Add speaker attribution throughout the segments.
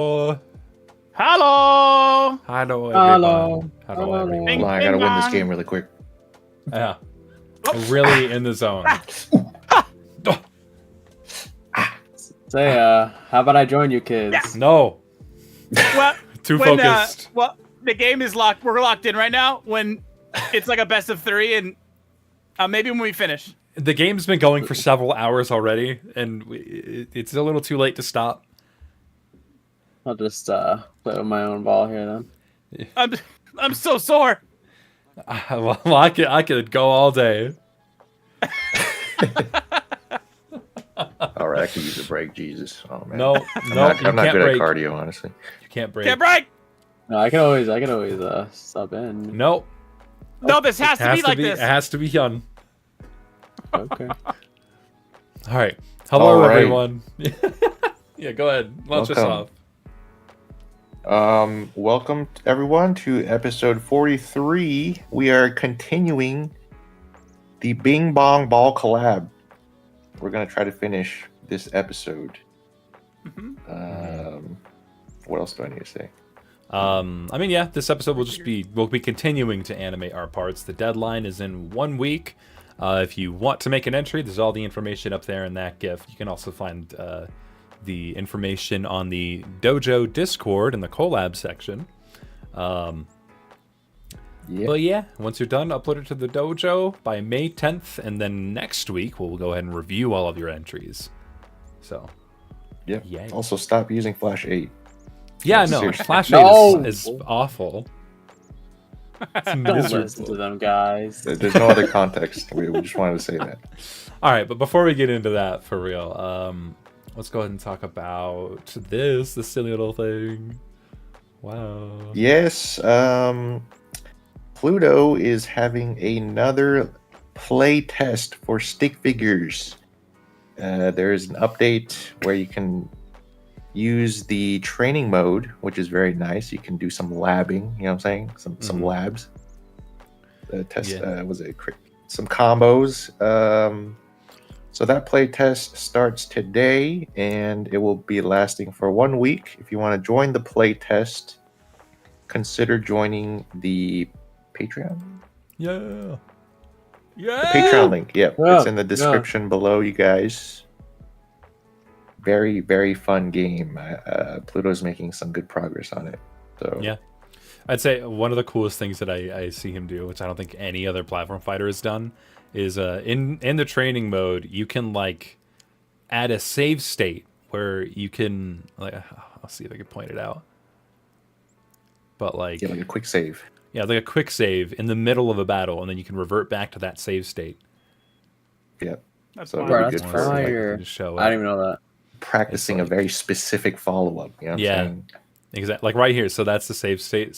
Speaker 1: Hello,
Speaker 2: Hello,
Speaker 1: everyone. Hello,
Speaker 3: Hello.
Speaker 1: everyone.
Speaker 2: Bing,
Speaker 3: Hold on, I
Speaker 2: bing,
Speaker 3: gotta win this
Speaker 2: bong.
Speaker 3: game really quick.
Speaker 1: Yeah, really in the zone.
Speaker 4: Say, how about I join you kids?
Speaker 1: No,
Speaker 2: Well,
Speaker 1: too
Speaker 2: when,
Speaker 1: focused.
Speaker 2: well, the game is locked. We're locked in right now. When it's like a best of 3, and maybe when we finish.
Speaker 1: The game's been going for several hours already, and it's a little too late to stop.
Speaker 4: I'll just play with my own ball here then.
Speaker 2: I'm so sore.
Speaker 1: Well, I could go all day.
Speaker 3: All right, I can use a break. Jesus, oh man.
Speaker 1: No,
Speaker 3: I'm
Speaker 1: no,
Speaker 3: not,
Speaker 1: you
Speaker 3: I'm not
Speaker 1: can't
Speaker 3: good
Speaker 1: break.
Speaker 3: at cardio, honestly.
Speaker 1: You can't break.
Speaker 2: Can't break.
Speaker 4: No, I can always sub in.
Speaker 1: No,
Speaker 2: No, this has
Speaker 1: it
Speaker 2: to be like
Speaker 1: It
Speaker 2: this.
Speaker 1: has to be Hyun.
Speaker 4: Okay.
Speaker 1: All right. Hello,
Speaker 3: All right.
Speaker 1: everyone. Yeah, go ahead. Launch us off.
Speaker 3: Welcome everyone to episode 43. We are continuing the Bing Bong Ball collab. We're gonna try to finish this episode. What else do I need to say?
Speaker 1: I mean, yeah, this episode we'll be continuing to animate our parts. The deadline is in 1 week. If you want to make an entry, there's all the information up there in that GIF. You can also find the information on the Dojo Discord in the Collab section. But yeah, once you're done, upload it to the Dojo by May 10th, and then next week we'll go ahead and review all of your entries. So,
Speaker 3: Yeah.
Speaker 1: yeah.
Speaker 3: Also, stop using Flash 8.
Speaker 1: Yeah, no,
Speaker 3: Seriously.
Speaker 1: Flash
Speaker 4: No!
Speaker 1: 8 is awful. It's
Speaker 4: Don't
Speaker 1: miserable.
Speaker 4: listen to them, guys.
Speaker 3: There's no other context. We just wanted to say that.
Speaker 1: All right, but before we get into that for real, let's go ahead and talk about this silly little thing. Wow.
Speaker 3: Yes, Pluto is having another play test for stick figures. There is an update where you can use the training mode, which is very nice. You can do some labbing, you know what I'm saying? Some labs. Test some combos. So that play test starts today, and it will be lasting for 1 week. If you want to join the play test, consider joining the Patreon.
Speaker 1: Yeah.
Speaker 3: The
Speaker 2: Yeah.
Speaker 3: Patreon link. Yep,
Speaker 4: Yeah,
Speaker 3: it's in the description below, you guys. Very, very fun game. Pluto's making some good progress on it. So
Speaker 1: Yeah. I'd say one of the coolest things that I see him do, which I don't think any other platform fighter has done, is in the training mode, you can like add a save state where you can like I'll see if I can point it out. But like
Speaker 3: a quick save.
Speaker 1: Yeah, like a quick save in the middle of a battle, and then you can revert back to that save state.
Speaker 3: Yep.
Speaker 2: That's
Speaker 3: So
Speaker 2: fine.
Speaker 3: very
Speaker 4: Bro,
Speaker 3: good
Speaker 4: that's
Speaker 3: for like,
Speaker 4: fire.
Speaker 1: Just show
Speaker 4: I
Speaker 1: up.
Speaker 4: didn't even know that.
Speaker 3: practicing
Speaker 1: It's like-
Speaker 3: a very specific follow-up. You know what I'm saying?
Speaker 1: Exactly, like right here. So that's the save state.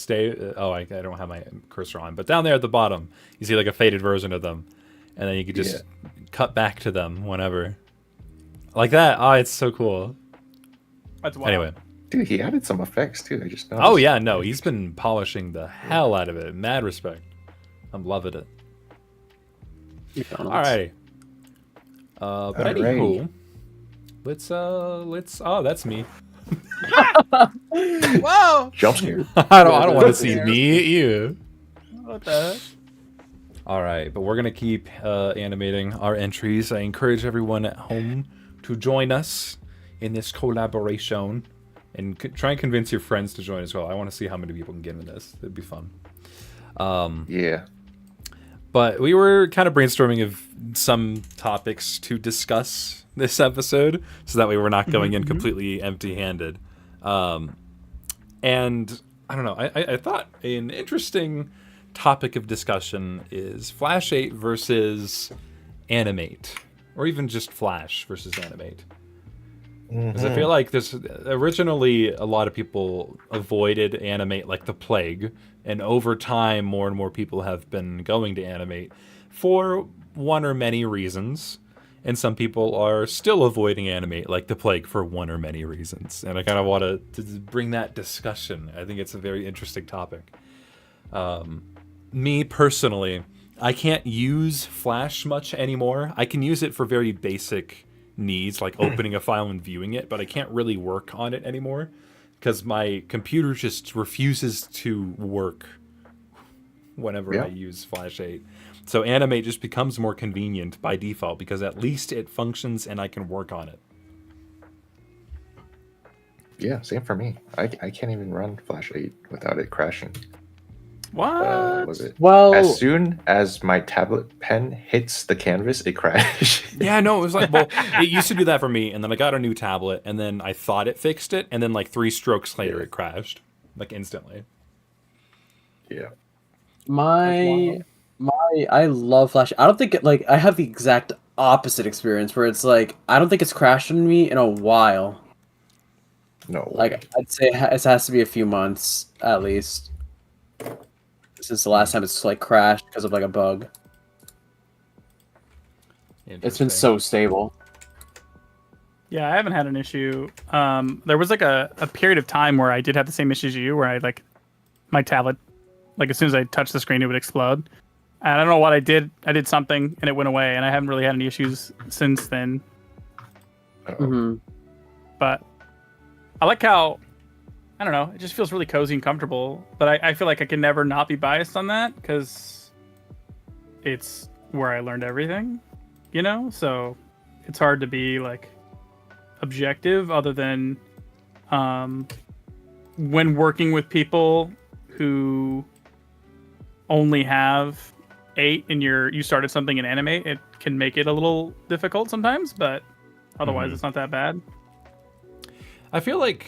Speaker 1: I don't have my cursor on, but down there at the bottom, you see like a faded version of them, and then you can just cut back to them whenever, like that. Oh, it's so cool.
Speaker 2: That's wild.
Speaker 1: Anyway,
Speaker 3: Dude, he added some effects too. I just noticed.
Speaker 1: oh yeah, no, he's been polishing the hell out of it. Mad respect. I'm loving it. Alrighty. But anywho, let's. Oh, that's me.
Speaker 2: Whoa.
Speaker 3: Jump scare.
Speaker 1: I don't want to see me at you.
Speaker 2: What the heck?
Speaker 1: All right, but we're gonna keep animating our entries. I encourage everyone at home to join us in this collaboration, and try and convince your friends to join as well. I want to see how many people can get in this. It'd be fun.
Speaker 3: Yeah.
Speaker 1: But we were kind of brainstorming of some topics to discuss this episode, so that way we're not going in completely empty-handed. And I don't know. I thought an interesting topic of discussion is Flash 8 versus Animate, or even just Flash versus Animate. Because I feel like there's originally a lot of people avoided Animate like the plague, and over time more and more people have been going to Animate for one or many reasons, and some people are still avoiding Animate like the plague for one or many reasons. And I kind of want to bring that discussion. I think it's a very interesting topic. Me personally, I can't use Flash much anymore. I can use it for very basic needs like opening a file and viewing it, but I can't really work on it anymore because my computer just refuses to work whenever I use Flash 8. So Animate just becomes more convenient by default because at least it functions and I can work on it.
Speaker 3: Yeah, same for me. I can't even run Flash 8 without it crashing.
Speaker 2: What?
Speaker 3: Was it?
Speaker 4: Well,
Speaker 3: As soon as my tablet pen hits the canvas, it crashes.
Speaker 1: Yeah, no, it was like, well, it used to do that for me, and then I got a new tablet, and then I thought it fixed it, and then like 3 strokes later, it crashed, like instantly.
Speaker 3: Yeah.
Speaker 4: I love Flash. I don't think I have the exact opposite experience where it's like I don't think it's crashed on me in a while.
Speaker 3: No.
Speaker 4: Like I'd say it has to be a few months at least since the last time it's like crashed because of like a bug. It's been so stable.
Speaker 2: Yeah, I haven't had an issue. There was like a period of time where I did have the same issue as you, where I like my tablet, like as soon as I touched the screen, it would explode. And I don't know what I did. I did something and it went away, and I haven't really had any issues since then.
Speaker 4: Mm-hmm.
Speaker 2: But I like how, I don't know, it just feels really cozy and comfortable. But I feel like I can never not be biased on that because it's where I learned everything, you know? So it's hard to be like objective other than when working with people who only have 8 and you started something in Animate, it can make it a little difficult sometimes, but otherwise it's not that bad.
Speaker 1: I feel like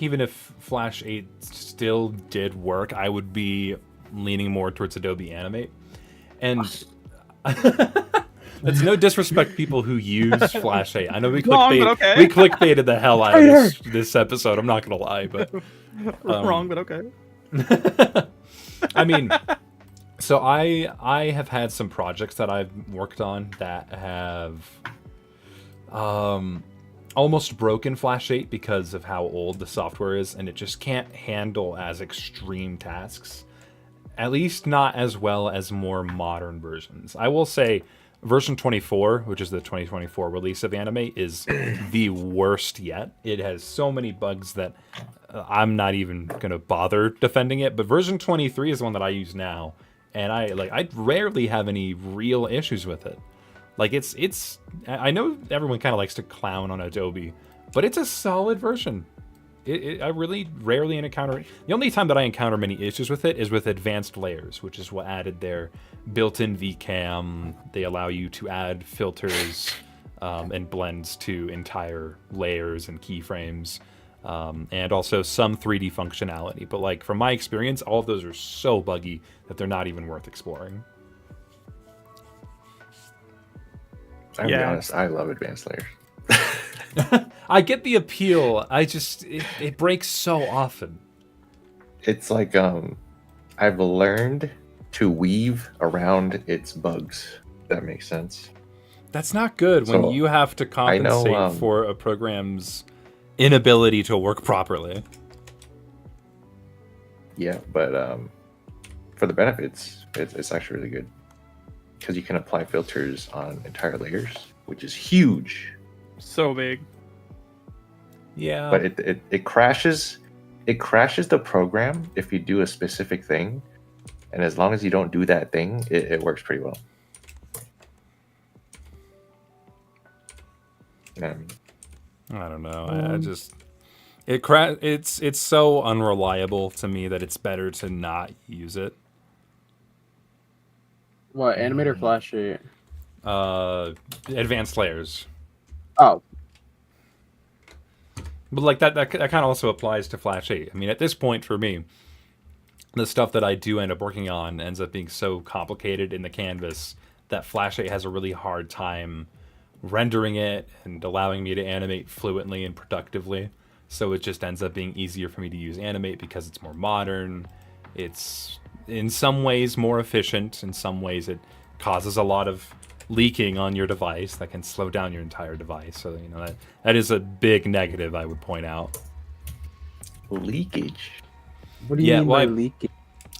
Speaker 1: even if Flash 8 still did work, I would be leaning more towards Adobe Animate. And it's no disrespect people who use Flash 8. I know we clickbaited the hell out of this episode. I'm not gonna lie, but
Speaker 2: wrong, but okay.
Speaker 1: I mean, so I have had some projects that I've worked on that have almost broken Flash 8 because of how old the software is, and it just can't handle as extreme tasks. At least not as well as more modern versions. I will say version 24, which is the 2024 release of Animate, is the worst yet. It has so many bugs that I'm not even going to bother defending it. But version 23 is the one that I use now, and I rarely have any real issues with it. Like it's I know everyone kind of likes to clown on Adobe, but it's a solid version. I really rarely encounter it. The only time that I encounter many issues with it is with advanced layers, which is what added their built-in VCam. They allow you to add filters and blends to entire layers and keyframes, and also some 3D functionality. But like from my experience, all of those are so buggy that they're not even worth exploring.
Speaker 3: I'm gonna be honest, I love advanced layers.
Speaker 1: I get the appeal. It breaks so often.
Speaker 3: It's like I've learned to weave around its bugs. If that makes sense.
Speaker 1: That's not good when you have to compensate for a program's inability to work properly.
Speaker 3: Yeah, but for the benefits, it's actually really good because you can apply filters on entire layers, which is huge.
Speaker 2: So big.
Speaker 1: Yeah.
Speaker 3: But it crashes. It crashes the program if you do a specific thing, and as long as you don't do that thing, it works pretty well. You know what I mean?
Speaker 1: I don't know. I just it's so unreliable to me that it's better to not use it.
Speaker 4: What, Animate or Flash 8?
Speaker 1: Advanced layers.
Speaker 4: Oh.
Speaker 1: But like that kind of also applies to Flash 8. I mean, at this point for me, the stuff that I do end up working on ends up being so complicated in the canvas that Flash 8 has a really hard time rendering it and allowing me to animate fluently and productively. So it just ends up being easier for me to use Animate because it's more modern. It's in some ways more efficient. In some ways it causes a lot of leaking on your device that can slow down your entire device. So, you know, that is a big negative I would point out.
Speaker 3: Leakage.
Speaker 4: What do you mean by leakage?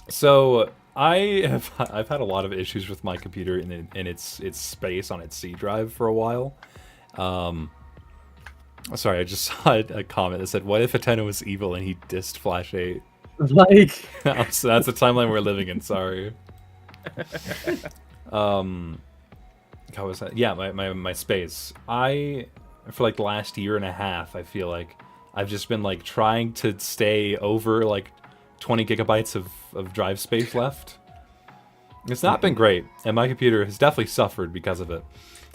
Speaker 1: So I've had a lot of issues with my computer in its space on its C drive for a while. Sorry, I just saw a comment that said, "What if Atena was evil and he dissed Flash 8?"
Speaker 4: Like,
Speaker 1: So that's the timeline we're living in. Sorry. How was that? Yeah, my space. For like the last year and a half, I feel like I've just been like trying to stay over like 20 gigabytes of drive space left. It's not been great, and my computer has definitely suffered because of it.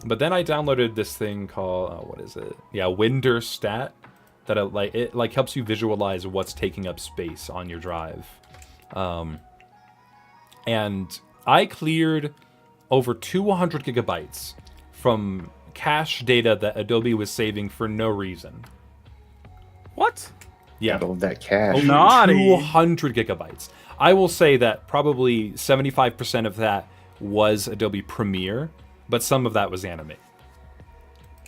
Speaker 1: But then I downloaded this thing called what is it? Yeah, Winder Stat, that it helps you visualize what's taking up space on your drive. And I cleared over 200 gigabytes from cache data that Adobe was saving for no reason.
Speaker 2: What?
Speaker 1: Yeah,
Speaker 3: All of that cash.
Speaker 1: over
Speaker 2: Naughty.
Speaker 1: 200 gigabytes. I will say that probably 75% of that was Adobe Premiere, but some of that was Animate.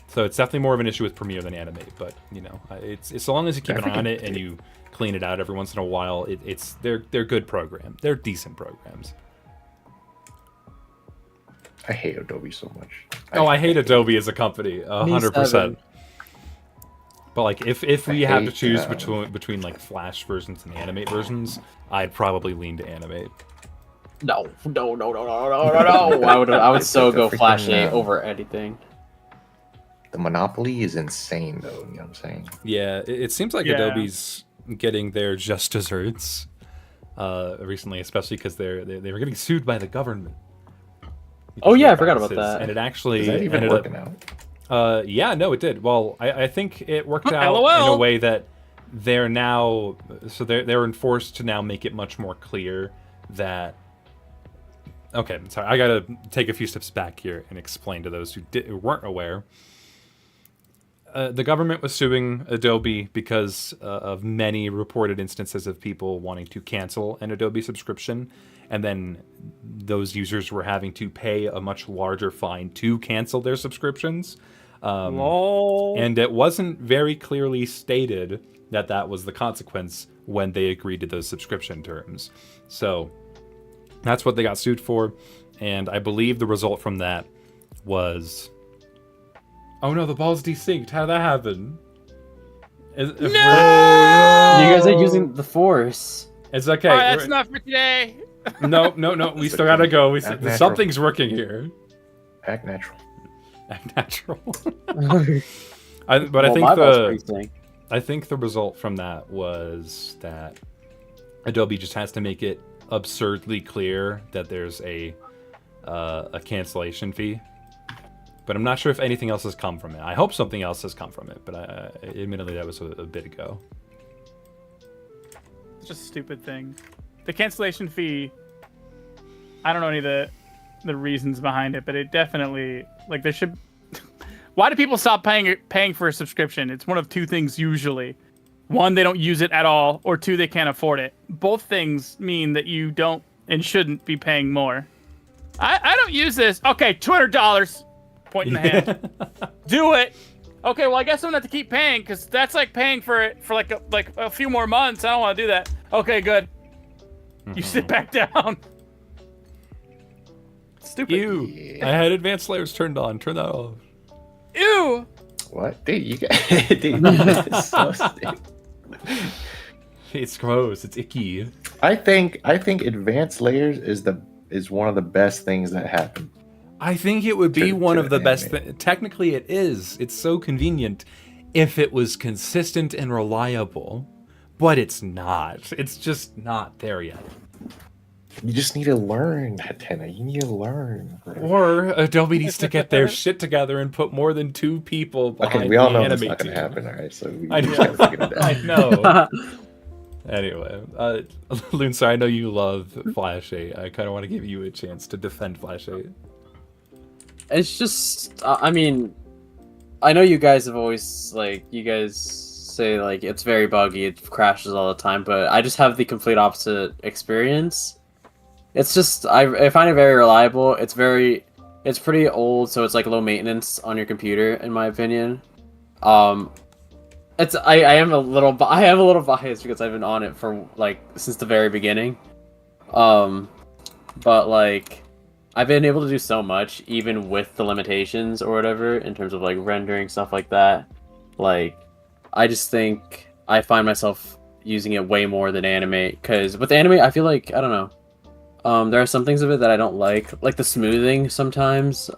Speaker 1: So it's definitely more of an issue with Premiere than Animate. But you know, it's so long as you keep an eye on it and you clean it out every once in a while, they're good programs. They're decent programs.
Speaker 3: I hate Adobe so much.
Speaker 1: I hate Adobe as a company, 100%. But like, if we have to choose between like Flash versions and Animate versions, I'd probably lean to Animate.
Speaker 4: no. I would so go Flash 8 over anything.
Speaker 3: The monopoly is insane, though. You know what I'm saying?
Speaker 1: Yeah, it seems like
Speaker 2: Yeah.
Speaker 1: Adobe's getting their just desserts recently, especially because they were getting sued by the government.
Speaker 4: Oh yeah, I forgot about that.
Speaker 1: And it actually
Speaker 3: Is that even
Speaker 1: ended
Speaker 3: working
Speaker 1: up,
Speaker 3: out?
Speaker 1: yeah, no, it did. Well, I think it worked out
Speaker 2: LOL.
Speaker 1: in a way that they're now, so they're enforced to now make it much more clear that. Okay, sorry, I gotta take a few steps back here and explain to those who weren't aware. The government was suing Adobe because of many reported instances of people wanting to cancel an Adobe subscription, and then those users were having to pay a much larger fine to cancel their subscriptions.
Speaker 2: Lol.
Speaker 1: And it wasn't very clearly stated that that was the consequence when they agreed to those subscription terms. So that's what they got sued for, and I believe the result from that was... Oh no, the ball's desynced. How did that happen?
Speaker 2: No!
Speaker 4: You guys are using the Force.
Speaker 1: It's okay.
Speaker 2: All right, that's enough for today.
Speaker 1: No. We still gotta go.
Speaker 3: Act natural.
Speaker 1: Something's working here.
Speaker 3: Act natural.
Speaker 1: Natural.
Speaker 4: Well,
Speaker 1: I think
Speaker 4: my ball's pretty sick.
Speaker 1: I think the result from that was that Adobe just has to make it absurdly clear that there's a cancellation fee. But I'm not sure if anything else has come from it. I hope something else has come from it, but admittedly that was a bit ago.
Speaker 2: It's just a stupid thing. The cancellation fee, I don't know any of the reasons behind it, but it definitely, like, there should... Why do people stop paying for a subscription? It's one of two things usually. One, they don't use it at all, or two, they can't afford it. Both things mean that you don't and shouldn't be paying more. I don't use this. Okay, $200. Point in the hand. Do it. Okay, well, I guess I'm gonna have to keep paying because that's like paying for it for like a few more months. I don't want to do that. Okay, good. You sit back down. Stupid.
Speaker 1: Ew.
Speaker 3: Yeah.
Speaker 1: I had advanced layers turned on. Turn that off.
Speaker 2: Ew.
Speaker 3: What? Dude, you got... Dude, that's so stupid.
Speaker 1: It's gross. It's icky.
Speaker 3: I think advanced layers is one of the best things that happened.
Speaker 1: I think it would be one of the best.
Speaker 3: Animate.
Speaker 1: Technically, it is. It's so convenient if it was consistent and reliable, but it's not. It's just not there yet.
Speaker 3: You just need to learn, Hatena. You need to learn. Bro.
Speaker 1: Or Adobe needs to get their shit together and put more than 2 people behind
Speaker 3: Okay, we all
Speaker 1: the
Speaker 3: know that's
Speaker 1: Animate
Speaker 3: not going
Speaker 1: team.
Speaker 3: to happen, alright? So we
Speaker 1: I
Speaker 3: just
Speaker 1: know.
Speaker 3: gotta figure it out.
Speaker 1: I know. Anyway, Loonsa, I know you love Flash 8. I kind of want to give you a chance to defend Flash 8.
Speaker 4: It's just, I mean, I know you guys have always, like, you guys say, like, it's very buggy, it crashes all the time, but I just have the complete opposite experience. It's just, I find it very reliable. It's pretty old, so it's, like, low maintenance on your computer, in my opinion. I am a little biased because I've been on it for, like, since the very beginning. But, like... I've been able to do so much, even with the limitations or whatever, in terms of like rendering stuff like that. Like, I just think I find myself using it way more than Animate, because with Animate, I feel like, I don't know, there are some things of it that I don't like the smoothing sometimes.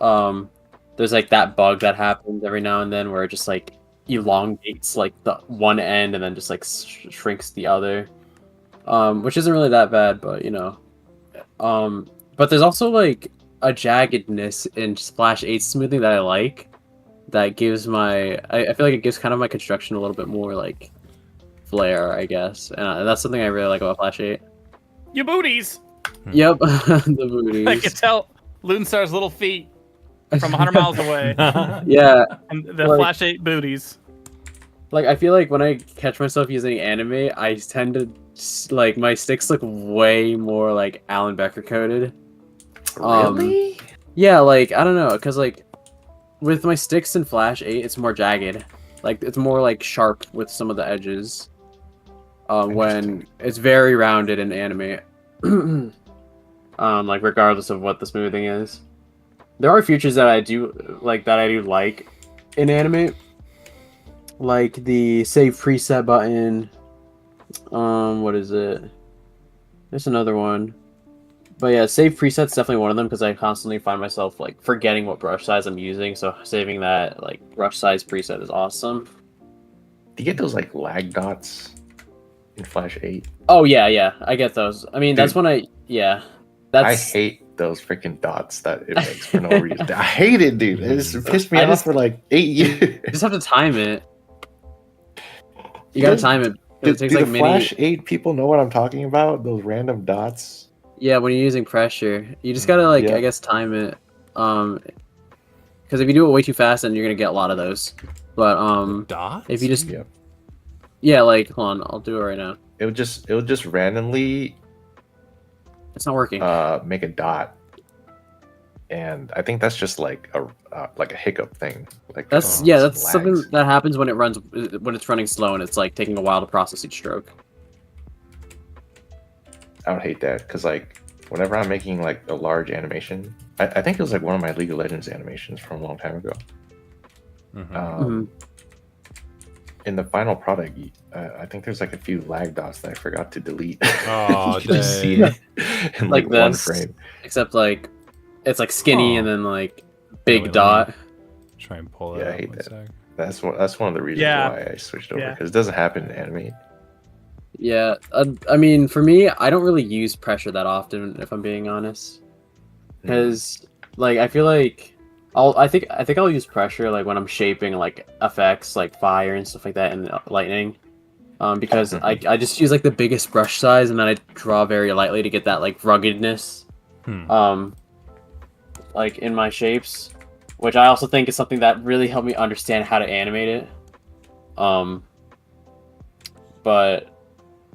Speaker 4: There's like that bug that happens every now and then where it just like elongates like the one end and then just like shrinks the other, which isn't really that bad, but you know. But there's also like a jaggedness in Splash 8 smoothing that I like, that gives I feel like it gives kind of my construction a little bit more like flair, I guess, and that's something I really like about Flash 8.
Speaker 2: Your booties.
Speaker 4: Yep, the booties.
Speaker 2: I can tell Loonstar's little feet from 100 miles away.
Speaker 4: Yeah,
Speaker 2: And the
Speaker 4: like,
Speaker 2: Flash 8 booties.
Speaker 4: like I feel like when I catch myself using Animate, I tend to like my sticks look way more like Alan Becker coded.
Speaker 3: Really?
Speaker 4: Yeah, like I don't know, because like with my sticks in Flash 8, it's more jagged. Like it's more like sharp with some of the edges. When it's very rounded in Animate. Like regardless of what the smoothing is. There are features that I do like in Animate. Like the save preset button. What is it? There's another one. But yeah, save preset's definitely one of them, because I constantly find myself like forgetting what brush size I'm using, so saving that like brush size preset is awesome.
Speaker 3: Do you get those like lag dots in Flash 8?
Speaker 4: Oh yeah, I get those. I mean, that's
Speaker 3: Dude,
Speaker 4: when
Speaker 3: I
Speaker 4: that's
Speaker 3: hate those freaking dots that it makes for no reason. I hate it, dude. It's pissed me off for like 8 years.
Speaker 4: you just have to time it. You gotta time it.
Speaker 3: Do,
Speaker 4: It takes
Speaker 3: do
Speaker 4: like
Speaker 3: the
Speaker 4: mini.
Speaker 3: Flash 8 people know what I'm talking about? Those random dots?
Speaker 4: Yeah, when you're using pressure, you just gotta like,
Speaker 3: Yeah.
Speaker 4: I guess, time it. Because if you do it way too fast, then you're gonna get a lot of those. But
Speaker 1: Dots?
Speaker 4: if you just,
Speaker 3: Yeah.
Speaker 4: yeah, like hold on, I'll do it right now.
Speaker 3: It would just randomly
Speaker 4: It's not working.
Speaker 3: make a dot. And I think that's just like a hiccup thing. Like
Speaker 4: That's
Speaker 3: some
Speaker 4: that's
Speaker 3: lags.
Speaker 4: something that happens when it's running slow and it's like taking a while to process each stroke.
Speaker 3: I would hate that, because like whenever I'm making like a large animation, I think it was like one of my League of Legends animations from a long time ago. In the final product, I think there's like a few lag dots that I forgot to delete.
Speaker 1: Oh,
Speaker 3: You can just see
Speaker 1: dang.
Speaker 3: it in
Speaker 4: Like
Speaker 3: like one
Speaker 4: this.
Speaker 3: frame.
Speaker 4: Except like it's like skinny
Speaker 1: Oh.
Speaker 4: and then like big
Speaker 1: Wait, let me-
Speaker 4: dot.
Speaker 1: Try and pull it
Speaker 3: Yeah, I
Speaker 1: up.
Speaker 3: hate
Speaker 1: One
Speaker 3: that.
Speaker 1: sec.
Speaker 3: That's one of the reasons
Speaker 2: Yeah.
Speaker 3: why I switched over,
Speaker 2: Yeah.
Speaker 3: because it doesn't happen in Animate.
Speaker 4: Yeah, I mean, for me, I don't really use pressure that often, if I'm being honest, because like I feel like I think I'll use pressure like when I'm shaping like effects like fire and stuff like that and lightning, because I just use like the biggest brush size and then I draw very lightly to get that like ruggedness, like in my shapes, which I also think is something that really helped me understand how to animate it. But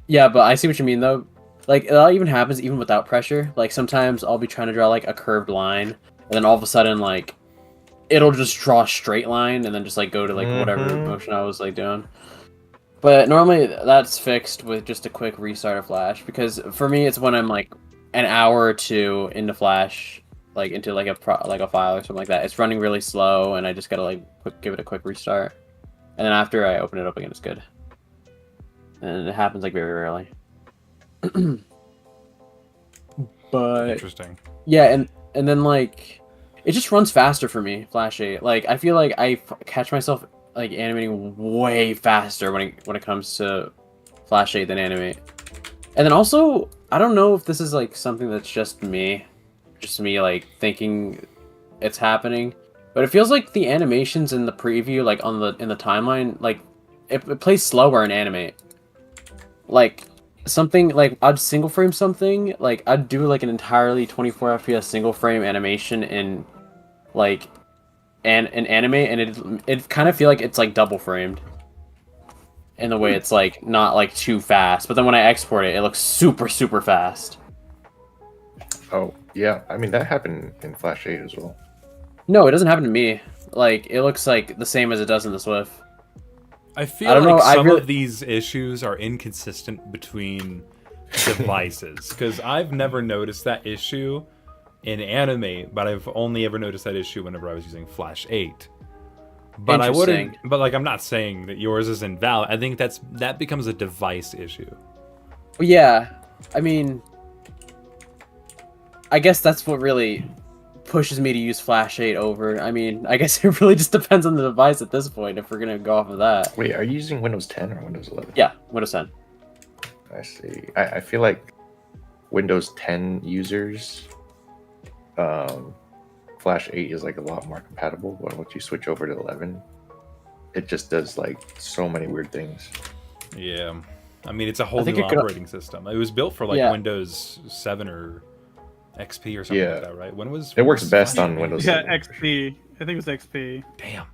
Speaker 4: yeah, but I see what you mean though. Like that even happens even without pressure. Like sometimes I'll be trying to draw like a curved line, and then all of a sudden like it'll just draw a straight line and then just like go to like whatever motion I was like doing. But normally that's fixed with just a quick restart of Flash, because for me it's when I'm like an hour or two into Flash, like into like a file or something like that. It's running really slow and I just gotta like give it a quick restart, and then after I open it up again, it's good. And it happens like very rarely. But
Speaker 1: Interesting.
Speaker 4: yeah, and then like it just runs faster for me, Flash 8. Like I feel like I catch myself like animating way faster when it comes to Flash 8 than Animate. And then also, I don't know if this is like something that's just me like thinking it's happening, but it feels like the animations in the preview, like in the timeline, like it plays slower in Animate. Like something like I'd single frame something, like I'd do like an entirely 24 FPS single frame animation in like in Animate, and it kind of feel like it's like double framed in the way it's like not like too fast, but then when I export it, it looks super fast.
Speaker 3: Oh yeah, I mean that happened in Flash 8 as well.
Speaker 4: No, it doesn't happen to me. Like it looks like the same as it does in the Swift.
Speaker 1: I feel
Speaker 4: I don't
Speaker 1: like
Speaker 4: know, I
Speaker 1: some
Speaker 4: really-
Speaker 1: of these issues are inconsistent between devices, because I've never noticed that issue in Animate, but I've only ever noticed that issue whenever I was using Flash 8. But I wouldn't.
Speaker 4: Interesting.
Speaker 1: But like, I'm not saying that yours is invalid. I think that becomes a device issue.
Speaker 4: Well, yeah, I mean, I guess that's what really pushes me to use Flash 8 over. I mean, I guess it really just depends on the device at this point if we're gonna go off of that.
Speaker 3: Wait, are you using Windows 10 or Windows 11?
Speaker 4: Yeah, Windows 10.
Speaker 3: I see. I feel like Windows 10 users, Flash 8 is like a lot more compatible. But once you switch over to 11, it just does like so many weird things.
Speaker 1: Yeah, I mean, it's a whole
Speaker 4: I think
Speaker 1: new
Speaker 4: it could-
Speaker 1: operating system. It was built for like
Speaker 4: Yeah.
Speaker 1: Windows 7 or XP or something
Speaker 3: Yeah.
Speaker 1: like that, right? When was
Speaker 3: It works
Speaker 1: was
Speaker 3: best
Speaker 1: Flash
Speaker 3: on
Speaker 1: 8?
Speaker 3: Windows
Speaker 2: Yeah,
Speaker 3: 7.
Speaker 2: XP. I think it was XP.
Speaker 1: Damn.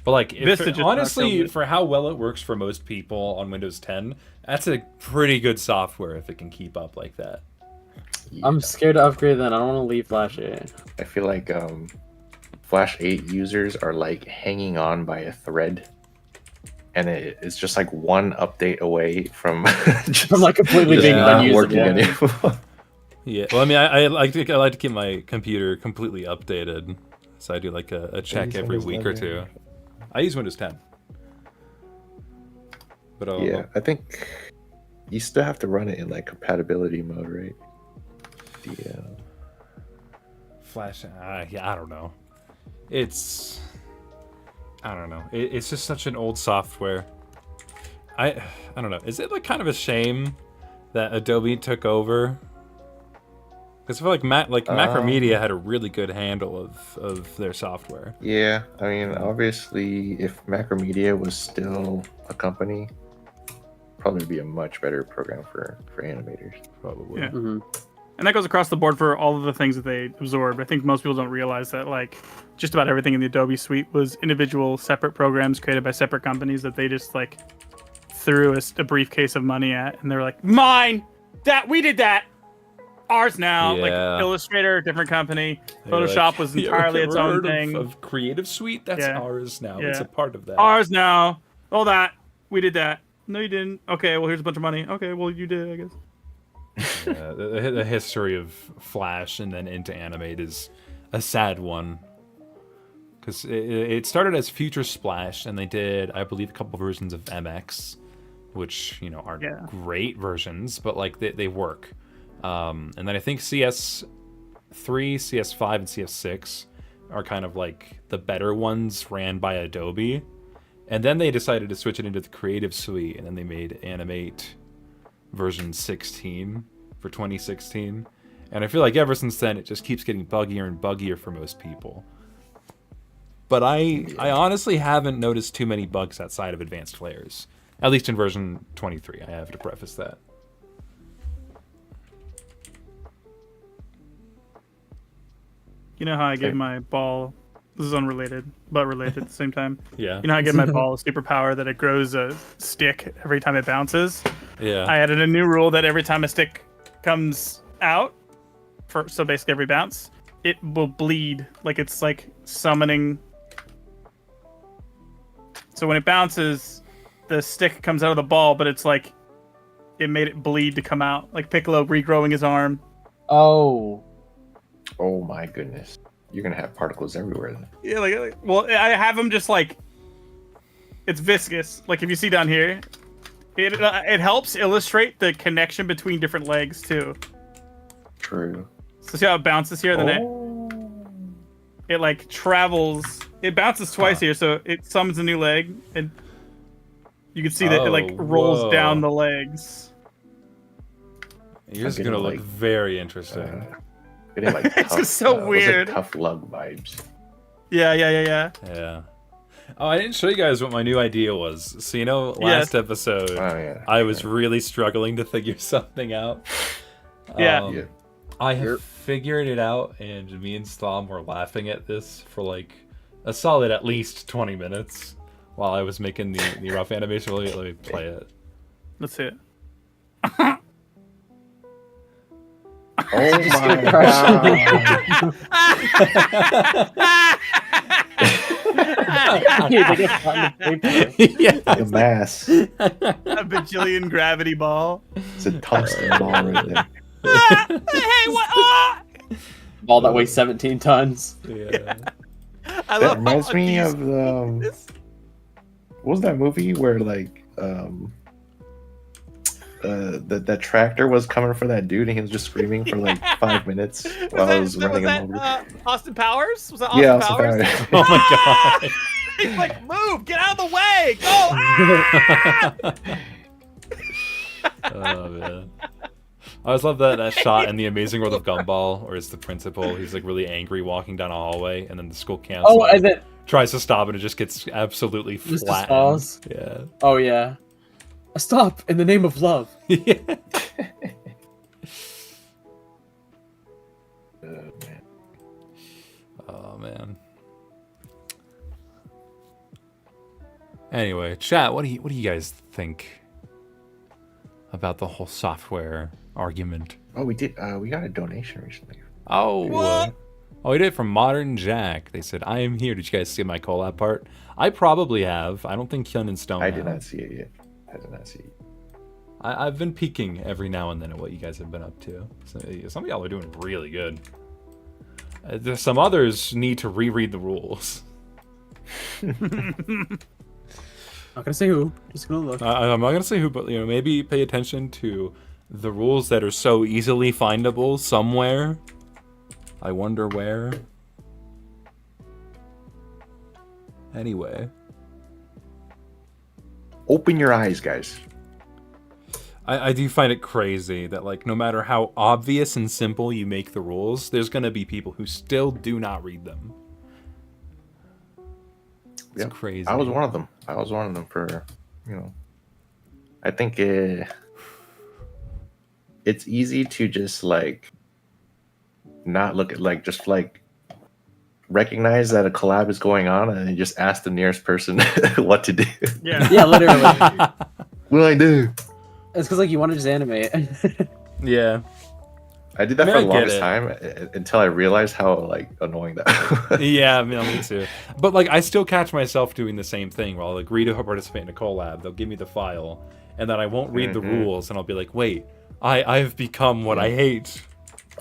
Speaker 1: But like, if
Speaker 2: Vista just
Speaker 1: honestly,
Speaker 2: killed it.
Speaker 1: for how well it works for most people on Windows 10, that's a pretty good software if it can keep up like that.
Speaker 3: Yeah.
Speaker 4: I'm scared to upgrade then. I don't want to leave Flash 8.
Speaker 3: I feel like Flash 8 users are like hanging on by a thread. And it's just like one update away from just,
Speaker 4: From like completely
Speaker 3: just
Speaker 4: being
Speaker 1: Yeah.
Speaker 3: not
Speaker 4: unusable.
Speaker 3: working anymore.
Speaker 1: Yeah. Well, I mean, I like to keep my computer completely updated, so I do like a check
Speaker 3: use
Speaker 1: every
Speaker 3: Windows
Speaker 1: week or 2.
Speaker 3: 11.
Speaker 1: I use Windows 10. But
Speaker 3: Yeah, I think you still have to run it in like compatibility mode, right? The
Speaker 1: Flash, yeah, I don't know. I don't know. It's just such an old software. I don't know. Is it like kind of a shame that Adobe took over? Because I feel like Macromedia had a really good handle of their software.
Speaker 3: yeah, I mean, obviously, if Macromedia was still a company, probably be a much better program for animators.
Speaker 1: Probably.
Speaker 2: Yeah.
Speaker 4: Mm-hmm.
Speaker 2: And that goes across the board for all of the things that they absorb. I think most people don't realize that like just about everything in the Adobe suite was individual separate programs created by separate companies that they just like threw a briefcase of money at, and they're like, mine! That we did that! Ours now. Like
Speaker 1: Yeah.
Speaker 2: Illustrator, different company.
Speaker 1: They were
Speaker 2: Photoshop
Speaker 1: like,
Speaker 2: was
Speaker 1: "You
Speaker 2: entirely
Speaker 1: ever
Speaker 2: its own
Speaker 1: heard
Speaker 2: thing.
Speaker 1: Of Creative Suite, that's
Speaker 2: Yeah.
Speaker 1: ours now.
Speaker 2: Yeah.
Speaker 1: It's a part of that.
Speaker 2: Ours now. All that. We did that. No, you didn't. Okay, well, here's a bunch of money. Okay, well, you did, I guess.
Speaker 1: Yeah, the history of Flash and then into Animate is a sad one. Because it started as Future Splash, and they did, I believe, a couple versions of MX, which, you know, aren't
Speaker 2: Yeah.
Speaker 1: great versions, but, like, they work. And then I think CS3, CS5, and CS6 are kind of, like, the better ones ran by Adobe. And then they decided to switch it into the Creative Suite, and then they made Animate version 16 for 2016. And I feel like ever since then, it just keeps getting buggier and buggier for most people. But I honestly haven't noticed too many bugs outside of advanced layers. At least in version 23, I have to preface that.
Speaker 2: You know how I gave my ball. This is unrelated, but related at the same time.
Speaker 1: Yeah.
Speaker 2: You know how I give my ball a superpower that it grows a stick every time it bounces?
Speaker 1: Yeah.
Speaker 2: I added a new rule that every time a stick comes out, so basically every bounce, it will bleed. Like it's like summoning. So when it bounces, the stick comes out of the ball, but it's like it made it bleed to come out. Like Piccolo regrowing his arm.
Speaker 4: Oh.
Speaker 3: Oh my goodness. You're gonna have particles everywhere then.
Speaker 2: Yeah, well, I have them just like it's viscous. Like if you see down here, it helps illustrate the connection between different legs too.
Speaker 3: True.
Speaker 2: So see how it bounces here, then it like travels. It bounces twice here, so it summons a new leg, and you can see that it like rolls
Speaker 1: whoa.
Speaker 2: down the legs.
Speaker 1: Yours is
Speaker 3: I'm
Speaker 1: going to
Speaker 3: getting,
Speaker 1: look
Speaker 3: like,
Speaker 1: very interesting.
Speaker 3: Getting like
Speaker 2: It's
Speaker 3: tough,
Speaker 2: just so
Speaker 3: those,
Speaker 2: weird.
Speaker 3: Like, tough lug vibes.
Speaker 2: Yeah.
Speaker 1: Yeah. Oh, I didn't show you guys what my new idea was. So, you know, last episode,
Speaker 3: Oh yeah.
Speaker 1: I was really struggling to figure something out.
Speaker 2: Yeah.
Speaker 3: Yeah.
Speaker 1: I have figured it out, and me and Stom were laughing at this for like a solid at least 20 minutes while I was making the rough animation. Let me play it.
Speaker 2: Let's see it.
Speaker 3: Oh my god.
Speaker 1: Yeah.
Speaker 3: The mass.
Speaker 2: A bajillion gravity ball.
Speaker 3: It's a tungsten ball right there.
Speaker 2: Hey, what?
Speaker 4: Ball that weighs 17 tons.
Speaker 1: Yeah.
Speaker 2: I
Speaker 3: That
Speaker 2: love
Speaker 3: reminds
Speaker 2: how
Speaker 3: me
Speaker 2: these-
Speaker 3: of what was that movie where like that tractor was coming for that dude and he was just screaming for like 5 minutes while I was running him over.
Speaker 2: Austin Powers? Was that Austin
Speaker 3: Yeah, Austin
Speaker 2: Powers?
Speaker 3: Powers.
Speaker 1: Oh my god.
Speaker 2: He's like, move, get out of the way, go! Ah!
Speaker 1: Oh man. I always love that shot in The Amazing World of Gumball, where it's the principal. He's like really angry walking down a hallway, and then the school council
Speaker 4: and then
Speaker 1: tries to stop, and it just gets absolutely
Speaker 4: Just
Speaker 1: flattened.
Speaker 4: falls.
Speaker 1: Yeah.
Speaker 4: oh yeah, stop in the name of love.
Speaker 1: Yeah.
Speaker 3: Man.
Speaker 1: Oh man. Anyway, chat. What do you guys think about the whole software argument?
Speaker 3: Oh, we did. We got a donation recently.
Speaker 1: Oh.
Speaker 2: What?
Speaker 1: Oh, we did it from Modern Jack. They said, "I am here." Did you guys see my collab part? I probably have. I don't think Hyun and Stone
Speaker 3: I
Speaker 1: have.
Speaker 3: did not see it yet. I did not see it.
Speaker 1: I've been peeking every now and then at what you guys have been up to. So, some of y'all are doing really good. Some others need to reread the rules.
Speaker 4: Not gonna say who. Just gonna look.
Speaker 1: I'm not gonna say who, but maybe pay attention to the rules that are so easily findable somewhere. I wonder where. Anyway,
Speaker 3: Open your eyes, guys.
Speaker 1: I do find it crazy that like no matter how obvious and simple you make the rules, there's gonna be people who still do not read them. It's
Speaker 3: Yep.
Speaker 1: crazy.
Speaker 3: I was one of them. I was one of them for, I think it's easy to just like not look at like just like recognize that a collab is going on and then just ask the nearest person what to do.
Speaker 2: Yeah.
Speaker 4: Yeah, literally.
Speaker 3: What do I do?
Speaker 4: It's because like you want to just animate.
Speaker 1: Yeah.
Speaker 3: I did that
Speaker 1: I
Speaker 3: for
Speaker 1: mean,
Speaker 3: the
Speaker 1: I get
Speaker 3: longest
Speaker 1: it.
Speaker 3: time until I realized how like annoying that was.
Speaker 1: Yeah, me too. But like, I still catch myself doing the same thing. Where I'll agree to participate in a collab, they'll give me the file, and then I won't read the rules, and I'll be like, "Wait, I've become what I hate."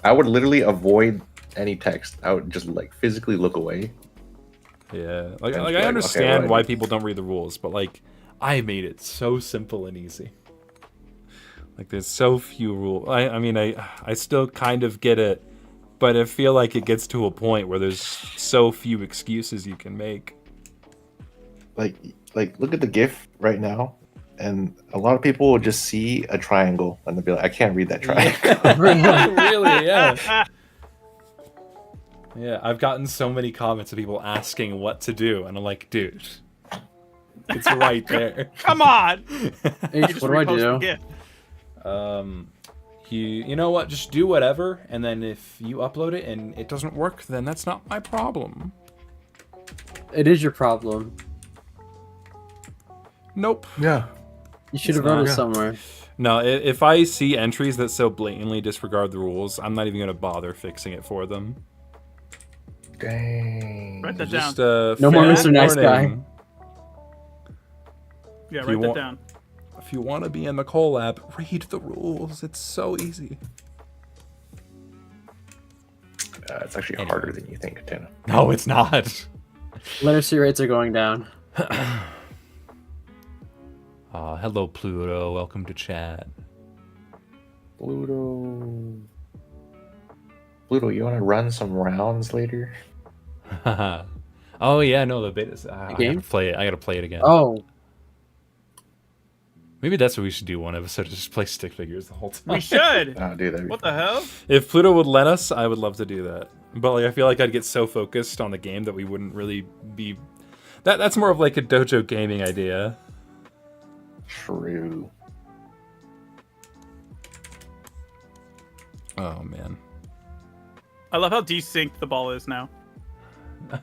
Speaker 3: I would literally avoid any text. I would just like physically look away.
Speaker 1: Yeah, like
Speaker 3: And
Speaker 1: I
Speaker 3: be like,
Speaker 1: understand
Speaker 3: okay, what do I
Speaker 1: why
Speaker 3: do?
Speaker 1: people don't read the rules, but like, I made it so simple and easy. Like, there's so few rules. I mean, I still kind of get it, but I feel like it gets to a point where there's so few excuses you can make.
Speaker 3: Like look at the GIF right now, and a lot of people will just see a triangle and they'll be like, I can't read that triangle.
Speaker 1: Really, yeah. Yeah, I've gotten so many comments of people asking what to do, and I'm like, dude, it's right there.
Speaker 2: Come on.
Speaker 4: Hey,
Speaker 2: Just
Speaker 4: what do I
Speaker 2: repost the
Speaker 4: do?
Speaker 2: GIF.
Speaker 1: You know what? Just do whatever, and then if you upload it and it doesn't work, then that's not my problem.
Speaker 4: It is your problem.
Speaker 1: Nope.
Speaker 3: Yeah.
Speaker 4: You should have
Speaker 1: It's
Speaker 4: wrote
Speaker 1: not.
Speaker 4: it somewhere.
Speaker 1: No, if I see entries that so blatantly disregard the rules, I'm not even gonna bother fixing it for them.
Speaker 3: Dang.
Speaker 2: Write that
Speaker 1: Just
Speaker 2: down.
Speaker 4: No more
Speaker 1: fair
Speaker 4: Mr. Nice Guy.
Speaker 1: warning.
Speaker 2: Yeah,
Speaker 1: if you
Speaker 2: write that
Speaker 1: want-
Speaker 2: down.
Speaker 1: If you want to be in the collab, read the rules. It's so easy.
Speaker 3: It's actually harder than you think, Tana.
Speaker 1: No, it's not.
Speaker 4: Literacy rates are going down.
Speaker 1: Hello, Pluto. Welcome to chat.
Speaker 3: Pluto, you want to run some rounds later?
Speaker 1: Oh yeah, no, the beta's. I
Speaker 4: game?
Speaker 1: gotta play it. I gotta play it again.
Speaker 4: Oh,
Speaker 1: Maybe that's what we should do one episode. Just play stick figures the whole time.
Speaker 2: We should.
Speaker 3: Oh, dude, that'd be
Speaker 2: What the hell?
Speaker 1: If Pluto would let us, I would love to do that. But like, I feel like I'd get so focused on the game that we wouldn't really be. That's more of like a Dojo gaming idea.
Speaker 3: true.
Speaker 1: Oh man,
Speaker 2: I love how desynced the ball is now.
Speaker 1: I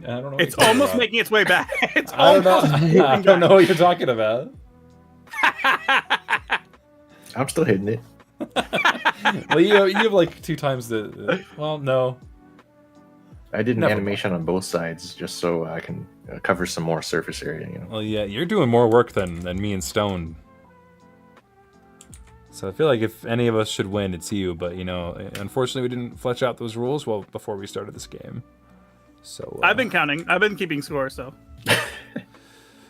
Speaker 1: don't know.
Speaker 2: It's almost making its way back. It's
Speaker 1: I don't know.
Speaker 2: almost
Speaker 1: I don't know what you're talking about.
Speaker 3: I'm still hitting it.
Speaker 1: Well, you have like 2 times the. Well, no.
Speaker 3: I did an
Speaker 1: Never
Speaker 3: animation on both sides just so I can cover some more surface area.
Speaker 1: Well, yeah, you're doing more work than me and Stone. So I feel like if any of us should win, it's you. But unfortunately, we didn't flesh out those rules well before we started this game. So
Speaker 2: I've been counting. I've been keeping score. So.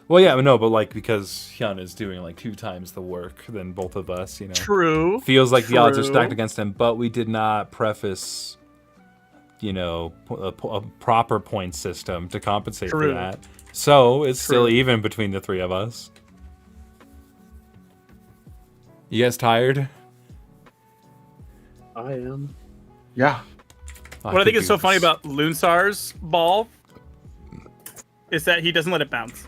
Speaker 1: Well, yeah, no, but like because Hyun is doing like 2 times the work than both of us, you know.
Speaker 2: True.
Speaker 1: Feels like the odds are
Speaker 2: True.
Speaker 1: stacked against him, but we did not preface, you know, a proper point system to compensate for
Speaker 2: True.
Speaker 1: that. So it's still
Speaker 2: True.
Speaker 1: even between the 3 of us. You guys tired?
Speaker 4: I am.
Speaker 3: Yeah.
Speaker 2: What I think is so funny about Lunsar's ball is that he doesn't let it bounce.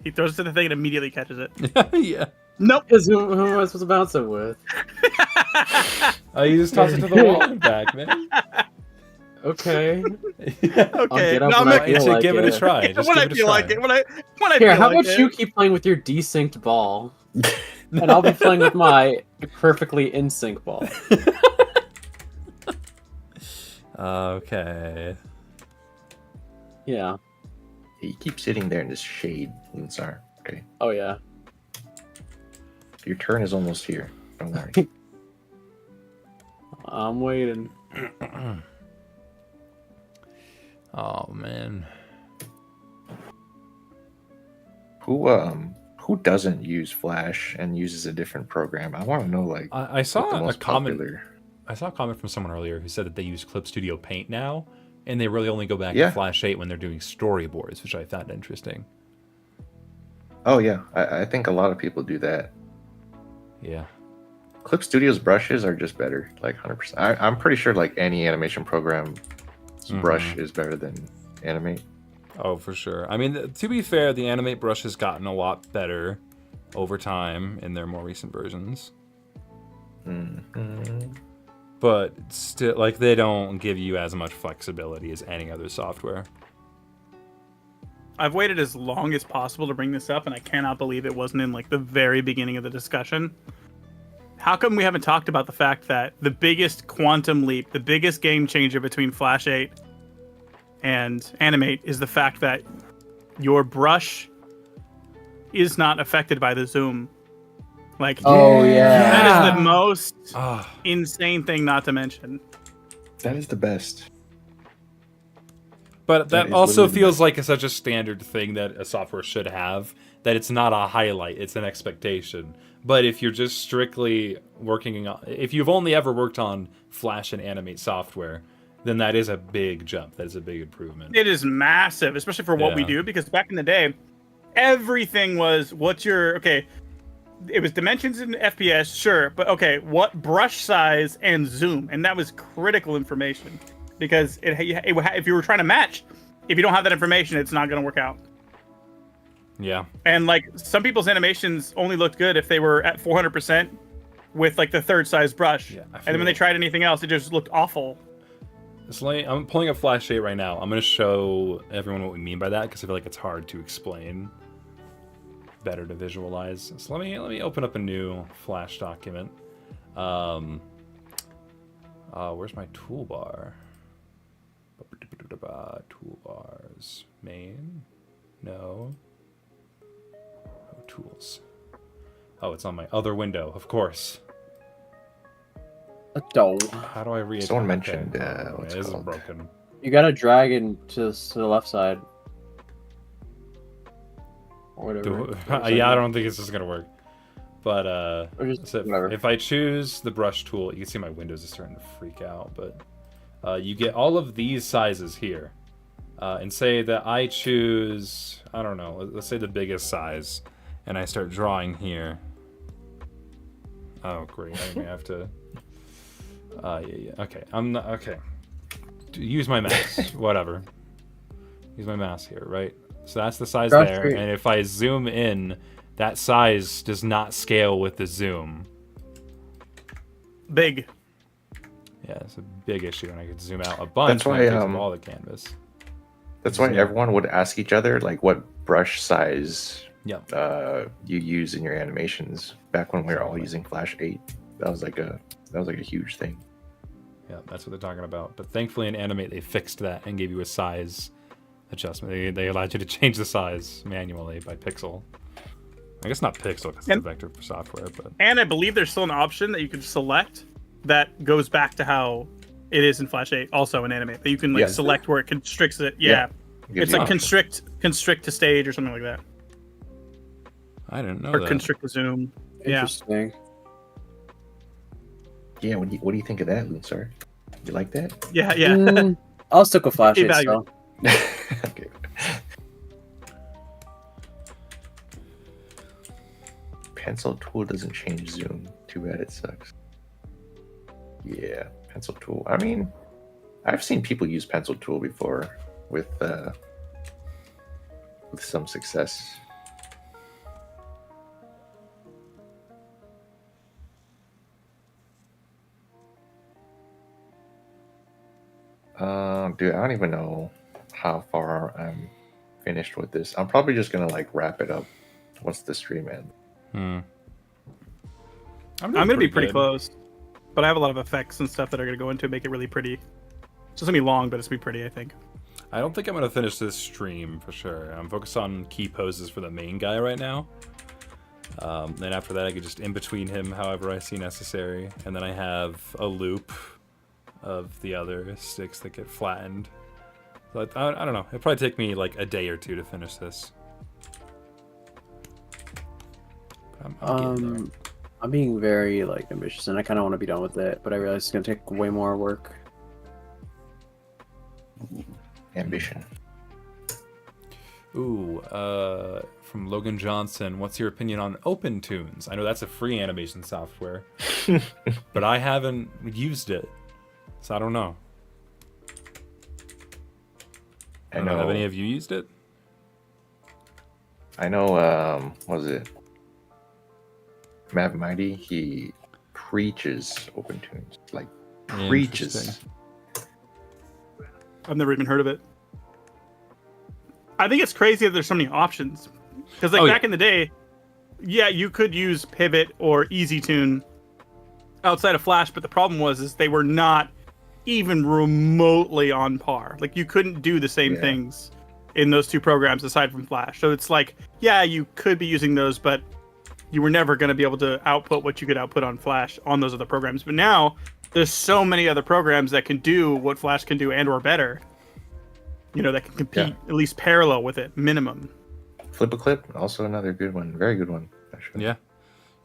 Speaker 2: He throws it to the thing and immediately catches it.
Speaker 1: Yeah.
Speaker 2: Nope.
Speaker 4: Because who am I supposed to bounce it with?
Speaker 1: You just toss it to the wall and back, man.
Speaker 4: Okay.
Speaker 2: Okay.
Speaker 4: I'll get up
Speaker 2: No,
Speaker 4: when I
Speaker 2: maybe-
Speaker 4: feel like
Speaker 1: give it a
Speaker 4: it.
Speaker 1: try. Just
Speaker 2: when
Speaker 1: give
Speaker 2: I
Speaker 1: it a
Speaker 2: feel
Speaker 1: try.
Speaker 2: like it. When I
Speaker 4: Here,
Speaker 2: feel
Speaker 4: how
Speaker 2: like
Speaker 4: about
Speaker 2: it.
Speaker 4: you keep playing with your desynced ball, and I'll be playing with my perfectly in sync ball.
Speaker 1: Okay.
Speaker 4: Yeah.
Speaker 3: You keep sitting there in this shade, Lunsar. Okay.
Speaker 4: Oh yeah.
Speaker 3: Your turn is almost here. Don't worry.
Speaker 4: I'm waiting.
Speaker 1: Oh man.
Speaker 3: Who doesn't use Flash and uses a different program? I want to know, like,
Speaker 1: I
Speaker 3: what the
Speaker 1: saw a
Speaker 3: most
Speaker 1: comment.
Speaker 3: popular.
Speaker 1: I saw a comment from someone earlier who said that they use Clip Studio Paint now, and they really only go back
Speaker 3: Yeah.
Speaker 1: to Flash 8 when they're doing storyboards, which I found interesting.
Speaker 3: Oh yeah, I think a lot of people do that.
Speaker 1: Yeah.
Speaker 3: Clip Studio's brushes are just better, like 100%. I'm pretty sure like any animation program's brush is better than Animate.
Speaker 1: Oh, for sure. I mean, to be fair, the Animate brush has gotten a lot better over time in their more recent versions. But still, like, they don't give you as much flexibility as any other software.
Speaker 2: I've waited as long as possible to bring this up, and I cannot believe it wasn't in like the very beginning of the discussion. How come we haven't talked about the fact that the biggest quantum leap, the biggest game changer between Flash 8 and Animate is the fact that your brush is not affected by the zoom. Like,
Speaker 4: Oh yeah.
Speaker 2: that is the most
Speaker 1: Ah.
Speaker 2: insane thing not to mention.
Speaker 3: That is the best.
Speaker 1: But that
Speaker 3: is
Speaker 1: also
Speaker 3: literally the
Speaker 1: feels
Speaker 3: best.
Speaker 1: like such a standard thing that a software should have, that it's not a highlight, it's an expectation. But if you're just strictly working on, if you've only ever worked on Flash and Animate software, then that is a big jump. That is a big improvement.
Speaker 2: It is massive, especially for what we
Speaker 1: Yeah.
Speaker 2: do, because back in the day, everything was it was dimensions in FPS, sure, but okay, what brush size and zoom, and that was critical information, because if you were trying to match, if you don't have that information, it's not going to work out.
Speaker 1: Yeah.
Speaker 2: And like some people's animations only looked good if they were at 400% with like the third size brush,
Speaker 1: Yeah, I
Speaker 2: and then
Speaker 1: feel-
Speaker 2: when they tried anything else, it just looked awful.
Speaker 1: I'm pulling up Flash 8 right now. I'm going to show everyone what we mean by that, because I feel like it's hard to explain, better to visualize. So let me open up a new Flash document. Where's my toolbar? Toolbars. Main? No. Oh, tools. Oh, it's on my other window, of course.
Speaker 4: Doh.
Speaker 1: How do I read?
Speaker 3: Someone mentioned,
Speaker 1: this
Speaker 3: what's
Speaker 1: is
Speaker 3: called?
Speaker 1: broken.
Speaker 4: You gotta drag it to the left side. Or whatever.
Speaker 1: Yeah, I don't think this is gonna work. But
Speaker 4: Or just
Speaker 1: so
Speaker 4: whatever.
Speaker 1: if I choose the brush tool, you can see my windows are starting to freak out. But you get all of these sizes here, and say that I choose, I don't know, let's say the biggest size, and I start drawing here. Oh great, I may have to. Yeah. Okay, I'm not okay. Use my mouse, whatever. Use my mouse here, right? So that's the size
Speaker 4: Brush
Speaker 1: there,
Speaker 4: tree.
Speaker 1: and if I zoom in, that size does not scale with the zoom.
Speaker 2: Big.
Speaker 1: Yeah, it's a big issue, and I could zoom out a bunch.
Speaker 3: That's why,
Speaker 1: and it takes up all the canvas.
Speaker 3: That's why everyone would ask each other like what brush size
Speaker 1: Yep.
Speaker 3: you use in your animations. Back when we were all using Flash 8, that was like a huge thing.
Speaker 1: Yeah, that's what they're talking about. But thankfully in Animate, they fixed that and gave you a size adjustment. They allowed you to change the size manually by pixel. I guess not pixel because it's a
Speaker 2: And-
Speaker 1: vector software, but
Speaker 2: And I believe there's still an option that you can select that goes back to how It is in Flash 8, also in Animate, but you can like
Speaker 3: Yes.
Speaker 2: select where it constricts it.
Speaker 3: Yeah.
Speaker 2: Yeah, it's like constrict to stage or something like that,
Speaker 1: I didn't know
Speaker 2: or
Speaker 1: that.
Speaker 2: constrict to zoom. Yeah.
Speaker 4: Interesting.
Speaker 3: Yeah, what do you think of that, Loonstar? You like that?
Speaker 2: Yeah.
Speaker 4: I'll stick with Flash 8
Speaker 2: Evaluate.
Speaker 4: still.
Speaker 3: Okay. Pencil tool doesn't change zoom. Too bad it sucks. Yeah, pencil tool. I mean, I've seen people use pencil tool before with some success. Dude, I don't even know how far I'm finished with this. I'm probably just gonna like wrap it up once the stream ends.
Speaker 2: I'm gonna be pretty
Speaker 1: good.
Speaker 2: close, but I have a lot of effects and stuff that are gonna go into it, make it really pretty. It's just gonna be long, but it's gonna be pretty, I think.
Speaker 1: I don't think I'm gonna finish this stream for sure. I'm focused on key poses for the main guy right now. Then after that, I could just in between him however I see necessary, and then I have a loop of the other sticks that get flattened. So I don't know. It'll probably take me like a day or two to finish this. But I'm getting there.
Speaker 4: I'm being very like ambitious, and I kind of want to be done with it, but I realize it's gonna take way more work.
Speaker 3: Ambition.
Speaker 1: Ooh, from Logan Johnson, what's your opinion on OpenToonz? I know that's a free animation software, but I haven't used it, so I don't know. I don't know. Have any of you used it?
Speaker 3: I know, what was it? Mav Mighty, he preaches OpenToonz. Like, preaches.
Speaker 1: Interesting.
Speaker 2: I've never even heard of it. I think it's crazy that there's so many options. Because like back in the day, yeah, you could use Pivot or EasyTune outside of Flash, but the problem was they were not even remotely on par. Like you couldn't do the same things in those two programs aside from Flash. So it's like, yeah, you could be using those, but you were never going to be able to output what you could output on Flash on those other programs. But now there's so many other programs that can do what Flash can do and or better. You know, that can compete at least parallel with it, minimum.
Speaker 3: Flip a Clip, also another good one. Very good one, actually.
Speaker 1: Yeah.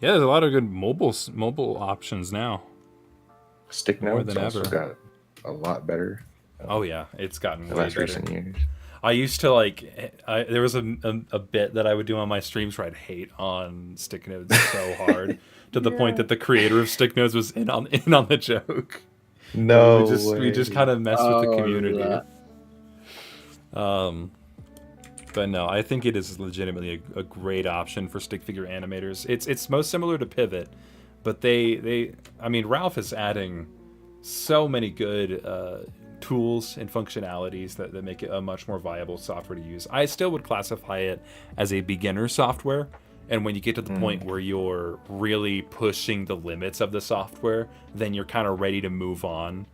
Speaker 1: Yeah, there's a lot of good mobile options now.
Speaker 3: Stick
Speaker 1: More
Speaker 3: Notes
Speaker 1: than
Speaker 3: also
Speaker 1: ever.
Speaker 3: got a lot better.
Speaker 1: Oh yeah, it's gotten
Speaker 3: The
Speaker 1: way
Speaker 3: last
Speaker 1: better.
Speaker 3: recent years.
Speaker 1: I used to like, there was a bit that I would do on my streams where I'd hate on Stick Nodes so hard to the point that the creator of Stick Nodes was in on the joke.
Speaker 3: No,
Speaker 1: we just kind of messed with the community.
Speaker 4: Yeah.
Speaker 1: But no, I think it is legitimately a great option for stick figure animators. It's most similar to Pivot, but I mean, Ralph is adding so many good tools and functionalities that make it a much more viable software to use. I still would classify it as a beginner software, and when you get to the point where you're really pushing the limits of the software, then you're kind of ready to move on.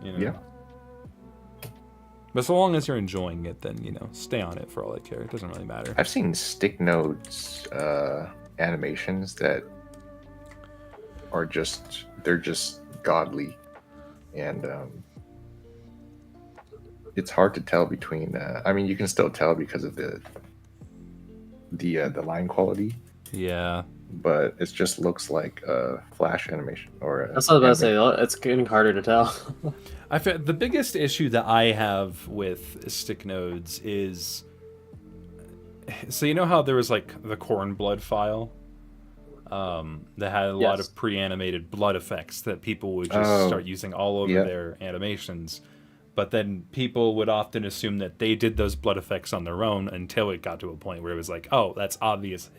Speaker 1: You know?
Speaker 3: Yeah.
Speaker 1: But so long as you're enjoying it, then, you know, stay on it for all I care. It doesn't really matter.
Speaker 3: I've seen Stick Nodes animations that are they're just godly. And it's hard to tell between, I mean, you can still tell because of the line quality,
Speaker 1: Yeah.
Speaker 3: but it just looks like a Flash animation or
Speaker 4: That's what I was about to say. It's getting harder to tell.
Speaker 1: The biggest issue that I have with Stick Nodes is, so you know how there was like the corn blood file that had a lot of pre-animated blood effects that people would just start using all over their animations, but then people would often assume that they did those blood effects on their own until it got to a point where it was like, oh, that's obvious.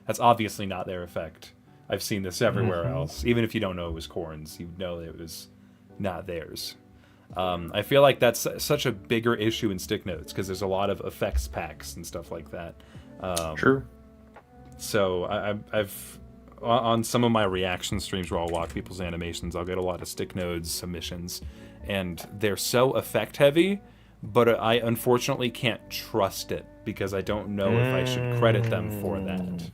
Speaker 1: That's obviously not their effect. I've seen this everywhere else. Even if you don't know it was corn's, you know it was not theirs. I feel like that's such a bigger issue in Stick Nodes because there's a lot of effects packs and stuff like that.
Speaker 3: True.
Speaker 1: So I've on some of my reaction streams where I'll watch people's animations, I'll get a lot of Stick Nodes submissions, and they're so effect heavy, but I unfortunately can't trust it because I don't know if I should credit them for that.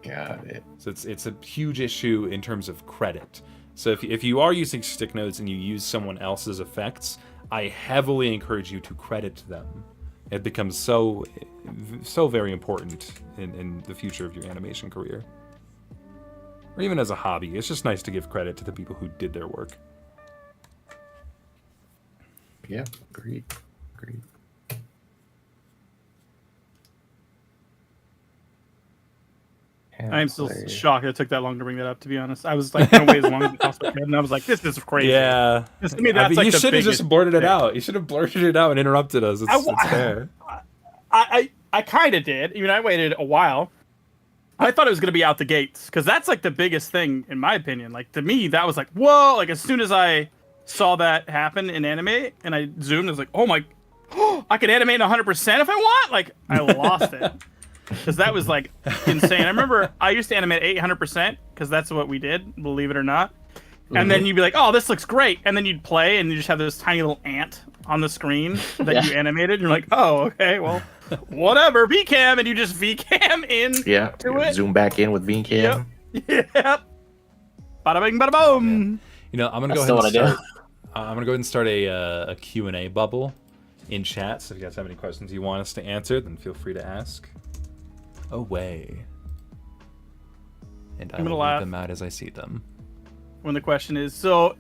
Speaker 3: Got it.
Speaker 1: So it's a huge issue in terms of credit. So if you are using stick nodes and you use someone else's effects, I heavily encourage you to credit them. It becomes so very important in the future of your animation career. Or even as a hobby. It's just nice to give credit to the people who did their work.
Speaker 3: Yeah, agreed.
Speaker 2: I'm still shocked it took that long to bring that up, to be honest. I was like, no way as long as it possibly could, and I was like, this is crazy.
Speaker 1: Yeah.
Speaker 2: To me, that's like
Speaker 1: you
Speaker 2: the
Speaker 1: should have just
Speaker 2: biggest
Speaker 1: blurted it
Speaker 2: thing.
Speaker 1: out. You should have blurted it out and interrupted us. It's fair.
Speaker 2: I kind of did. Even I waited a while. I thought it was going to be out the gates, because that's like the biggest thing, in my opinion. Like, to me, that was like, whoa. Like, as soon as I saw that happen in Animate, and I zoomed, I was like, oh my, I could animate 100% if I want? Like, I lost it. Because that was like insane. I remember I used to animate 800% because that's what we did, believe it or not. And then you'd be like, oh, this looks great. And then you'd play and you just have this tiny little ant on the screen that you animated. And you're like, oh, okay, well, whatever, VCam. And you just VCam in to it.
Speaker 3: Zoom back in with VCam.
Speaker 2: Yep. Bada bing, bada boom.
Speaker 1: You know, I'm going to go ahead and start a Q&A bubble in chat. So if you guys have any questions you want us to answer, then feel free to ask away. And I will read them out as I see them.
Speaker 2: When the question is, so,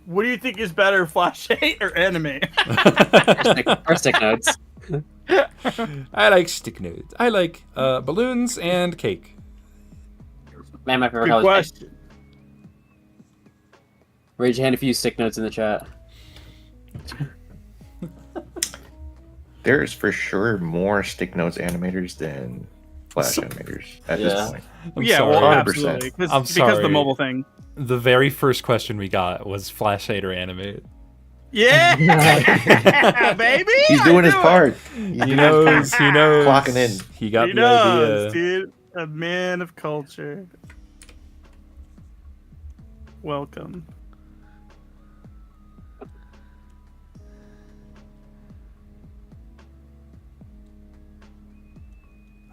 Speaker 2: what do you think is better, Flash 8 or Animate?
Speaker 4: Or stick notes.
Speaker 1: I like stick nodes. I like balloons and cake.
Speaker 4: Man, my favorite
Speaker 2: Good
Speaker 4: color.
Speaker 2: question.
Speaker 4: Raise your hand if you use stick notes in the chat.
Speaker 3: There's for sure more stick notes animators than Flash animators at this point.
Speaker 2: Well,
Speaker 3: 100%.
Speaker 2: absolutely. Because
Speaker 1: sorry.
Speaker 2: of the mobile thing.
Speaker 1: The very first question we got was Flash 8 or Animate.
Speaker 2: Yeah, baby.
Speaker 3: He's doing his part.
Speaker 1: He knows.
Speaker 3: Clocking in.
Speaker 1: He got
Speaker 2: He
Speaker 1: the
Speaker 2: knows,
Speaker 1: idea.
Speaker 2: dude. A man of culture. Welcome.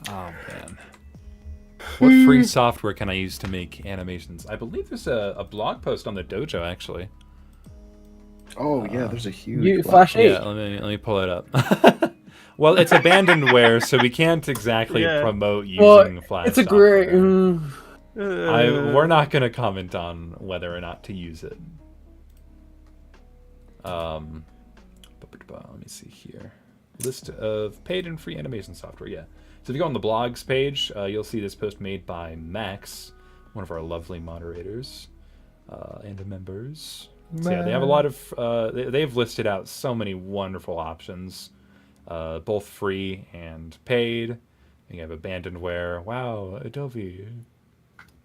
Speaker 1: Oh man. What free software can I use to make animations? I believe there's a blog post on the Dojo actually.
Speaker 3: Oh yeah, there's a huge
Speaker 4: Flash 8.
Speaker 1: Yeah, let me pull it up. Well, it's abandonedware, so we can't exactly promote using Flash.
Speaker 4: It's a great.
Speaker 1: We're not going to comment on whether or not to use it. Let me see here. List of paid and free animation software. Yeah. So if you go on the blogs page, you'll see this post made by Max, one of our lovely moderators and members. So yeah, they have a lot of. They've listed out so many wonderful options, both free and paid. And you have abandonedware. Wow, Adobe.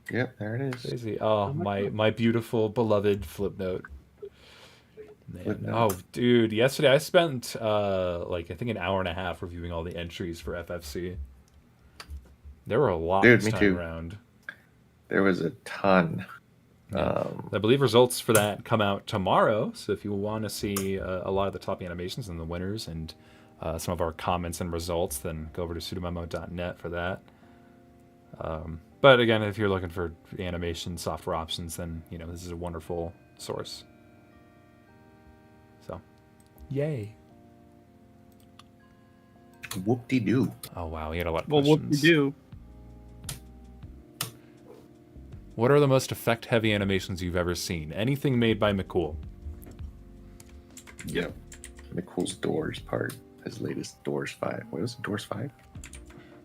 Speaker 3: Yep, there it is.
Speaker 1: Crazy. Oh, my beautiful beloved Flipnote. Man. Oh, dude! Yesterday I spent I think an hour and a half reviewing all the entries for FFC. There were a lot this time around.
Speaker 3: There was a ton.
Speaker 1: I believe results for that come out tomorrow. So if you want to see a lot of the top animations and the winners and some of our comments and results, then go over to sudomemo.net for that. But again, if you're looking for animation software options, then this is a wonderful source. So, yay!
Speaker 3: Whoop-de-doo.
Speaker 1: Oh wow, we had a lot of questions.
Speaker 2: Whoop-de-doo.
Speaker 1: What are the most effect-heavy animations you've ever seen? Anything made by McCool?
Speaker 3: Yep. McCool's Doors part. His latest Doors 5. What is it? Doors 5?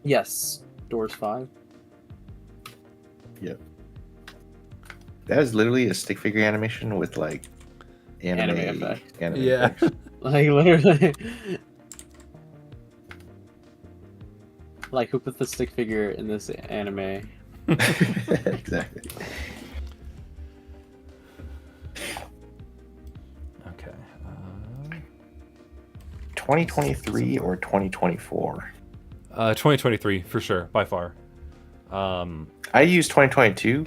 Speaker 4: Yes. Doors 5.
Speaker 3: Yep. That is literally a stick figure animation with anime effects.
Speaker 4: Like literally. Like who put the stick figure in this anime?
Speaker 3: Exactly.
Speaker 1: Okay.
Speaker 3: 2023 or 2024?
Speaker 1: 2023 for sure, by far.
Speaker 3: I use 2022.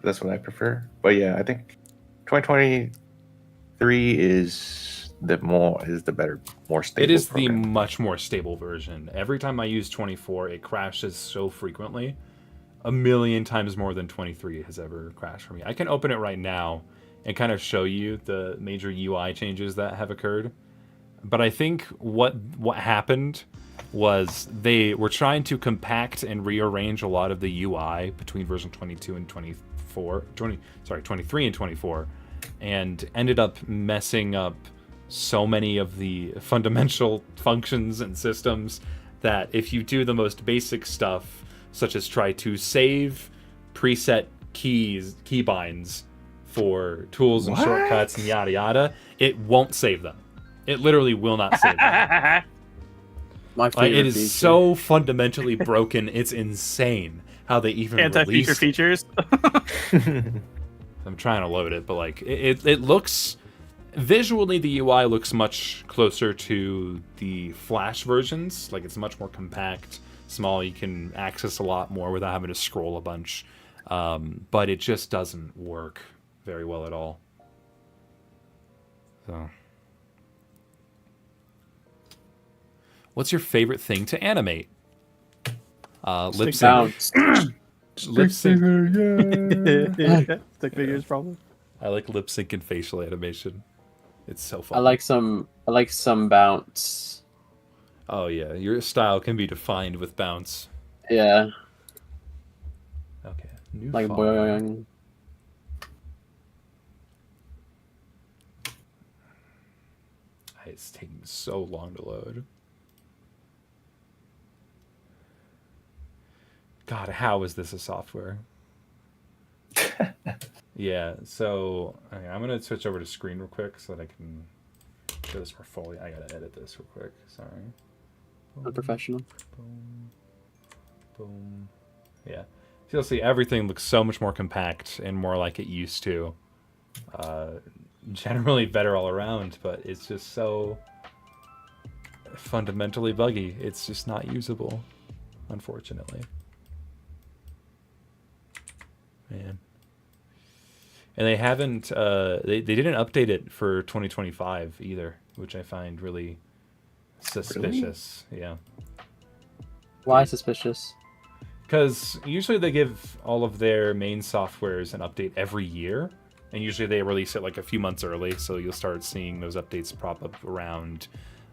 Speaker 3: That's what I prefer. But yeah, I think 2023 is the better, more stable.
Speaker 1: It is
Speaker 3: program.
Speaker 1: the much more stable version. Every time I use 24, it crashes so frequently. a million times more than 23 has ever crashed for me. I can open it right now and kind of show you the major UI changes that have occurred. But I think what happened was they were trying to compact and rearrange a lot of the UI between version 22 and 23 and 24, and ended up messing up so many of the fundamental functions and systems that if you do the most basic stuff, such as try to save preset keybinds for tools and shortcuts and yada yada, it won't save them. It literally will not save them.
Speaker 4: My favorite
Speaker 1: it is
Speaker 4: feature.
Speaker 1: so fundamentally broken. It's insane how they even
Speaker 2: Anti-feature
Speaker 1: released
Speaker 2: features.
Speaker 1: I'm trying to load it, but like it looks visually, the UI looks much closer to the Flash versions. Like it's much more compact, small. You can access a lot more without having to scroll a bunch. But it just doesn't work very well at all. So, what's your favorite thing to animate? Lip sync.
Speaker 4: Bounce.
Speaker 1: Lip sync.
Speaker 2: Stick figures, probably.
Speaker 1: I like lip sync and facial animation. It's so fun.
Speaker 4: I like some bounce.
Speaker 1: Oh yeah, your style can be defined with bounce.
Speaker 4: Yeah.
Speaker 1: Okay. New
Speaker 4: Like
Speaker 1: font.
Speaker 4: boing.
Speaker 1: It's taking so long to load. God, how is this a software? Yeah, so okay, I'm gonna switch over to screen real quick so that I can show this more fully. I gotta edit this real quick. Sorry. Boom,
Speaker 4: Unprofessional.
Speaker 1: boom, boom. Yeah. So you'll see everything looks so much more compact and more like it used to. Generally better all around, but it's just so fundamentally buggy. It's just not usable, unfortunately. Man. And they haven't they didn't update it for 2025 either, which I find really suspicious. Really? Yeah.
Speaker 4: Why suspicious?
Speaker 1: Because usually they give all of their main softwares an update every year, and usually they release it like a few months early, so you'll start seeing those updates prop up around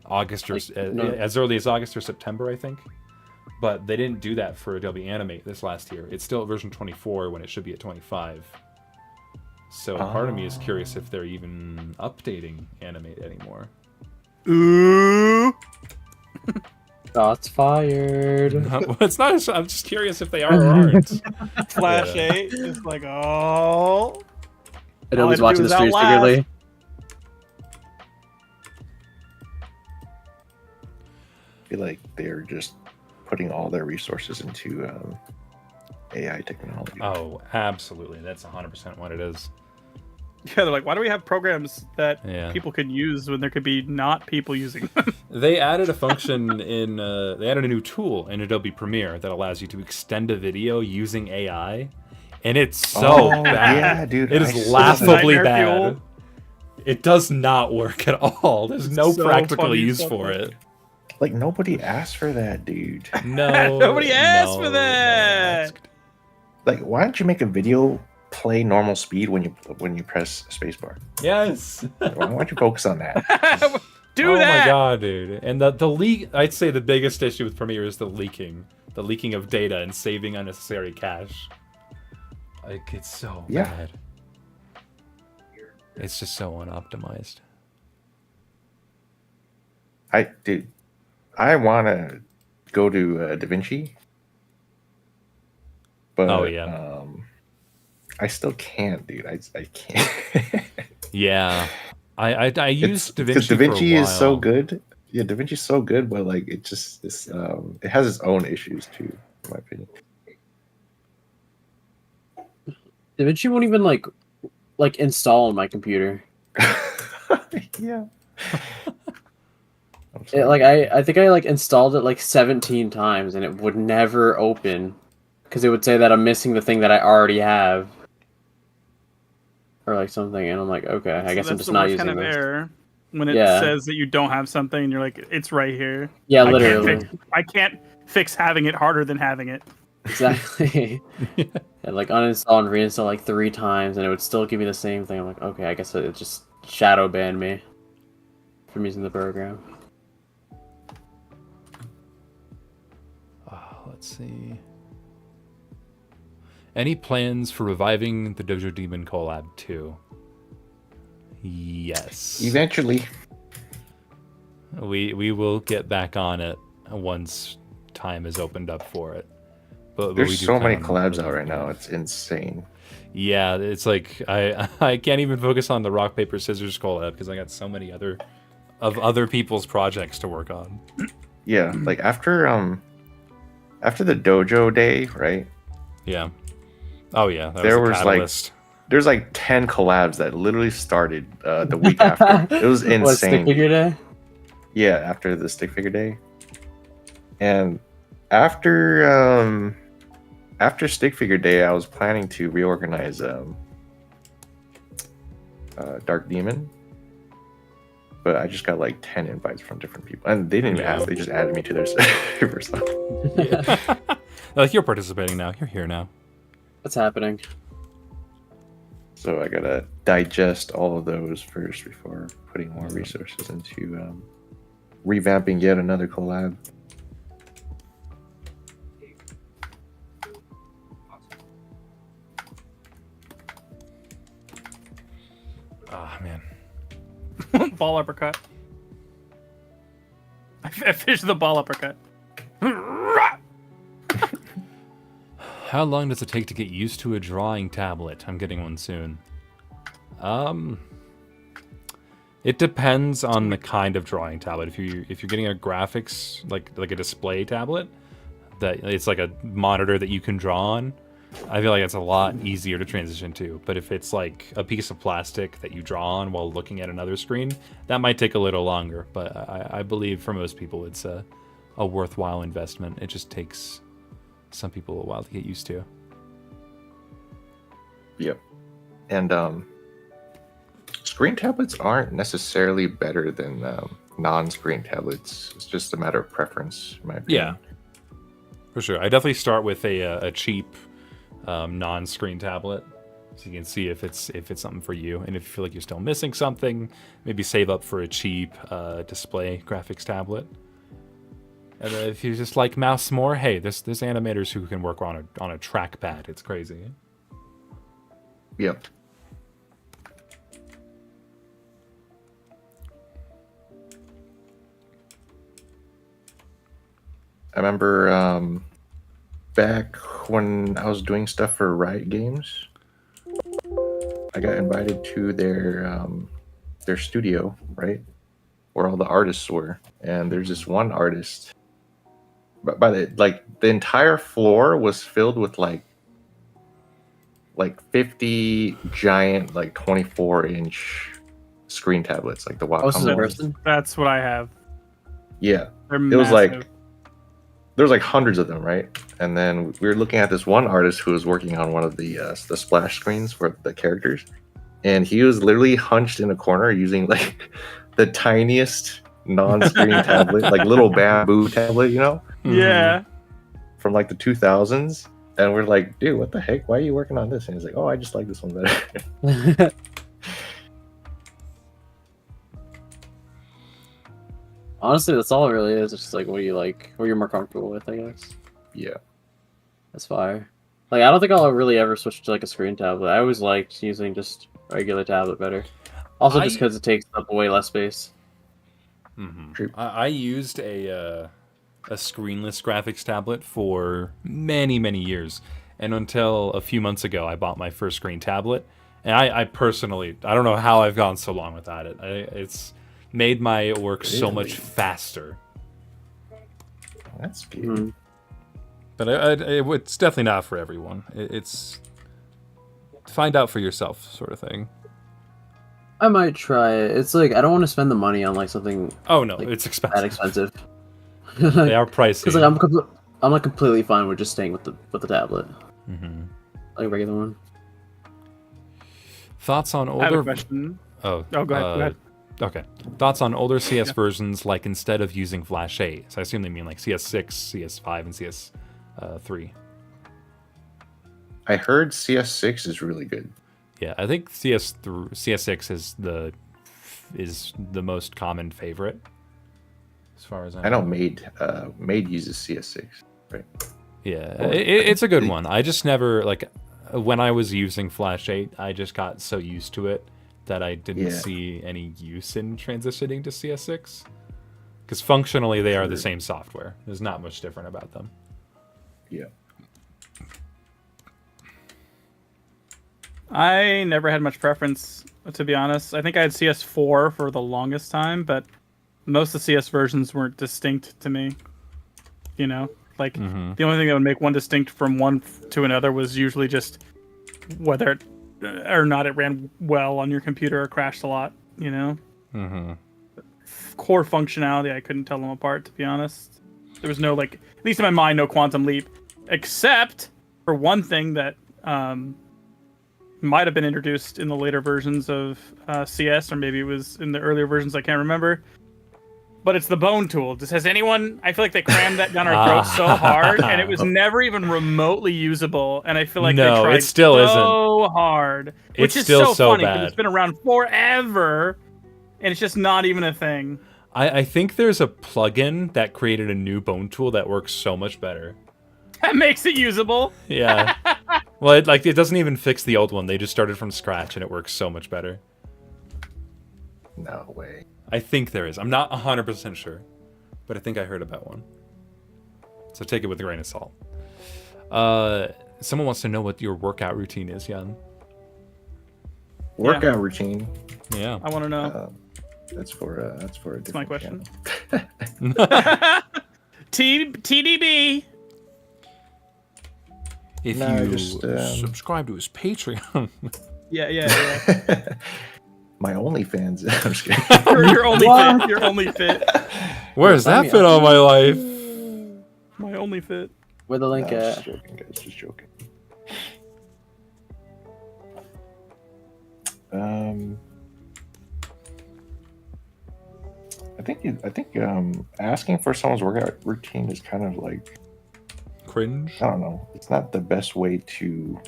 Speaker 1: August or as early as August or September, I think. But they didn't do that for Adobe Animate this last year. It's still at version 24 when it should be at 25. So part of me is curious if they're even updating Animate anymore.
Speaker 2: Ooh.
Speaker 4: Shots fired.
Speaker 1: It's not. I'm just curious if they are or aren't.
Speaker 2: Flash 8 is like, oh.
Speaker 4: Adobe's
Speaker 2: All I had to
Speaker 4: watching
Speaker 2: do
Speaker 4: the
Speaker 2: was
Speaker 4: stream
Speaker 2: outlast.
Speaker 4: secretly.
Speaker 3: I feel like they're just putting all their resources into AI technology.
Speaker 1: Oh, absolutely. That's 100% what it is.
Speaker 2: Yeah, they're like, why do we have programs that
Speaker 1: Yeah.
Speaker 2: people could use when there could be not people using them?
Speaker 1: They added a function in. They added a new tool in Adobe Premiere that allows you to extend a video using AI, and it's so bad.
Speaker 3: Yeah, dude.
Speaker 1: It
Speaker 3: I
Speaker 1: is
Speaker 3: saw
Speaker 1: laughably
Speaker 2: Nightmare
Speaker 1: bad.
Speaker 2: fuel.
Speaker 1: It does not work at all. There's no
Speaker 2: So
Speaker 1: practical
Speaker 2: funny
Speaker 1: use
Speaker 2: stuff.
Speaker 1: for it.
Speaker 3: Like, nobody asked for that, dude.
Speaker 1: No.
Speaker 2: Nobody asked for
Speaker 1: no one
Speaker 2: that.
Speaker 1: asked.
Speaker 3: Like, why don't you make a video play normal speed when you press spacebar?
Speaker 1: Yes.
Speaker 3: Why don't you focus on that?
Speaker 2: Do
Speaker 1: oh
Speaker 2: that.
Speaker 1: my god, dude. And the leak, I'd say the biggest issue with Premiere is the leaking of data and saving unnecessary cache. Like, it's so
Speaker 3: Yeah.
Speaker 1: bad. It's just so unoptimized.
Speaker 3: I want to go to DaVinci, but
Speaker 1: Oh, yeah.
Speaker 3: I still can't, dude. I can't.
Speaker 1: Yeah. I used
Speaker 3: Because
Speaker 1: DaVinci for a
Speaker 3: DaVinci is so
Speaker 1: while.
Speaker 3: good. Yeah, DaVinci's so good, but like it just it has its own issues too, in my opinion.
Speaker 4: DaVinci won't even like install on my computer.
Speaker 3: Yeah. I'm
Speaker 4: It,
Speaker 3: sorry.
Speaker 4: like I think I like installed it like 17 times and it would never open because it would say that I'm missing the thing that I already have or like something, and I'm like, okay, I guess I'm
Speaker 2: That's
Speaker 4: just
Speaker 2: the
Speaker 4: not
Speaker 2: worst
Speaker 4: using
Speaker 2: kind of
Speaker 4: this.
Speaker 2: error when it
Speaker 4: Yeah.
Speaker 2: says that you don't have something and you're like, it's right here.
Speaker 4: Yeah,
Speaker 2: I
Speaker 4: literally.
Speaker 2: can't fix having it harder than having it.
Speaker 4: Exactly. And like uninstall and reinstall like 3 times, and it would still give me the same thing. I'm like, okay, I guess it just shadow banned me from using the program.
Speaker 1: Let's see. Any plans for reviving the Dojo Demon Collab 2? Yes.
Speaker 3: Eventually.
Speaker 1: We will get back on it once time is opened up for it. But
Speaker 3: There's
Speaker 1: we do
Speaker 3: so many
Speaker 1: plan on
Speaker 3: collabs out right now. It's insane.
Speaker 1: Yeah, it's like I can't even focus on the rock paper scissors collab because I got so many other people's projects to work on.
Speaker 3: Yeah, like after the Dojo day, right?
Speaker 1: Yeah. Oh yeah, that
Speaker 3: There
Speaker 1: was,
Speaker 3: was
Speaker 1: a
Speaker 3: like
Speaker 1: catalyst.
Speaker 3: there's like 10 collabs that literally started the week after. It was
Speaker 4: What, Stick
Speaker 3: insane.
Speaker 4: Figure Day?
Speaker 3: Yeah, after the stick figure day. And after stick figure day, I was planning to reorganize Dark Demon. But I just got like 10 invites from different people. And they didn't even ask, they just added me to their server. So.
Speaker 1: Yeah. Like, you're participating now. You're here now.
Speaker 4: What's happening?
Speaker 3: So I gotta digest all of those first before putting more resources into revamping yet another collab.
Speaker 1: Oh man.
Speaker 2: Ball uppercut. I finished the ball uppercut.
Speaker 1: How long does it take to get used to a drawing tablet? I'm getting one soon. It depends on the kind of drawing tablet. If you're getting a graphics like a display tablet, that it's like a monitor that you can draw on, I feel like it's a lot easier to transition to. But if it's like a piece of plastic that you draw on while looking at another screen, that might take a little longer. But I believe for most people it's a worthwhile investment. It just takes some people a while to get used to.
Speaker 3: Yep. And screen tablets aren't necessarily better than non-screen tablets. It's just a matter of preference, in my opinion.
Speaker 1: Yeah, for sure. I definitely start with a cheap non-screen tablet, so you can see if it's something for you. And if you feel like you're still missing something, maybe save up for a cheap display graphics tablet. And if you just like mouse more, hey, there's animators who can work on a trackpad. It's crazy.
Speaker 3: Yep. I remember back when I was doing stuff for Riot Games, I got invited to their studio, right, where all the artists were. And there's this one artist, but by the entire floor was filled with like 50 giant 24-inch screen tablets, like the Wacom.
Speaker 4: Oh, this is a person?
Speaker 2: That's what I have.
Speaker 3: Yeah,
Speaker 2: They're
Speaker 3: it was
Speaker 2: massive.
Speaker 3: there was like hundreds of them, right? And then we were looking at this one artist who was working on one of the splash screens for the characters, and he was literally hunched in a corner using like the tiniest non-screen tablet, like little bamboo tablet, you know?
Speaker 2: Yeah.
Speaker 3: From like the 2000s. And we're like, dude, what the heck? Why are you working on this? And he's like, oh, I just like this one better.
Speaker 4: Honestly, that's all it really is. It's just like what you like, what you're more comfortable with, I guess.
Speaker 3: Yeah.
Speaker 4: That's fire. Like, I don't think I'll really ever switch to like a screen tablet. I always liked using just a regular tablet better. Also, just because it takes up way less space.
Speaker 1: Mm-hmm. I used a screenless graphics tablet for many years, and until a few months ago, I bought my first screen tablet. And I personally, I don't know how I've gone so long without it. It's made my work so much faster.
Speaker 3: That's good.
Speaker 4: Mm-hmm.
Speaker 1: But it's definitely not for everyone. It's find out for yourself sort of thing.
Speaker 4: I might try it. It's like, I don't want to spend the money on like something
Speaker 1: Oh no,
Speaker 4: like,
Speaker 1: it's
Speaker 4: that
Speaker 1: expensive.
Speaker 4: expensive.
Speaker 1: They are pricey.
Speaker 4: Because like, I'm like completely fine with just staying with the tablet.
Speaker 1: Mm-hmm.
Speaker 4: Like a regular one.
Speaker 1: Thoughts on
Speaker 2: I have a
Speaker 1: older...
Speaker 2: question.
Speaker 1: Oh,
Speaker 2: Oh, go ahead.
Speaker 1: Okay. Thoughts on older CS versions, like instead of using Flash 8. So I assume they mean like CS6, CS5, and CS3.
Speaker 3: I heard CS6 is really good.
Speaker 1: Yeah, I think CS6 is the most common favorite, as far as
Speaker 3: I know Made uses CS6, right?
Speaker 1: Yeah,
Speaker 3: Or-
Speaker 1: it's a good one. I just never when I was using Flash 8, I just got so used to it that I didn't see any use in transitioning to CS6. Because functionally, they are the same software. There's not much different about them.
Speaker 3: Yeah.
Speaker 2: I never had much preference, to be honest. I think I had CS4 for the longest time, but most of the CS versions weren't distinct to me. You know? Like, the only thing that would make one distinct from one to another was usually just whether or not it ran well on your computer or crashed a lot, you know? Core functionality, I couldn't tell them apart, to be honest. There was no, at least in my mind, no quantum leap. Except for one thing that might have been introduced in the later versions of CS, or maybe it was in the earlier versions, I can't remember. But it's the bone tool. Has anyone... I feel like they crammed that down our throats so hard, and it was never even remotely usable, and I feel like they tried
Speaker 1: it still
Speaker 2: so hard. Which is
Speaker 1: still
Speaker 2: so funny,
Speaker 1: bad.
Speaker 2: because it's been around forever, and it's just not even a thing.
Speaker 1: I think there's a plugin that created a new bone tool that works so much better.
Speaker 2: That makes it usable.
Speaker 1: Yeah. Well, it doesn't even fix the old one. They just started from scratch, and it works so much better.
Speaker 3: No way.
Speaker 1: I think there is. I'm not 100% sure, but I think I heard about one. So take it with a grain of salt. Someone wants to know what your workout routine is, Hyun.
Speaker 3: Workout routine.
Speaker 1: Yeah.
Speaker 2: I want to know.
Speaker 3: That's for a different
Speaker 2: That's my question.
Speaker 3: channel.
Speaker 2: TDB.
Speaker 1: If
Speaker 3: No,
Speaker 1: you
Speaker 3: just,
Speaker 1: subscribe to his Patreon.
Speaker 2: Yeah.
Speaker 3: My OnlyFans. I'm just kidding.
Speaker 2: You're only fit. You're only fit.
Speaker 1: Where does that fit on my life?
Speaker 2: My only fit.
Speaker 4: Where the link
Speaker 3: No,
Speaker 4: at?
Speaker 3: just joking, guys. Just joking. I think asking for someone's workout routine is kind of like,
Speaker 1: Cringe.
Speaker 3: I don't know. It's not the best way to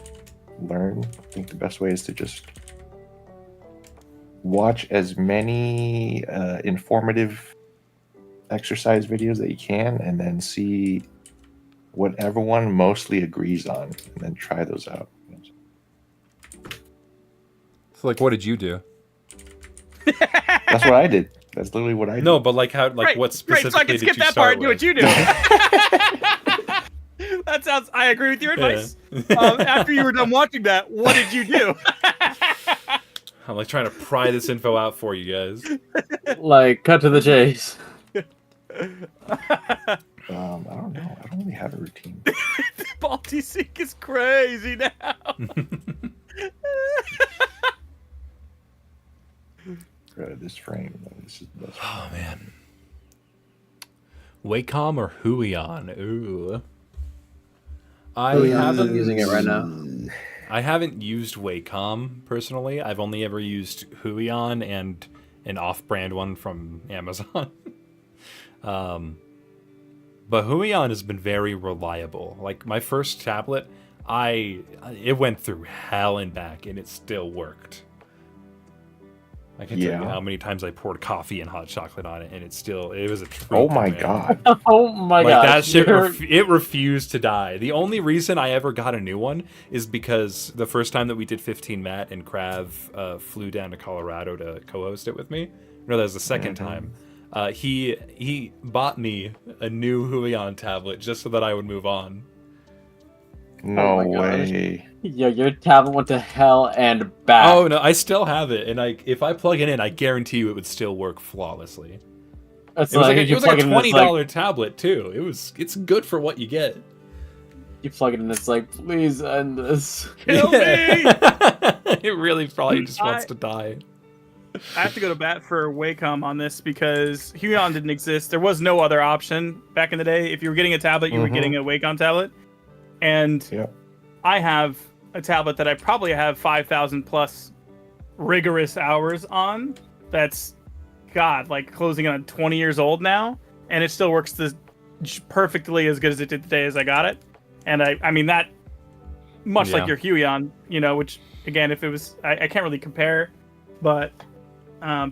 Speaker 3: learn. I think the best way is to just watch as many informative exercise videos that you can, and then see what everyone mostly agrees on, and then try those out.
Speaker 1: So, what did you do?
Speaker 3: That's what I did. That's literally what I did.
Speaker 1: No, but what specifically
Speaker 2: so I can
Speaker 1: did
Speaker 2: skip
Speaker 1: you
Speaker 2: that
Speaker 1: start
Speaker 2: part and do
Speaker 1: with?
Speaker 2: what you do. That sounds... I agree with your advice. After you were done watching that, what did you do?
Speaker 1: I'm trying to pry this info out for you guys.
Speaker 4: Cut to the chase.
Speaker 3: I don't know. I don't really have a routine.
Speaker 2: Balti Sync is crazy now.
Speaker 3: This frame. This is the best.
Speaker 1: Oh man. Wacom or Huion? Ooh.
Speaker 4: I'm using it right now.
Speaker 1: I haven't used Wacom personally. I've only ever used Huion and an off-brand one from Amazon. But Huion has been very reliable. My first tablet, it went through hell and back, and it still worked. I can't tell you how many times I poured coffee and hot chocolate on it, and it was a treat.
Speaker 3: Oh my
Speaker 1: man.
Speaker 3: god.
Speaker 4: Oh my god.
Speaker 1: That shit, it refused to die. The only reason I ever got a new one is because the first time that we did 15 Matt and Krav flew down to Colorado to co-host it with me. No, that was the second time. He bought me a new Huion tablet just so that I would move on.
Speaker 3: No
Speaker 4: Oh my gosh.
Speaker 3: way.
Speaker 4: Yo, your tablet went to hell and back.
Speaker 1: Oh no, I still have it, and if I plug it in, I guarantee you it would still work flawlessly.
Speaker 4: It's
Speaker 1: It was like
Speaker 4: you
Speaker 1: a
Speaker 4: plug it in, it's
Speaker 1: $20 tablet too. It's good for what you get.
Speaker 4: you plug it in, it's please end this.
Speaker 2: Kill me!
Speaker 1: It really probably just wants to die.
Speaker 2: I have to go to bat for Wacom on this because Huion didn't exist. There was no other option back in the day. If you were getting a tablet, you were getting a Wacom tablet. And I have a tablet that I probably have 5,000 plus rigorous hours on. That's, God, closing on 20 years old now. And it still works perfectly as good as it did the day as I got it. And I mean, that much
Speaker 1: Yeah.
Speaker 2: like your Hyun, which again, if it was, I can't really compare, but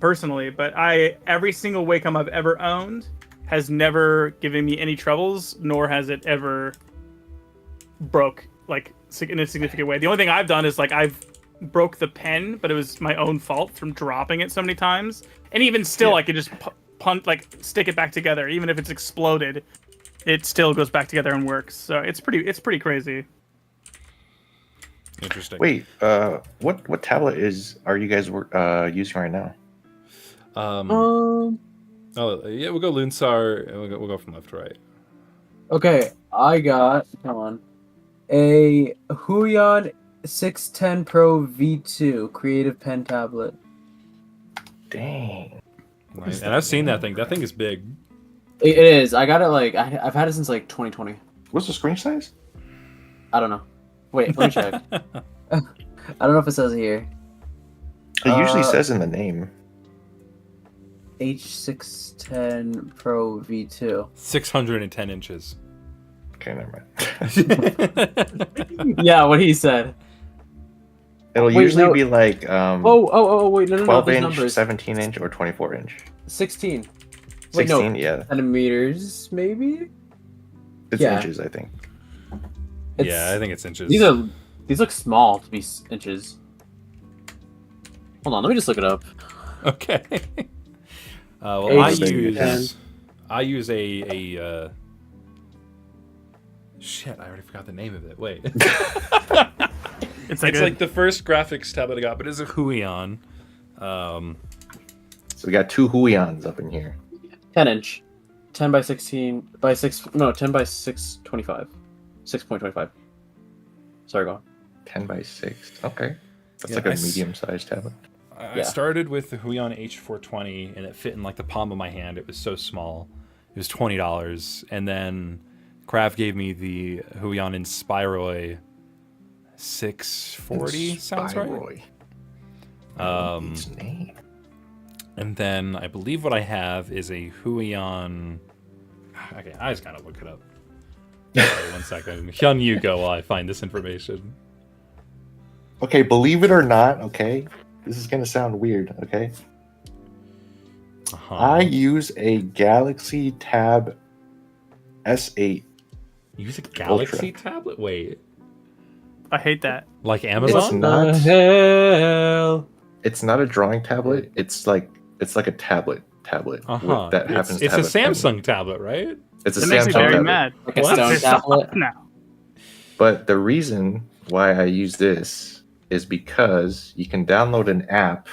Speaker 2: personally, but every single Wacom I've ever owned has never given me any troubles, nor has it ever broke like in a significant way. The only thing I've done is like I've broke the pen, but it was my own fault from dropping it so many times, and even still, I could just stick it back together, even if it's exploded. It still goes back together and works. So it's pretty crazy.
Speaker 1: Interesting.
Speaker 3: Wait, what tablet are you guys using right now?
Speaker 1: Oh yeah, we'll go Lunsar. And we'll go from left to right.
Speaker 4: Okay, I got a Hyun 610 Pro V2 Creative Pen tablet.
Speaker 3: Dang.
Speaker 1: Nice. And I've seen that thing. That thing is big.
Speaker 4: It is. I got it I've had it since 2020.
Speaker 3: What's the screen size?
Speaker 4: I don't know. Wait, let me check. I don't know if it says here.
Speaker 3: It usually says in the name.
Speaker 4: H610 Pro V2.
Speaker 1: 610 inches.
Speaker 3: Okay, never mind.
Speaker 4: Yeah, what he said.
Speaker 3: It'll
Speaker 4: Wait,
Speaker 3: usually
Speaker 4: no.
Speaker 3: be like
Speaker 4: Wait, no,
Speaker 3: 12
Speaker 4: these
Speaker 3: inch,
Speaker 4: numbers.
Speaker 3: 17 inch, or 24 inch.
Speaker 4: 16.
Speaker 3: 16,
Speaker 4: Wait, no.
Speaker 3: yeah.
Speaker 4: Centimeters, maybe?
Speaker 3: It's
Speaker 4: Yeah.
Speaker 3: inches, I think.
Speaker 1: Yeah, I think it's inches.
Speaker 4: These look small to be inches. Hold on, let me just look it up.
Speaker 1: Okay. Well,
Speaker 4: H610.
Speaker 1: I use a shit. I already forgot the name of it. Wait.
Speaker 2: It's
Speaker 1: like the first graphics tablet I got, but it's a Hyun.
Speaker 3: So we got two Hyuns up in here.
Speaker 4: 10 inch. 10 by 16 by 6. No, 10 by 625. 6.25. Sorry, go on.
Speaker 3: 10 by 6. Okay. That's
Speaker 1: Yeah,
Speaker 3: like a medium-sized tablet.
Speaker 1: I started with the Hyun H420, and it fit in like the palm of my hand. It was so small. It was $20, and then Krav gave me the Hyun Inspiroi 640. Sounds right.
Speaker 3: Its name.
Speaker 1: And then I believe what I have is a Hyun. Okay, I just gotta look it up. Sorry, 1 second. Hyun, you go while I find this information.
Speaker 3: Okay, believe it or not, okay? This is going to sound weird, okay?
Speaker 1: Uh-huh.
Speaker 3: I use a Galaxy Tab S8.
Speaker 1: You use a Galaxy tablet? Wait,
Speaker 2: I hate that.
Speaker 1: like
Speaker 3: It's
Speaker 1: Amazon?
Speaker 3: not.
Speaker 4: Hell.
Speaker 3: It's not a drawing tablet. It's like a tablet that happens to
Speaker 1: It's
Speaker 3: have
Speaker 1: a Samsung tablet, right?
Speaker 3: It's a
Speaker 2: It makes me
Speaker 3: Samsung
Speaker 2: very
Speaker 3: tablet.
Speaker 2: mad.
Speaker 4: Like a
Speaker 1: What?
Speaker 4: stone
Speaker 2: Pissed off
Speaker 4: tablet.
Speaker 2: now.
Speaker 3: But the reason why I use this is because you can download an app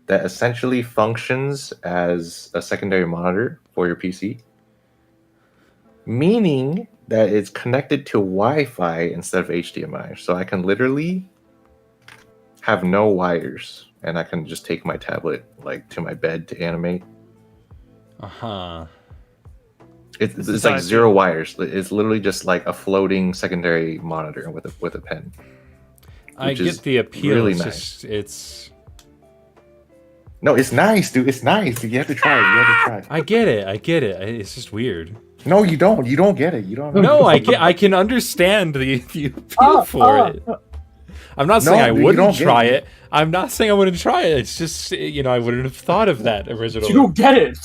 Speaker 3: that essentially functions as a secondary monitor for your PC, meaning that it's connected to Wi-Fi instead of HDMI. So I can literally have no wires, and I can just take my tablet like to my bed to animate.
Speaker 1: Uh-huh.
Speaker 3: It's like zero wires. It's literally just like a floating secondary monitor with a pen.
Speaker 1: I
Speaker 3: Which is
Speaker 1: get the appeal.
Speaker 3: really
Speaker 1: It's
Speaker 3: nice.
Speaker 1: just, it's...
Speaker 3: No, it's nice, dude. It's nice. You have to try it. You have to try it.
Speaker 1: I get it. It's just weird.
Speaker 3: No, you don't. You don't get it. You don't.
Speaker 1: No, I can understand the appeal for it. I'm not saying I
Speaker 3: dude, you
Speaker 1: wouldn't
Speaker 3: don't get
Speaker 1: try
Speaker 3: it.
Speaker 1: it. I'm not saying I wouldn't try it. It's just, I wouldn't have thought of that originally.
Speaker 4: You don't get it.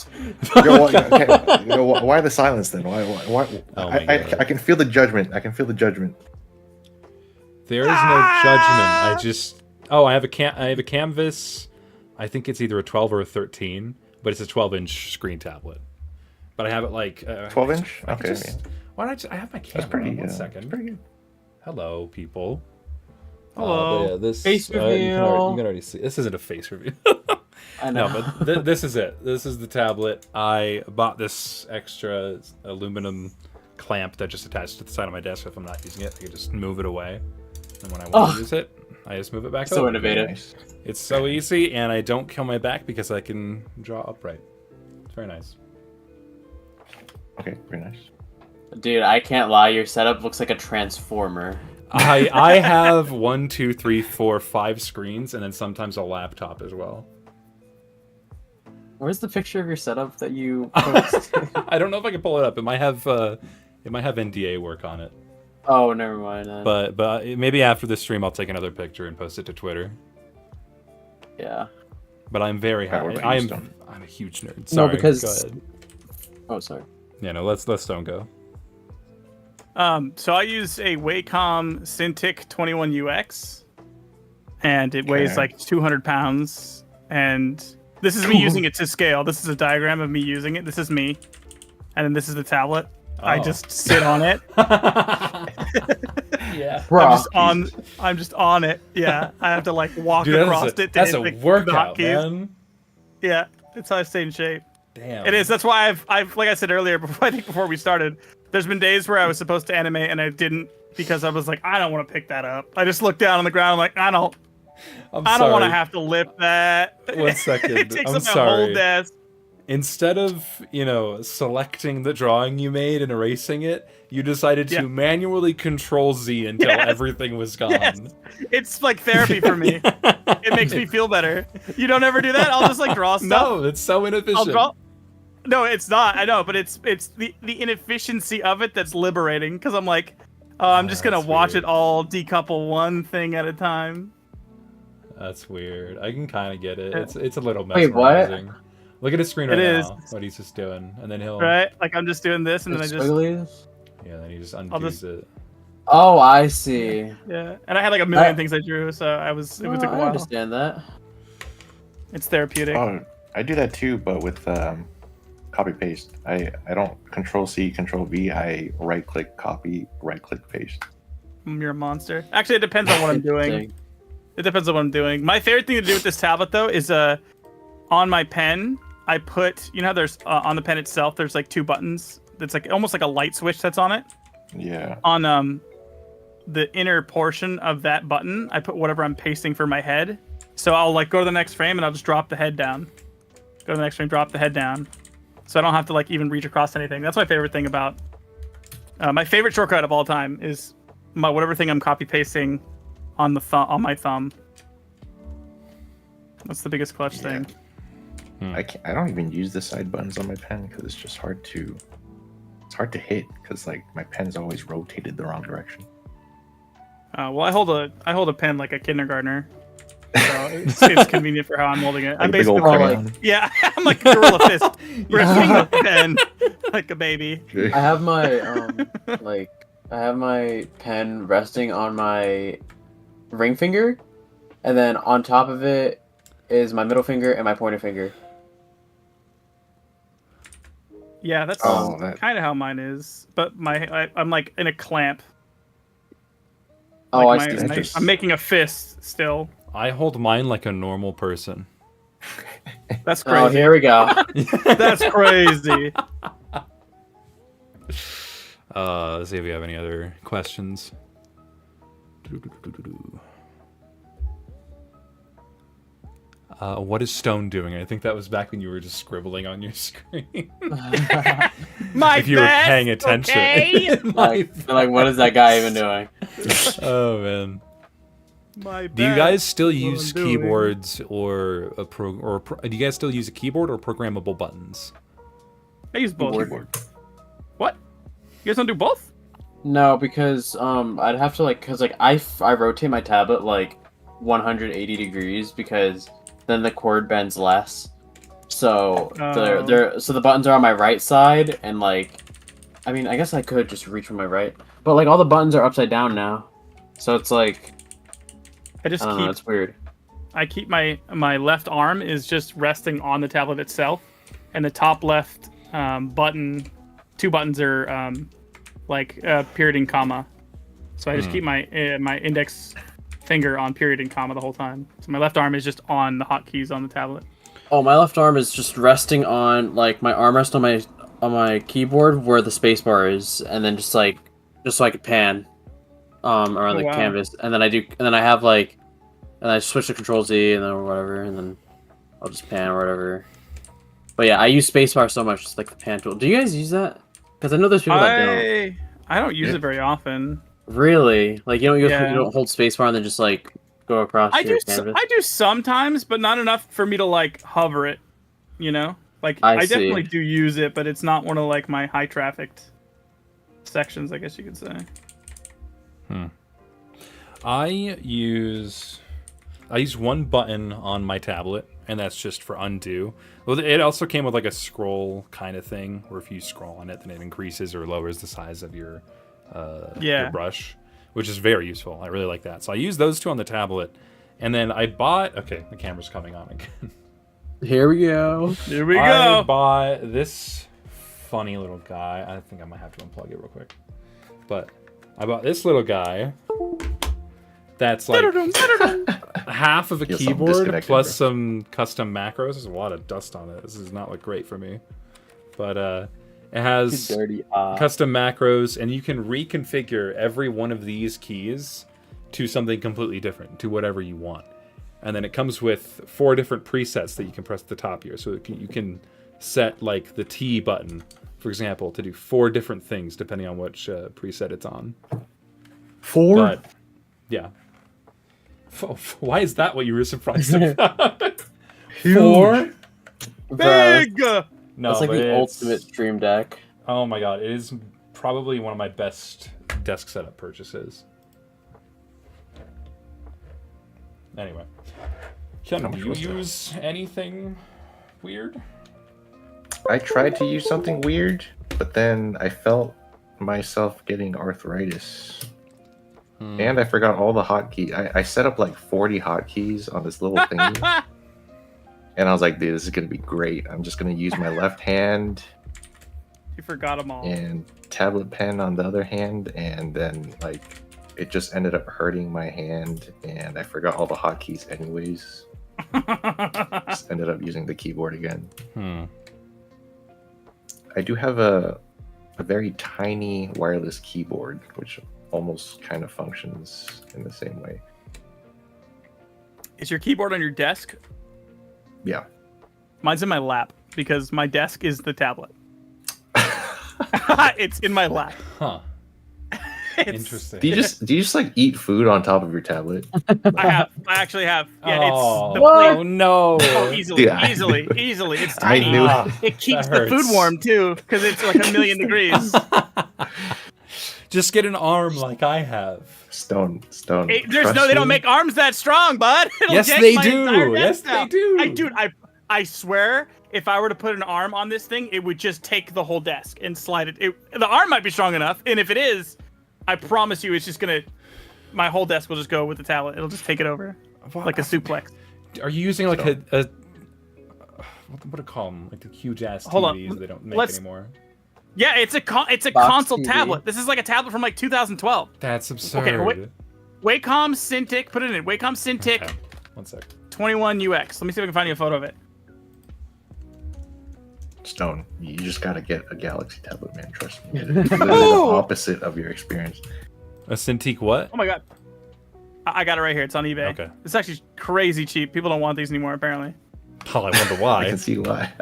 Speaker 3: Yo, okay. Why the silence then? Why?
Speaker 1: Oh my God.
Speaker 3: I can feel the judgment. I can feel the judgment.
Speaker 1: There is no judgment. I just... Oh, I have a canvas. I think it's either a 12 or a 13, but it's a 12-inch screen tablet. But I have it like...
Speaker 3: 12-inch?
Speaker 1: I could
Speaker 3: Okay.
Speaker 1: just- Why not? I have my camera.
Speaker 3: That's pretty.
Speaker 1: on. One
Speaker 3: That's
Speaker 1: second.
Speaker 3: pretty good.
Speaker 1: Hello, people.
Speaker 2: Hello.
Speaker 1: But yeah, this
Speaker 4: Face
Speaker 1: you
Speaker 4: reveal.
Speaker 1: can already see. This isn't a face review.
Speaker 4: I know.
Speaker 1: No, but this is it. This is the tablet. I bought this extra aluminum clamp that just attached to the side of my desk. If I'm not using it, I can just move it away. And when I want to use it, I just move it back
Speaker 4: So
Speaker 1: over.
Speaker 4: innovative.
Speaker 3: Nice.
Speaker 1: It's so easy, and I don't kill my back because I can draw upright. It's very nice.
Speaker 3: Okay, very nice.
Speaker 4: Dude, I can't lie. Your setup looks like a transformer.
Speaker 1: I have 1, 2, 3, 4, 5 screens, and then sometimes a laptop as well.
Speaker 4: Where's the picture of your setup that you post?
Speaker 1: I don't know if I can pull it up. It might have NDA work on it.
Speaker 4: Oh, never mind.
Speaker 1: But maybe after this stream, I'll take another picture and post it to Twitter.
Speaker 4: Yeah.
Speaker 1: But I'm very
Speaker 3: Alright, what
Speaker 1: happy.
Speaker 3: about you, Stone?
Speaker 1: I'm a huge nerd. Sorry,
Speaker 4: No, because
Speaker 1: go ahead.
Speaker 4: oh, sorry.
Speaker 1: Yeah, no, let's Stone go.
Speaker 2: So I use a Wacom Cintiq 21UX, and it weighs
Speaker 3: Okay.
Speaker 2: like 200 pounds. And this is me using it to scale. This is a diagram of me using it. This is me, and then this is the tablet. I
Speaker 1: Oh.
Speaker 2: just sit on it.
Speaker 1: Yeah.
Speaker 2: I'm just on it. Yeah, I have to like walk
Speaker 1: Dude,
Speaker 2: across it. To
Speaker 1: that's
Speaker 2: hit
Speaker 1: a
Speaker 2: the
Speaker 1: workout,
Speaker 2: hotkeys.
Speaker 1: man.
Speaker 2: Yeah, that's how I stay in shape.
Speaker 1: Damn.
Speaker 2: It is. That's why I've like I said earlier, before we started, there's been days where I was supposed to animate and I didn't because I was like, I don't want to pick that up. I just looked down on the ground. I'm like, I don't want to have to lift that.
Speaker 1: 1 second.
Speaker 2: It takes
Speaker 1: I'm
Speaker 2: up my
Speaker 1: sorry.
Speaker 2: whole desk.
Speaker 1: Instead of, selecting the drawing you made and erasing it, you decided to
Speaker 2: Yeah.
Speaker 1: manually Control Z until
Speaker 2: Yes.
Speaker 1: everything was gone.
Speaker 2: Yes. It's like therapy for me. It makes me feel better. You don't ever do that? I'll just like draw stuff.
Speaker 1: No, it's so
Speaker 2: I'll
Speaker 1: inefficient.
Speaker 2: draw. No, it's not. I know, but it's the inefficiency of it that's liberating because I'm like, I'm just gonna
Speaker 1: That's
Speaker 2: watch
Speaker 1: weird.
Speaker 2: it all decouple one thing at a time.
Speaker 1: That's weird. I can kind of get it.
Speaker 2: Yeah.
Speaker 1: It's a little
Speaker 4: Wait, what?
Speaker 1: mesmerizing. Look at his screen right
Speaker 2: It is.
Speaker 1: now. What he's just doing, and then he'll
Speaker 2: Right? Like I'm just doing this and then I just
Speaker 4: Squigglies?
Speaker 1: yeah, then he just
Speaker 2: I'll
Speaker 1: undoes
Speaker 2: just-
Speaker 1: it.
Speaker 4: Oh, I see.
Speaker 2: yeah. And I had like a million
Speaker 4: I-
Speaker 2: things I drew, so it
Speaker 4: Oh,
Speaker 2: took a
Speaker 4: I
Speaker 2: while.
Speaker 4: understand that.
Speaker 2: It's therapeutic.
Speaker 3: Oh, I do that too, but with copy paste. I don't Control C, Control V. I right click copy, right click paste.
Speaker 2: You're a monster. Actually, it depends on what I'm doing.
Speaker 4: Interesting.
Speaker 2: It depends on what I'm doing. My favorite thing to do with this tablet though is on my pen, I put how there's on the pen itself there's like two buttons. That's like almost like a light switch that's on it.
Speaker 3: Yeah.
Speaker 2: On the inner portion of that button, I put whatever I'm pasting for my head. So I'll like go to the next frame and I'll just drop the head down. Go to the next frame, drop the head down. So I don't have to like even reach across anything. That's my favorite thing about my favorite shortcut of all time is my whatever thing I'm copy pasting on the on my thumb. That's the biggest clutch
Speaker 3: Yeah.
Speaker 2: thing.
Speaker 3: I don't even use the side buttons on my pen because it's just hard to hit because like my pen's always rotated the wrong direction.
Speaker 2: Well, I hold a pen like a kindergartner, so it's convenient for how I'm holding it.
Speaker 3: Like
Speaker 2: I'm
Speaker 3: a big old
Speaker 2: basically
Speaker 3: crayon.
Speaker 2: yeah, I'm like a gorilla fist gripping the pen like a baby.
Speaker 4: I have my I have my pen resting on my ring finger, and then on top of it is my middle finger and my pointer finger.
Speaker 2: Yeah, that's
Speaker 3: Oh, that-
Speaker 2: kind of how mine is. But I'm like in a clamp.
Speaker 4: Oh,
Speaker 2: Like
Speaker 4: I see.
Speaker 2: I'm making a fist still.
Speaker 1: I hold mine like a normal person.
Speaker 2: That's
Speaker 4: Oh,
Speaker 2: crazy.
Speaker 4: here we go.
Speaker 2: That's crazy.
Speaker 1: Let's see if we have any other questions. What is Stone doing? I think that was back when you were just scribbling on your screen.
Speaker 2: My
Speaker 1: if you were
Speaker 2: best,
Speaker 1: paying attention.
Speaker 2: okay?
Speaker 4: like, what is that guy even doing?
Speaker 1: Oh man.
Speaker 2: My
Speaker 1: Do you
Speaker 2: best.
Speaker 1: guys still
Speaker 2: what
Speaker 1: use
Speaker 2: I'm doing.
Speaker 1: keyboards or do you guys still use a keyboard or programmable buttons?
Speaker 2: I use both.
Speaker 3: Keyboard.
Speaker 2: What? You guys don't do both?
Speaker 4: No, because I'd have to I rotate my tablet like 180 degrees because then the cord bends less. So
Speaker 2: Oh.
Speaker 4: so the buttons are on my right side, and like, I mean, I guess I could just reach from my right, but like all the buttons are upside down now, so it's like
Speaker 2: I just
Speaker 4: I don't know,
Speaker 2: keep
Speaker 4: it's weird.
Speaker 2: I keep my left arm is just resting on the tablet itself, and the top left button, two buttons are period and comma. So I just keep my index finger on period and comma the whole time. So my left arm is just on the hotkeys on the tablet.
Speaker 4: Oh, my left arm is just resting on like my armrest on my keyboard where the spacebar is, and then just so I could pan around the
Speaker 2: wow.
Speaker 4: canvas, and then I have like, and I switch to Control Z and then or whatever, and then I'll just pan or whatever. But yeah, I use spacebar so much, just like the pan tool. Do you guys use that? Because I know there's people that don't.
Speaker 2: I don't use
Speaker 3: Yeah.
Speaker 2: it very often.
Speaker 4: Really? Like you
Speaker 2: Yeah.
Speaker 4: don't hold spacebar and then just like go across
Speaker 2: I
Speaker 4: your
Speaker 2: do
Speaker 4: canvas?
Speaker 2: I do sometimes, but not enough for me to like hover it. You know, like
Speaker 4: I see.
Speaker 2: definitely do use it, but it's not one of like my high trafficked sections, I guess you could say.
Speaker 1: I use one button on my tablet, and that's just for undo. Well, it also came with like a scroll kind of thing, where if you scroll on it, then it increases or lowers the size of your brush, which is very useful. I really like that. So I use those two on the tablet, and then I bought. Okay, the camera's coming on again.
Speaker 4: Here we go.
Speaker 2: Here we
Speaker 1: I
Speaker 2: go.
Speaker 1: bought this funny little guy. I think I might have to unplug it real quick, but I bought this little guy. That's like half of a
Speaker 3: Feels something
Speaker 1: keyboard
Speaker 3: disconnected,
Speaker 1: plus
Speaker 3: bro.
Speaker 1: some custom macros. There's a lot of dust on it. This does not look great for me. But it has
Speaker 4: Dirty
Speaker 1: custom macros, and you can reconfigure every one of these keys to something completely different, to whatever you want. And then it comes with 4 different presets that you can press at the top here. So you can set like the T button, for example, to do 4 different things depending on which preset it's on.
Speaker 4: 4?
Speaker 1: But, yeah. Why is that what you were surprised about?
Speaker 4: 4?
Speaker 2: Big.
Speaker 1: No,
Speaker 4: That's like
Speaker 1: but
Speaker 4: the
Speaker 1: it's-
Speaker 4: ultimate stream deck.
Speaker 1: Oh my god, it is probably one of my best desk setup purchases. Anyway. Hyun, do you use anything weird?
Speaker 3: I tried to use something weird, but then I felt myself getting arthritis. And I forgot all the hotkeys. I set up like 40 hotkeys on this little thingy. And I was like, dude, this is going to be great. I'm just going to use my left hand
Speaker 2: You forgot them all.
Speaker 3: and tablet pen on the other hand. And then, like, it just ended up hurting my hand. And I forgot all the hotkeys anyways. Just ended up using the keyboard again. I do have a very tiny wireless keyboard, which almost kind of functions in the same way.
Speaker 2: Is your keyboard on your desk?
Speaker 3: Yeah.
Speaker 2: Mine's in my lap because my desk is the tablet. It's in my lap.
Speaker 1: Huh.
Speaker 2: It's-
Speaker 1: Interesting.
Speaker 3: Do you just like eat food on top of your tablet?
Speaker 2: I actually have. Yeah,
Speaker 1: Oh,
Speaker 2: it's the plate.
Speaker 1: oh no.
Speaker 2: Oh, easily,
Speaker 3: Dude, I
Speaker 2: easily. It's
Speaker 3: I
Speaker 2: tiny.
Speaker 3: knew
Speaker 2: It keeps
Speaker 1: That
Speaker 2: the food
Speaker 1: hurts.
Speaker 2: warm too, because it's like 1,000,000 degrees.
Speaker 1: Just get an arm like I have.
Speaker 3: Stone.
Speaker 2: They
Speaker 3: Trust
Speaker 2: don't
Speaker 3: me.
Speaker 2: make arms that strong, bud. It'll
Speaker 1: Yes,
Speaker 2: yank
Speaker 1: they
Speaker 2: my
Speaker 1: do.
Speaker 2: entire
Speaker 1: Yes,
Speaker 2: desk down.
Speaker 1: they do.
Speaker 2: I swear, if I were to put an arm on this thing, it would just take the whole desk and slide it. The arm might be strong enough, and if it is, I promise you, it's just gonna. My whole desk will just go with the tablet. It'll just take it over, like a suplex.
Speaker 1: Are you using like a what do you call them? Like the huge ass
Speaker 2: Hold on.
Speaker 1: TVs they don't make
Speaker 2: Let's-
Speaker 1: anymore.
Speaker 2: Yeah, it's a
Speaker 4: Box
Speaker 2: console
Speaker 4: TV.
Speaker 2: tablet. This is like a tablet from like 2012.
Speaker 1: That's absurd.
Speaker 2: Okay, Wacom Cintiq. Put it in. Wacom Cintiq
Speaker 1: Okay, 1 sec.
Speaker 2: 21 UX. Let me see if I can find you a photo of it.
Speaker 3: Stone. You just gotta get a Galaxy tablet, man. Trust me. It's literally the opposite of your experience.
Speaker 1: A Cintiq what?
Speaker 2: Oh my god. I got it right here. It's on eBay.
Speaker 1: Okay.
Speaker 2: It's actually crazy cheap. People don't want these anymore, apparently.
Speaker 1: Oh, I wonder
Speaker 3: I
Speaker 1: why.
Speaker 3: can see why.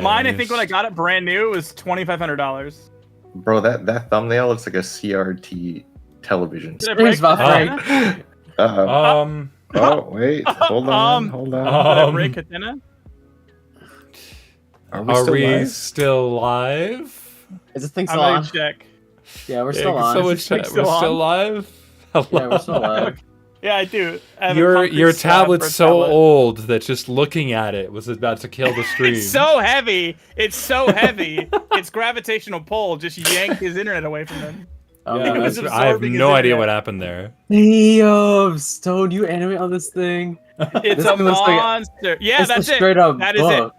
Speaker 2: Mine, I think when I got it brand new, it was $2,500.
Speaker 3: Bro, that thumbnail looks like a CRT television.
Speaker 2: Did I break
Speaker 4: It's about
Speaker 2: the
Speaker 4: right.
Speaker 2: antenna?
Speaker 3: Oh, wait. Hold on. Hold on.
Speaker 2: Did I break antenna?
Speaker 3: Are we
Speaker 1: Are
Speaker 3: still
Speaker 1: we
Speaker 3: live?
Speaker 1: still live?
Speaker 4: Is this thing
Speaker 2: I'm
Speaker 4: still
Speaker 2: gonna
Speaker 4: on?
Speaker 2: check.
Speaker 4: Yeah, we're
Speaker 1: Yeah,
Speaker 4: still on.
Speaker 1: we're
Speaker 2: Is this thing
Speaker 1: still
Speaker 2: still
Speaker 1: live. Hello.
Speaker 4: Yeah, we're still live.
Speaker 2: Yeah, I do. I have a
Speaker 1: Your
Speaker 2: concrete slab
Speaker 1: tablet's
Speaker 2: for a
Speaker 1: so
Speaker 2: tablet.
Speaker 1: old that just looking at it was about to kill the stream.
Speaker 2: It's so heavy. It's so heavy. Its gravitational pull just yanked his internet away from him.
Speaker 4: Oh,
Speaker 1: Yeah,
Speaker 2: It was
Speaker 1: I have
Speaker 2: absorbing his
Speaker 1: no idea
Speaker 2: internet.
Speaker 1: what happened there.
Speaker 4: Damn, Stone, you animate on this thing.
Speaker 2: It's
Speaker 4: This
Speaker 2: a
Speaker 4: thing looks like-
Speaker 2: monster. Yeah,
Speaker 4: It's
Speaker 2: that's
Speaker 4: a
Speaker 2: it.
Speaker 4: straight up
Speaker 2: That is it.
Speaker 4: book.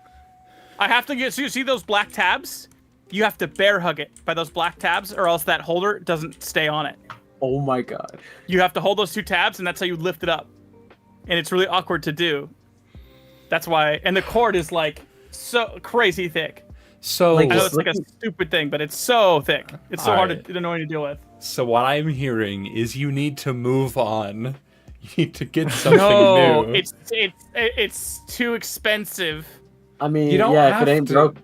Speaker 2: I have to get. So you see those black tabs? You have to bear hug it by those black tabs, or else that holder doesn't stay on it.
Speaker 4: Oh my god.
Speaker 2: You have to hold those 2 tabs, and that's how you lift it up. And it's really awkward to do. That's why. And the cord is like so crazy thick.
Speaker 1: So,
Speaker 4: Like,
Speaker 2: I know
Speaker 4: Just
Speaker 2: it's like a stupid thing, but it's so thick. It's so hard
Speaker 1: Alright.
Speaker 2: to annoying to deal with.
Speaker 1: so what I'm hearing is you need to move on. You need to get something
Speaker 2: No,
Speaker 1: new.
Speaker 2: it's too expensive.
Speaker 4: I mean,
Speaker 1: You don't
Speaker 4: yeah, if
Speaker 1: have
Speaker 4: it ain't
Speaker 1: to-
Speaker 4: broke.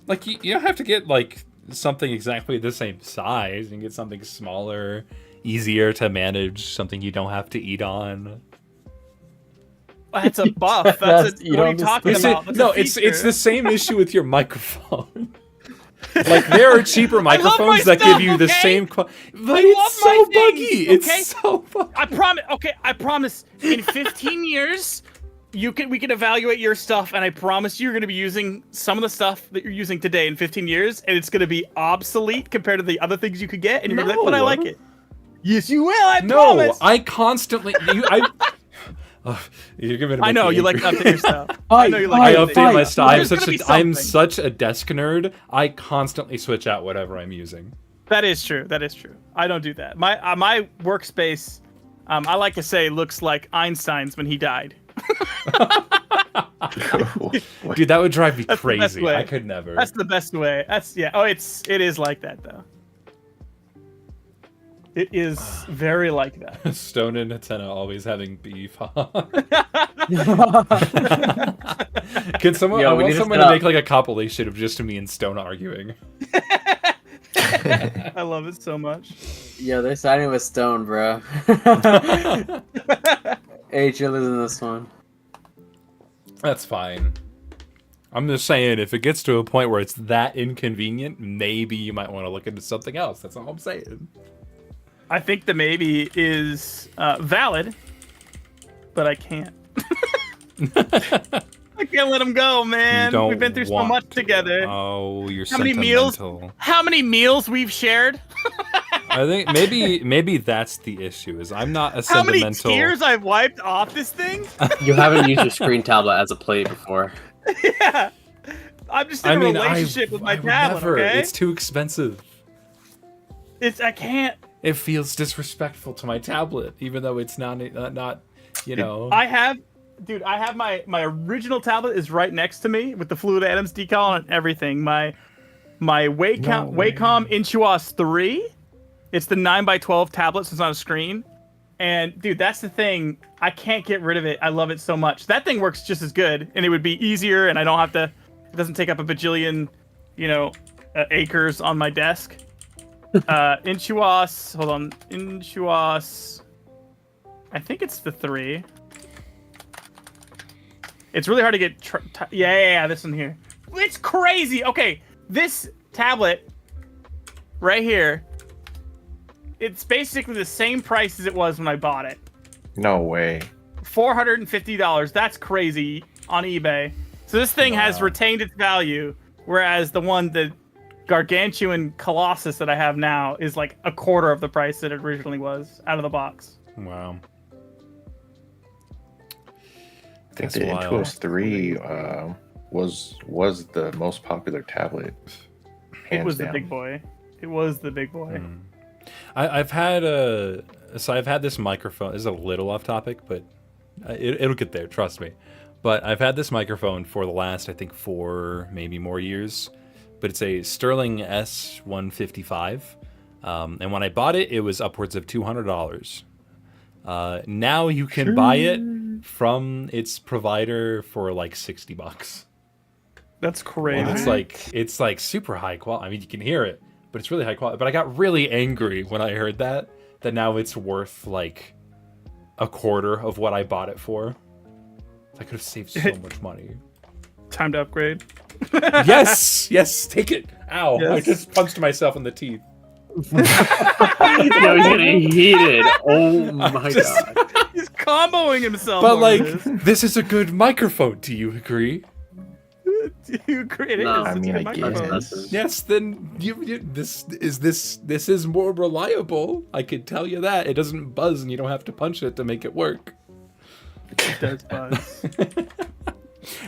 Speaker 1: Like you don't have to get like something exactly the same size. You can get something smaller, easier to manage, something you don't have to eat on.
Speaker 2: That's a buff.
Speaker 4: That's-
Speaker 2: That's
Speaker 4: you
Speaker 2: what are you
Speaker 4: don't
Speaker 2: talking
Speaker 1: Is it-
Speaker 2: about? That's
Speaker 1: no,
Speaker 2: a
Speaker 1: it's
Speaker 2: feature.
Speaker 1: the same issue with your microphone. Like there are cheaper microphones that give you the same quality, but it's so buggy. It's so buggy.
Speaker 2: I promise. In 15 years, we can evaluate your stuff, and I promise you're going to be using some of the stuff that you're using today in 15 years, and it's going to be obsolete compared to the other things you could get, and you're going to be like, but I like it. Yes, you will. I promise.
Speaker 1: I constantly. You're giving me
Speaker 2: I know you like to update your stuff.
Speaker 1: I update my stuff. I'm such a desk nerd. I constantly switch out whatever I'm using.
Speaker 2: That is true. That is true. I don't do that. My workspace, I like to say, looks like Einstein's when he died.
Speaker 1: Dude, that would drive me crazy. I could never.
Speaker 2: That's the best way. Oh, it is like that though. It is very like that.
Speaker 1: Stone and Atena always having beef. Can someone? I want someone to make like a compilation of just me and Stone arguing.
Speaker 2: I love it so much.
Speaker 4: Yo, they're siding with Stone, bro. H, you're losing this one.
Speaker 1: That's fine. I'm just saying, if it gets to a point where it's that inconvenient, maybe you might want to look into something else. That's all I'm saying.
Speaker 2: I think the maybe is valid, but I can't. I can't let him go, man. We've been through so much together.
Speaker 1: Oh, you're
Speaker 2: sentimental. How many meals we've shared?
Speaker 1: I think maybe that's the issue. Is I'm not a sentimental.
Speaker 2: How many tears I've wiped off this thing?
Speaker 4: You haven't used your screen tablet as a plate before.
Speaker 2: Yeah, I'm just in a relationship with my tablet.
Speaker 1: Never.
Speaker 2: Okay,
Speaker 1: it's too expensive.
Speaker 2: I can't.
Speaker 1: It feels disrespectful to my tablet, even though it's not you know.
Speaker 2: I have my original tablet is right next to me with the Fluid Atoms decal on it and everything. My Wacom Intuos 3. It's the 9x12 tablet, so it's not a screen. And dude, that's the thing. I can't get rid of it. I love it so much. That thing works just as good, and it would be easier, and I don't have to. It doesn't take up a bajillion, acres on my desk. Intuos. Hold on. Intuos. I think it's the 3. It's really hard to get. Yeah, this one here. It's crazy. Okay, this tablet right here. It's basically the same price as it was when I bought it.
Speaker 3: No way.
Speaker 2: $450. That's crazy on eBay. So this thing has retained its value, whereas the gargantuan Colossus that I have now is like a quarter of the price that it originally was out of the box.
Speaker 1: Wow.
Speaker 3: I think the Intuos 3 was the most popular tablet.
Speaker 2: It was the big boy. It was the big boy.
Speaker 1: I've had this microphone. This is a little off topic, but it'll get there. Trust me. But I've had this microphone for the last, I think, 4 maybe more years. But it's a Sterling S155, and when I bought it, it was upwards of $200. Now you can buy it from its provider for like $60.
Speaker 2: That's crazy.
Speaker 1: And it's like super high quality. I mean, you can hear it, but it's really high quality. But I got really angry when I heard that now it's worth like a quarter of what I bought it for. I could have saved so much money.
Speaker 2: Time to upgrade.
Speaker 1: Yes, take it. Ow, yes. I just punched myself in the teeth.
Speaker 4: No, he's getting heated. Oh my god.
Speaker 2: He's comboing himself.
Speaker 1: But like, this is a good microphone. Do you agree?
Speaker 2: Do you agree? It is.
Speaker 3: I mean, I guess.
Speaker 1: Yes, then this is more reliable. I could tell you that. It doesn't buzz and you don't have to punch it to make it work.
Speaker 2: It does buzz.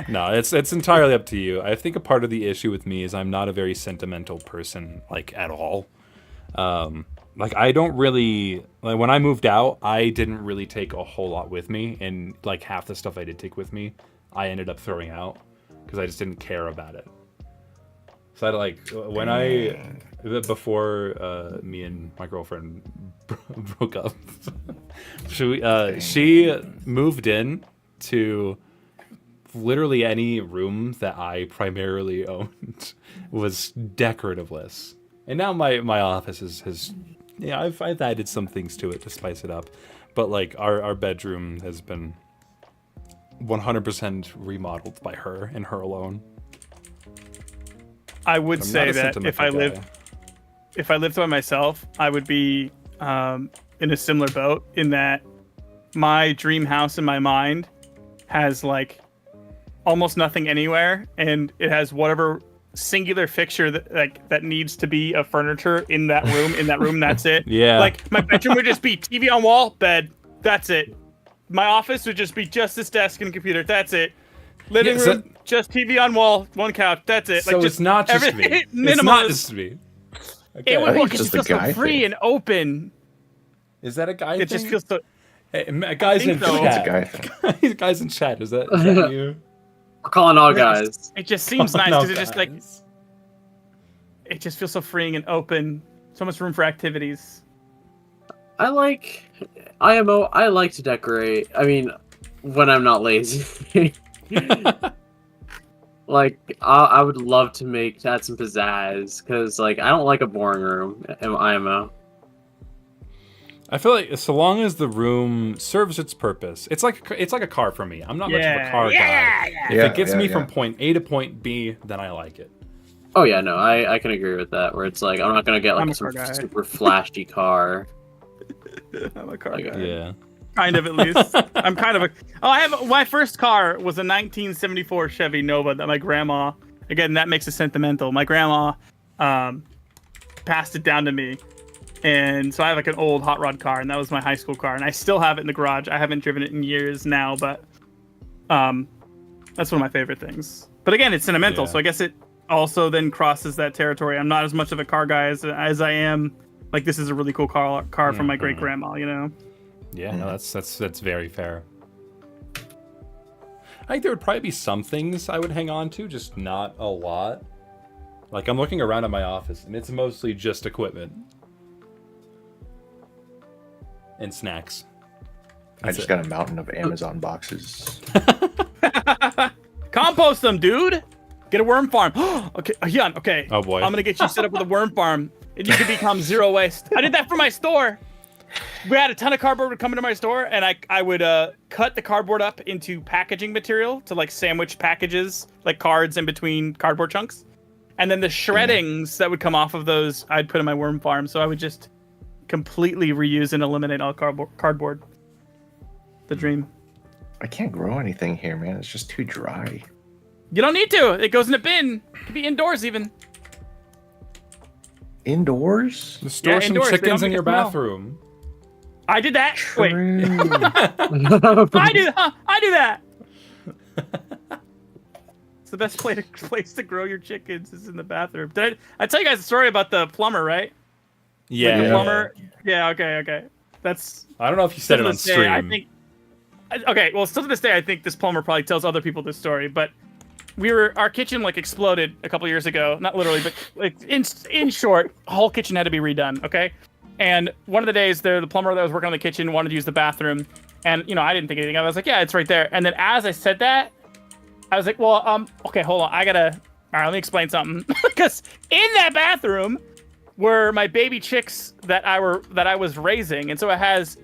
Speaker 1: No, it's entirely up to you. I think a part of the issue with me is I'm not a very sentimental person, like, at all. Like, I don't really... Like, when I moved out, I didn't really take a whole lot with me, and, like, half the stuff I did take with me, I ended up throwing out, because I just didn't care about it. So, before me and my girlfriend broke up, she moved in to... literally any room that I primarily owned was decorative-less. And now my office has I've added some things to it to spice it up. But like our bedroom has been 100% remodeled by her and her alone.
Speaker 2: I would
Speaker 1: I'm
Speaker 2: say
Speaker 1: not a
Speaker 2: that
Speaker 1: sentimental guy.
Speaker 2: if I lived by myself, I would be in a similar boat in that my dream house in my mind has like almost nothing anywhere, and it has whatever singular fixture that needs to be a furniture in that room. That's it.
Speaker 1: Yeah.
Speaker 2: Like my bedroom would just be TV on wall, bed. That's it. My office would just be just this desk and computer. That's it. Living room, just TV on wall, one couch. That's it.
Speaker 1: So
Speaker 2: like,
Speaker 1: it's not just me. It's not just me. Okay.
Speaker 2: It would
Speaker 3: I think
Speaker 2: look,
Speaker 3: it's
Speaker 2: it
Speaker 3: just
Speaker 2: just
Speaker 3: a
Speaker 2: feels
Speaker 3: guy
Speaker 2: so free
Speaker 3: thing.
Speaker 2: and open.
Speaker 1: Is that a guy
Speaker 2: It
Speaker 1: thing?
Speaker 2: just feels so.
Speaker 1: Hey, guys in
Speaker 2: think so.
Speaker 3: It's a
Speaker 1: chat.
Speaker 3: guy thing.
Speaker 1: Guys in chat. Is that you?
Speaker 4: We're calling all guys.
Speaker 2: It just seems nice
Speaker 1: No,
Speaker 2: because it just like
Speaker 1: guys.
Speaker 2: it just feels so freeing and open. So much room for activities.
Speaker 4: I like IMO. I like to decorate. I mean, when I'm not lazy. Like, I would love to add some pizzazz, because, like, I don't like a boring room in IMO.
Speaker 1: I feel like so long as the room serves its purpose, it's like a car for me. I'm not much of a car guy. If
Speaker 3: Yeah,
Speaker 1: it gets
Speaker 3: yeah,
Speaker 1: me
Speaker 3: yeah.
Speaker 1: from point A to point B, then I like it.
Speaker 4: Oh, yeah, no, I can agree with that, where it's like, I'm not going to get,
Speaker 2: I'm
Speaker 4: like,
Speaker 2: a car
Speaker 4: some
Speaker 2: guy.
Speaker 4: super flashy car.
Speaker 2: I'm a car
Speaker 4: Like,
Speaker 2: guy.
Speaker 1: Yeah.
Speaker 2: Kind of, at least. I'm kind of a. Oh, I have my first car was a 1974 Chevy Nova that my grandma. Again, that makes it sentimental. My grandma passed it down to me, and so I have like an old hot rod car, and that was my high school car, and I still have it in the garage. I haven't driven it in years now, but that's one of my favorite things. But again, it's sentimental,
Speaker 1: Yeah.
Speaker 2: so I guess it also then crosses that territory. I'm not as much of a car guy as I am. Like, this is a really cool car from my great grandma, you know.
Speaker 1: Yeah, no, that's very fair. I think there would probably be some things I would hang on to, just not a lot. Like, I'm looking around at my office, and it's mostly just equipment. And snacks.
Speaker 3: I
Speaker 1: That's
Speaker 3: just
Speaker 1: it.
Speaker 3: got a mountain of Amazon boxes.
Speaker 2: Compost them, dude. Get a worm farm. Okay, Hyun, okay.
Speaker 1: Oh, boy.
Speaker 2: I'm gonna get you set up with a worm farm, and you can become zero waste. I did that for my store. We had a ton of cardboard would come into my store, and I would cut the cardboard up into packaging material to like sandwich packages, like cards in between cardboard chunks. And then the shreddings that would come off of those, I'd put in my worm farm. So I would just completely reuse and eliminate all cardboard. The dream.
Speaker 3: I can't grow anything here, man. It's just too dry.
Speaker 2: You don't need to. It goes in a bin. It can be indoors even.
Speaker 3: Indoors?
Speaker 1: Just store some
Speaker 2: indoors, they
Speaker 1: chickens
Speaker 2: don't
Speaker 1: in
Speaker 2: make
Speaker 1: your
Speaker 2: a smell.
Speaker 1: bathroom.
Speaker 2: I did that. Wait.
Speaker 3: True.
Speaker 2: I do that. It's the best place to grow your chickens is in the bathroom. Did I tell you guys a story about the plumber, right?
Speaker 1: Yeah.
Speaker 2: The
Speaker 3: Yeah.
Speaker 2: plumber. Yeah. Okay. That's.
Speaker 1: I don't know if you said it
Speaker 2: still to
Speaker 1: on
Speaker 2: this day,
Speaker 1: stream.
Speaker 2: I think. Okay. Well, still to this day, I think this plumber probably tells other people this story, but. Our kitchen like exploded a couple years ago. Not literally, but like in short, the whole kitchen had to be redone. Okay, and one of the days, the plumber that was working on the kitchen wanted to use the bathroom, and I didn't think anything of it. I was like, yeah, it's right there. And then as I said that, I was like, well, okay, hold on, all right, let me explain something. Because in that bathroom were my baby chicks that I was raising, and so it has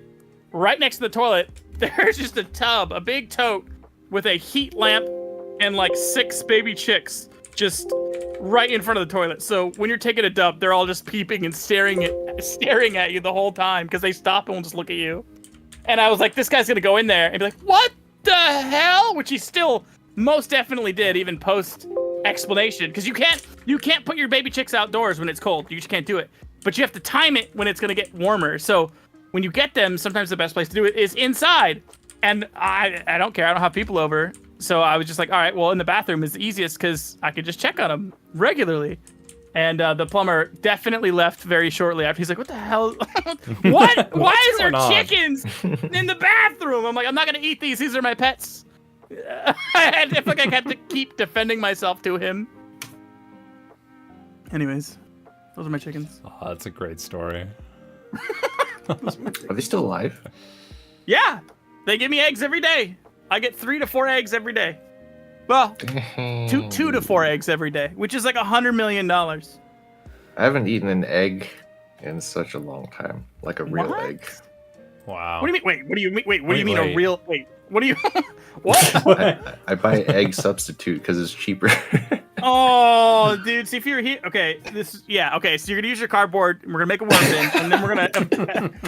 Speaker 2: right next to the toilet. There's just a tub, a big tote with a heat lamp. And like 6 baby chicks just right in front of the toilet. So when you're taking a dump, they're all just peeping and staring at you the whole time because they stop and will just look at you. And I was like, this guy's gonna go in there and be like, what the hell? Which he still most definitely did, even post explanation. Because you can't put your baby chicks outdoors when it's cold. You just can't do it. But you have to time it when it's gonna get warmer. So when you get them, sometimes the best place to do it is inside. And I don't care. I don't have people over. So I was just like, all right, well, in the bathroom is the easiest because I could just check on them regularly. And the plumber definitely left very shortly after. He's like, what the hell? What? Why is there
Speaker 1: going on?
Speaker 2: chickens in the bathroom? I'm like, I'm not going to eat these. These are my pets. I feel like I had to keep defending myself to him. Anyways, those are my chickens.
Speaker 1: Oh, that's a great story.
Speaker 3: Are they still alive?
Speaker 2: Yeah, they give me eggs every day. I get 3 to 4 eggs every day. Well, two to 4 eggs every day, which is like $100 million.
Speaker 3: I haven't eaten an egg in such a long time. Like a real
Speaker 2: What?
Speaker 3: egg.
Speaker 1: Wow.
Speaker 2: What do you mean? Wait, what do you mean? Wait, what do you mean
Speaker 1: Wait.
Speaker 2: a real? Wait, what do you? What?
Speaker 3: I buy egg substitute because it's cheaper.
Speaker 2: Oh, dude. See, if you're here, okay. Okay. So you're gonna use your cardboard. And we're gonna make a worm bin, and then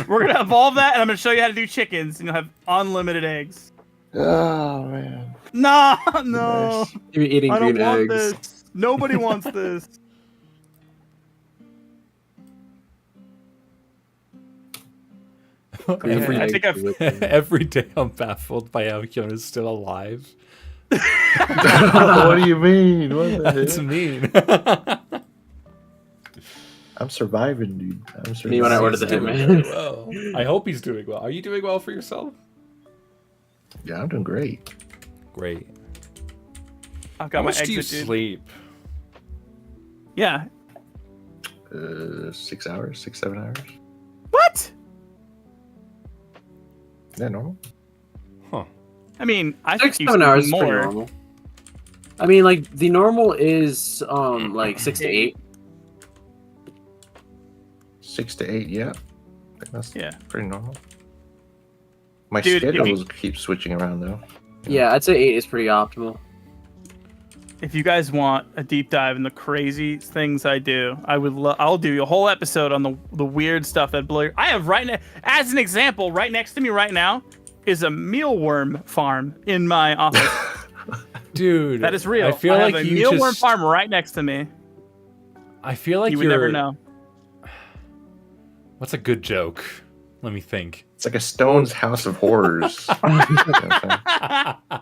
Speaker 2: we're gonna evolve that, and I'm gonna show you how to do chickens, and you'll have unlimited eggs.
Speaker 3: Oh man.
Speaker 2: No.
Speaker 3: Nice.
Speaker 4: You're eating
Speaker 2: I don't
Speaker 4: green
Speaker 2: want
Speaker 4: eggs.
Speaker 2: this. Nobody wants this.
Speaker 4: Every
Speaker 2: I
Speaker 4: egg
Speaker 2: think
Speaker 4: is with-
Speaker 1: Every day I'm baffled by how Hyun is still alive.
Speaker 3: What do you mean? What the
Speaker 1: That's
Speaker 3: heck?
Speaker 1: mean.
Speaker 3: I'm surviving, dude. I'm surviving.
Speaker 4: Me when I ordered the
Speaker 1: He's doing
Speaker 4: Hitman.
Speaker 1: very well. I hope he's doing well. Are you doing well for yourself?
Speaker 3: Yeah, I'm doing great.
Speaker 1: Great.
Speaker 2: I've
Speaker 1: How
Speaker 2: got my
Speaker 1: much do you
Speaker 2: exit, dude.
Speaker 1: sleep?
Speaker 2: Yeah.
Speaker 3: 6 hours, 6, 7 hours.
Speaker 2: What?
Speaker 3: Is that normal?
Speaker 1: Huh.
Speaker 2: I mean, I think
Speaker 4: 6,
Speaker 2: you
Speaker 4: 7
Speaker 2: sleep
Speaker 4: hours is pretty
Speaker 2: more.
Speaker 4: normal. I mean, like the normal is like 6 to 8.
Speaker 3: 6 to 8, yeah. I think that's
Speaker 2: Yeah.
Speaker 3: pretty normal. My
Speaker 2: Dude, if
Speaker 3: schedules keep switching around though.
Speaker 4: Yeah, I'd say 8 is pretty optimal.
Speaker 2: If you guys want a deep dive in the crazy things I do, I'll do a whole episode on the weird stuff that blow. I have right now, as an example, right next to me right now is a mealworm farm in my office.
Speaker 1: Dude,
Speaker 2: That is real.
Speaker 1: I feel
Speaker 2: have
Speaker 1: like
Speaker 2: a
Speaker 1: you
Speaker 2: mealworm
Speaker 1: just.
Speaker 2: farm right next to me.
Speaker 1: I feel like
Speaker 2: You would
Speaker 1: you're.
Speaker 2: never know.
Speaker 1: What's a good joke? Let me think.
Speaker 3: It's like a Stone's House of Horrors. You know what I'm saying?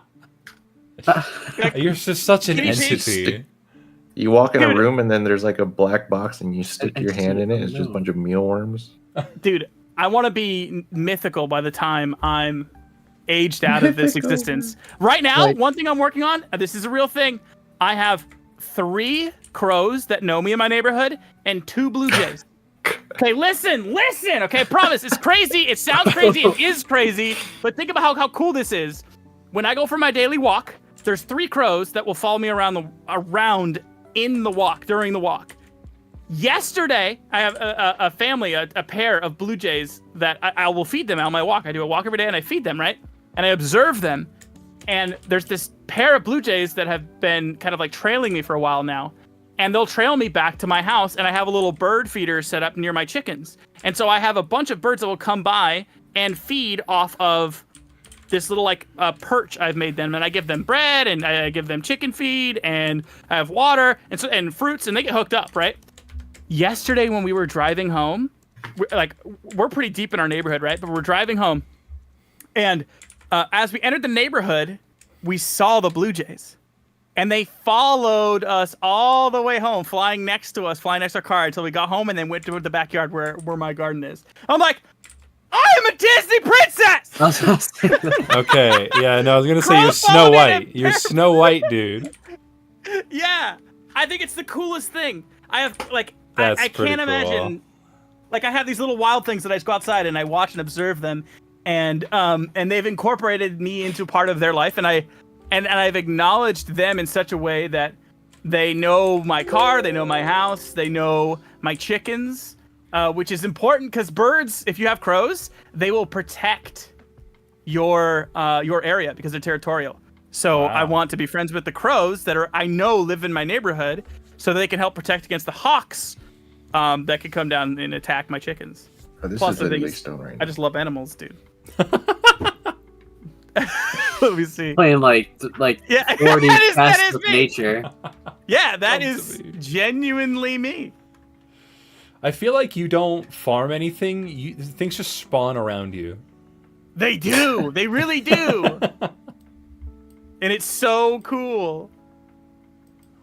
Speaker 1: You're just such an
Speaker 2: Can you change-
Speaker 1: entity.
Speaker 3: You walk in a
Speaker 2: Dude.
Speaker 3: room and then there's like a black box and you stick your hand in it. It's just a
Speaker 4: No.
Speaker 3: bunch of mealworms.
Speaker 2: Dude, I want to be mythical by the time I'm aged out of this
Speaker 3: Mythical.
Speaker 2: existence. Right now,
Speaker 4: Like-
Speaker 2: one thing I'm working on, this is a real thing. I have 3 crows that know me in my neighborhood and 2 blue jays. Okay, listen. Okay, promise. It's crazy. It sounds crazy. It is crazy. But think about how cool this is. When I go for my daily walk, there's 3 crows that will follow me around in the walk, during the walk. Yesterday, I have a family, a pair of blue jays that I will feed them on my walk. I do a walk every day and I feed them, right? And I observe them. And there's this pair of blue jays that have been kind of like trailing me for a while now. And they'll trail me back to my house, and I have a little bird feeder set up near my chickens. And so I have a bunch of birds that will come by and feed off of this little like perch I've made them, and I give them bread, and I give them chicken feed, and I have water and fruits, and they get hooked up, right? Yesterday when we were driving home, we're pretty deep in our neighborhood, right? But we're driving home, and as we entered the neighborhood, we saw the blue jays. And they followed us all the way home, flying next to our car until we got home and then went to the backyard where my garden is. I'm like, I am a Disney princess!
Speaker 1: Okay, yeah, no, I was gonna say
Speaker 2: Crow
Speaker 1: you're Snow
Speaker 2: followed me
Speaker 1: White.
Speaker 2: in a
Speaker 1: You're
Speaker 2: pair-
Speaker 1: Snow White, dude.
Speaker 2: Yeah, I think it's the coolest thing. I have, like,
Speaker 1: That's
Speaker 2: I
Speaker 1: pretty
Speaker 2: can't
Speaker 1: cool.
Speaker 2: imagine. Like, I have these little wild things that I just go outside and I watch and observe them. And they've incorporated me into part of their life. And I've acknowledged them in such a way that they know my car, they know my house, they know my chickens, which is important because birds, if you have crows, they will protect your area because they're territorial. So
Speaker 1: Wow.
Speaker 2: I want to be friends with the crows that I know live in my neighborhood, so they can help protect against the hawks that could come down and attack my chickens.
Speaker 3: Oh, this
Speaker 2: Plus
Speaker 3: is
Speaker 2: the
Speaker 3: literally
Speaker 2: things-
Speaker 3: Stone right
Speaker 2: I
Speaker 3: now.
Speaker 2: just love animals, dude. Let me see.
Speaker 4: Playing like
Speaker 2: Yeah,
Speaker 4: 40
Speaker 2: that
Speaker 4: tests
Speaker 2: is
Speaker 4: of
Speaker 2: me.
Speaker 4: nature.
Speaker 2: Yeah, that
Speaker 1: Come
Speaker 2: is
Speaker 1: to me.
Speaker 2: genuinely me.
Speaker 1: I feel like you don't farm anything. Things just spawn around you.
Speaker 2: They do. They really do. And it's so cool.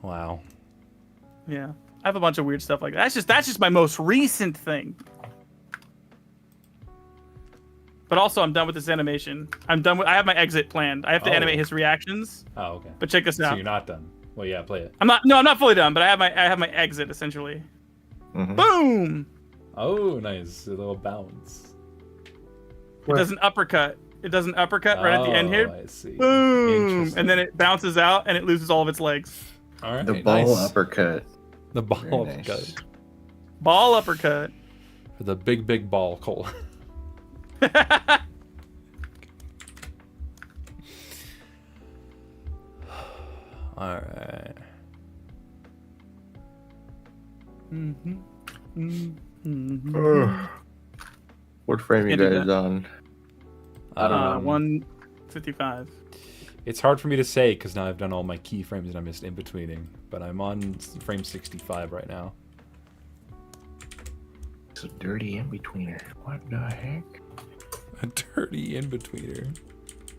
Speaker 1: Wow.
Speaker 2: Yeah. I have a bunch of weird stuff like that. That's just my most recent thing. But also, I'm done with this animation. I have my exit planned. I have to
Speaker 1: Oh.
Speaker 2: animate his reactions.
Speaker 1: Oh, okay.
Speaker 2: But check this
Speaker 1: So
Speaker 2: out.
Speaker 1: you're not done. Well, yeah, play it.
Speaker 2: I'm not fully done, but I have my exit essentially.
Speaker 3: Mhm.
Speaker 2: Boom!
Speaker 1: Oh, nice. A little bounce.
Speaker 2: It does an uppercut. It does an uppercut right at the end here.
Speaker 1: Oh, I see.
Speaker 2: Boom!
Speaker 1: Interesting.
Speaker 2: And then it bounces out and it loses all of its legs.
Speaker 1: All right,
Speaker 3: The ball
Speaker 1: nice.
Speaker 3: uppercut.
Speaker 1: The ball
Speaker 3: Very nice.
Speaker 1: uppercut.
Speaker 2: Ball uppercut.
Speaker 1: For the big ball, Cole. All right.
Speaker 3: What frame you
Speaker 2: Can't do
Speaker 3: guys
Speaker 2: that.
Speaker 3: on?
Speaker 4: I don't know.
Speaker 2: 155.
Speaker 1: It's hard for me to say because now I've done all my keyframes and I'm just in betweening. But I'm on frame 65 right now.
Speaker 3: It's a dirty in-betweener. What the heck?
Speaker 1: A dirty in-betweener.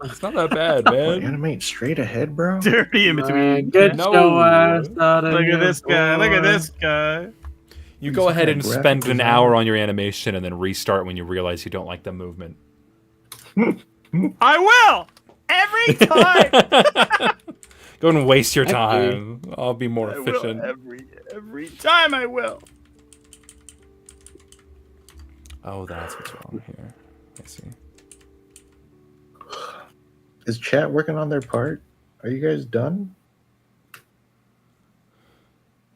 Speaker 1: It's not that bad,
Speaker 3: What,
Speaker 1: man.
Speaker 3: animate straight ahead, bro?
Speaker 2: Dirty in between.
Speaker 4: Get
Speaker 1: No.
Speaker 4: your ass out of
Speaker 2: Look
Speaker 4: here,
Speaker 2: at this guy. Look at
Speaker 4: boy.
Speaker 2: this guy.
Speaker 1: You
Speaker 3: He's
Speaker 1: go ahead
Speaker 3: a
Speaker 1: and
Speaker 3: graphic
Speaker 1: spend an
Speaker 3: designer.
Speaker 1: hour on your animation and then restart when you realize you don't like the movement.
Speaker 2: I will every time.
Speaker 1: Go and waste your
Speaker 4: I agree.
Speaker 1: time. I'll be more
Speaker 2: I will
Speaker 1: efficient.
Speaker 2: every time I will.
Speaker 1: Oh, that's what's wrong here. I see.
Speaker 3: Is chat working on their part? Are you guys done?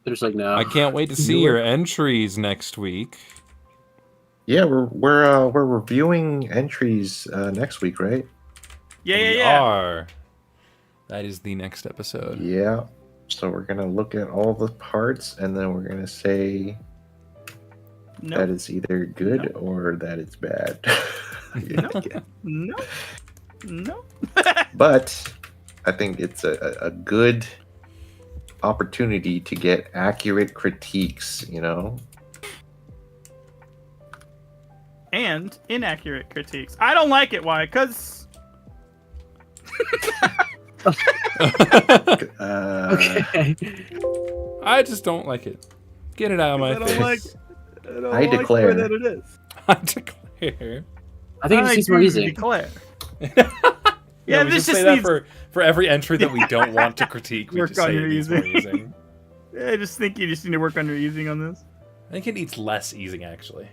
Speaker 4: They're just like, no.
Speaker 1: I can't wait to see your entries next week.
Speaker 3: Yeah, we're reviewing entries next week, right?
Speaker 2: Yeah,
Speaker 1: We
Speaker 2: yeah, yeah.
Speaker 1: are. That is the next episode.
Speaker 3: Yeah. So we're gonna look at all the parts, and then we're gonna say that
Speaker 2: Nope.
Speaker 3: it's either good or that it's bad. Yeah.
Speaker 2: No. No.
Speaker 3: But I think it's a good opportunity to get accurate critiques, you know?
Speaker 2: And inaccurate critiques. I don't like it. Why? Because
Speaker 4: Okay.
Speaker 1: I just don't like it. Get it out of my
Speaker 2: I don't
Speaker 1: face.
Speaker 2: like it.
Speaker 3: I declare.
Speaker 2: that it is.
Speaker 1: I declare.
Speaker 4: I think it just needs more
Speaker 2: agree
Speaker 4: easy.
Speaker 2: with Declare.
Speaker 1: Yeah, we
Speaker 2: this
Speaker 1: just say
Speaker 2: just
Speaker 1: that
Speaker 2: needs.
Speaker 1: for every entry that we don't want to critique. We
Speaker 2: Work
Speaker 1: just
Speaker 2: on
Speaker 1: say
Speaker 2: your
Speaker 1: it needs more
Speaker 2: easing.
Speaker 1: easing.
Speaker 2: I just think you just need to work on your easing on this.
Speaker 1: I think it needs less easing, actually.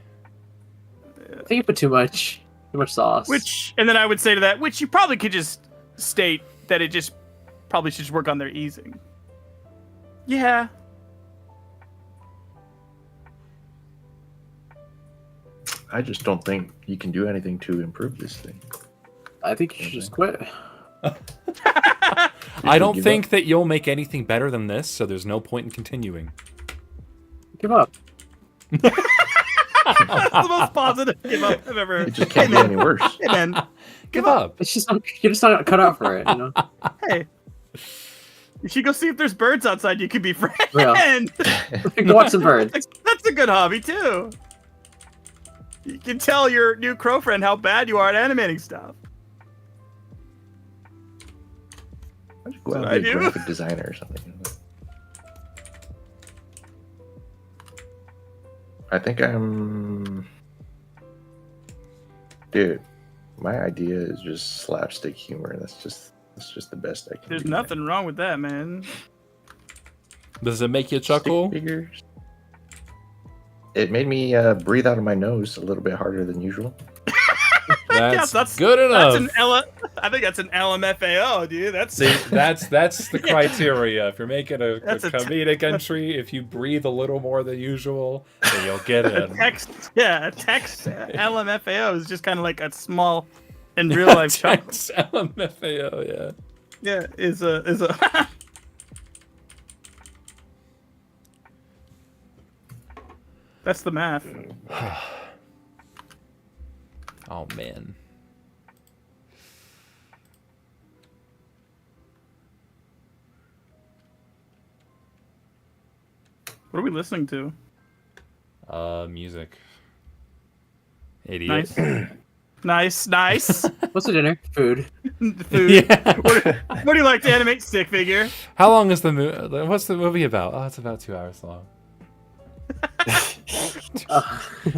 Speaker 4: I think you put too much sauce.
Speaker 2: Which, and then I would say to that, which you probably could just state that it just probably should just work on their easing. Yeah.
Speaker 3: I just don't think you can do anything to improve this thing.
Speaker 4: I think you should just quit.
Speaker 1: I don't
Speaker 3: give
Speaker 1: think that you'll make anything better than this, so there's no point in continuing.
Speaker 4: Give up.
Speaker 2: That's the most positive give up I've ever.
Speaker 3: It just can't get any worse.
Speaker 2: Hey man,
Speaker 1: Give up.
Speaker 4: It's just you're just not cut out for it, you know.
Speaker 2: hey. You should go see if there's birds outside you could be friends.
Speaker 4: Yeah. Go watch some birds.
Speaker 2: That's a good hobby too. You can tell your new crow friend how bad you are at animating stuff.
Speaker 3: I should go out
Speaker 2: That's what
Speaker 3: and be
Speaker 2: I
Speaker 3: a
Speaker 2: do.
Speaker 3: graphic designer or something. I think I'm... Dude, my idea is just slapstick humor. That's just the best I can
Speaker 2: There's
Speaker 3: do.
Speaker 2: nothing wrong with that, man.
Speaker 1: Does it make you
Speaker 3: Stick
Speaker 1: chuckle?
Speaker 3: figures. It made me breathe out of my nose a little bit harder than usual.
Speaker 1: That's,
Speaker 2: that's-
Speaker 1: good enough.
Speaker 2: I think that's an LMFAO, dude. That's
Speaker 1: See, that's the criteria. If you're making a
Speaker 2: That's a
Speaker 1: comedic entry, if you breathe a little more than usual, then you'll get
Speaker 2: a
Speaker 1: it.
Speaker 2: text. Yeah, a text LMFAO is just kind of like a small in real life chuckle.
Speaker 1: Text LMFAO, yeah.
Speaker 2: Yeah, is a That's the math.
Speaker 1: Oh man.
Speaker 2: What are we listening to?
Speaker 1: Music. Idiot.
Speaker 2: Nice. Nice.
Speaker 4: What's for dinner? Food.
Speaker 2: Food.
Speaker 1: Yeah.
Speaker 2: What do you like to animate? Stick figure.
Speaker 1: How long is the movie? What's the movie about? Oh, it's about 2 hours long.